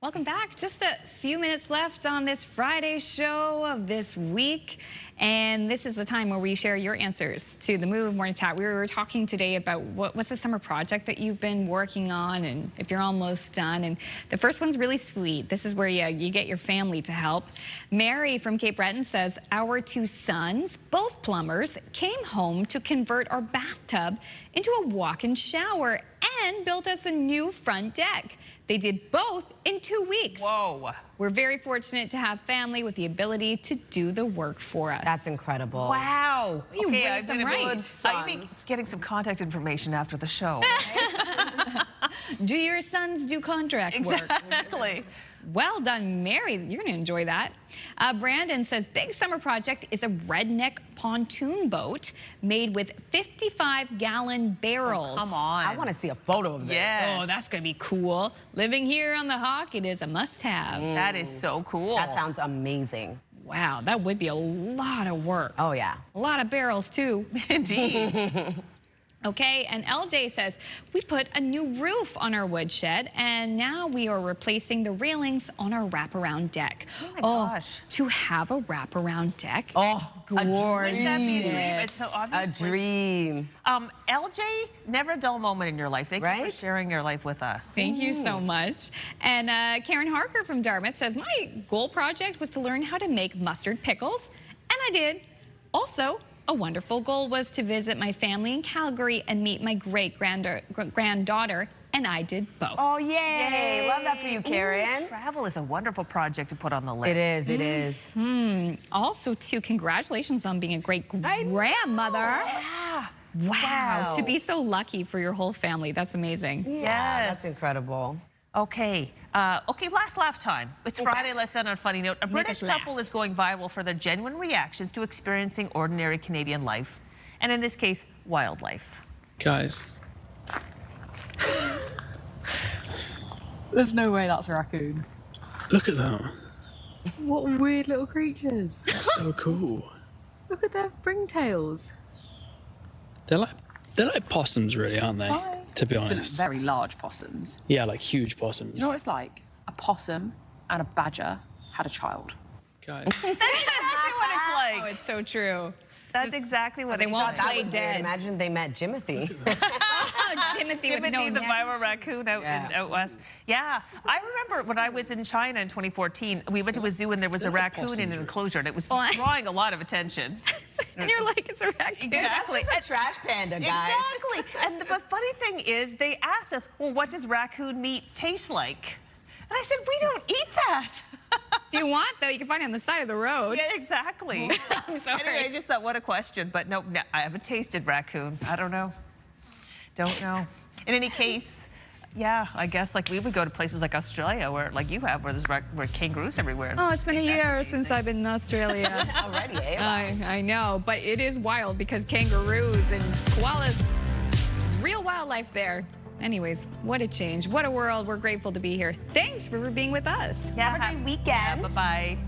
Welcome back. Just a few minutes left on this Friday show of this week. And this is the time where we share your answers to the Move Morning Chat. We were talking today about what's the summer project that you've been working on and if you're almost done. And the first one's really sweet. This is where you get your family to help. Mary from Cape Breton says, our 2 sons, both plumbers, came home to convert our bathtub into a walk-in shower and built us a new front deck. They did both in 2 weeks. Whoa. We're very fortunate to have family with the ability to do the work for us. That's incredible. Wow. You raised them right. I'll be getting some contact information after the show. Do your sons do contract work? Exactly. Well done, Mary. You're going to enjoy that. Brandon says, big summer project is a redneck pontoon boat made with 55-gallon barrels. Oh, come on. I want to see a photo of this. Yes. Oh, that's going to be cool. Living here on the Hawk, it is a must-have. That is so cool. That sounds amazing. Wow, that would be a lot of work. Oh, yeah. A lot of barrels, too. Indeed. Okay, and LJ says, we put a new roof on our woodshed, and now we are replacing the railings on our wraparound deck. Oh, my gosh. To have a wraparound deck. Oh, gorgeous. Wouldn't that be a dream? It's so obviously. A dream. LJ, never a dull moment in your life. Thank you for sharing your life with us. Thank you so much. And Karen Harker from Dartmouth says, my goal project was to learn how to make mustard pickles, and I did. Also, a wonderful goal was to visit my family in Calgary and meet my great-granddaughter, and I did both. Oh, yay. Love that for you, Karen. Ooh, travel is a wonderful project to put on the list. It is, it is. Also, too, congratulations on being a great grandmother. Yeah. Wow. To be so lucky for your whole family. That's amazing. Yeah, Yes. that's incredible. Okay. Last laugh time. It's Friday. Let's end on a funny note. A British couple is going viral for their genuine reactions to experiencing ordinary Canadian life, and in this case, wildlife. Guys. There's no way that's a raccoon. Look at that. What weird little creatures. They're so cool. Look at their ringtails. They're like possums, really, aren't they? To be honest. Very large possums. Yeah, like huge possums. Do you know what it's like? A possum and a badger had a child. Guys. That's exactly what it's like. Oh, it's so true. That's exactly what They it's won't like. play dead. Imagine they met Jimothy. Timothy with no the neck. viral raccoon out west. Yeah, I remember when I was in China in 2014, we went to a zoo and there was a raccoon in an enclosure and it was drawing a lot of attention. And you're like, it's a raccoon. Exactly. It's a trash panda, guys. Exactly. And the funny thing is, they asked us, well, what does raccoon meat taste like? And I said, we don't eat that. If you want, though, you can find it on the side of the road. Yeah, exactly. I'm sorry. Anyway, I just thought, what a question. But no, I haven't tasted raccoon. I don't know. Don't know. In any case, yeah, I guess like we would go to places like Australia where, like you have, where there's kangaroos everywhere. Oh, it's been a year since I've been in Australia. Already, eh? I know, but it is wild because kangaroos and koalas, real wildlife there. Anyways, what a change. What a world. We're grateful to be here. Thanks for being with us. Yeah, Have a great weekend. Yeah, bye-bye.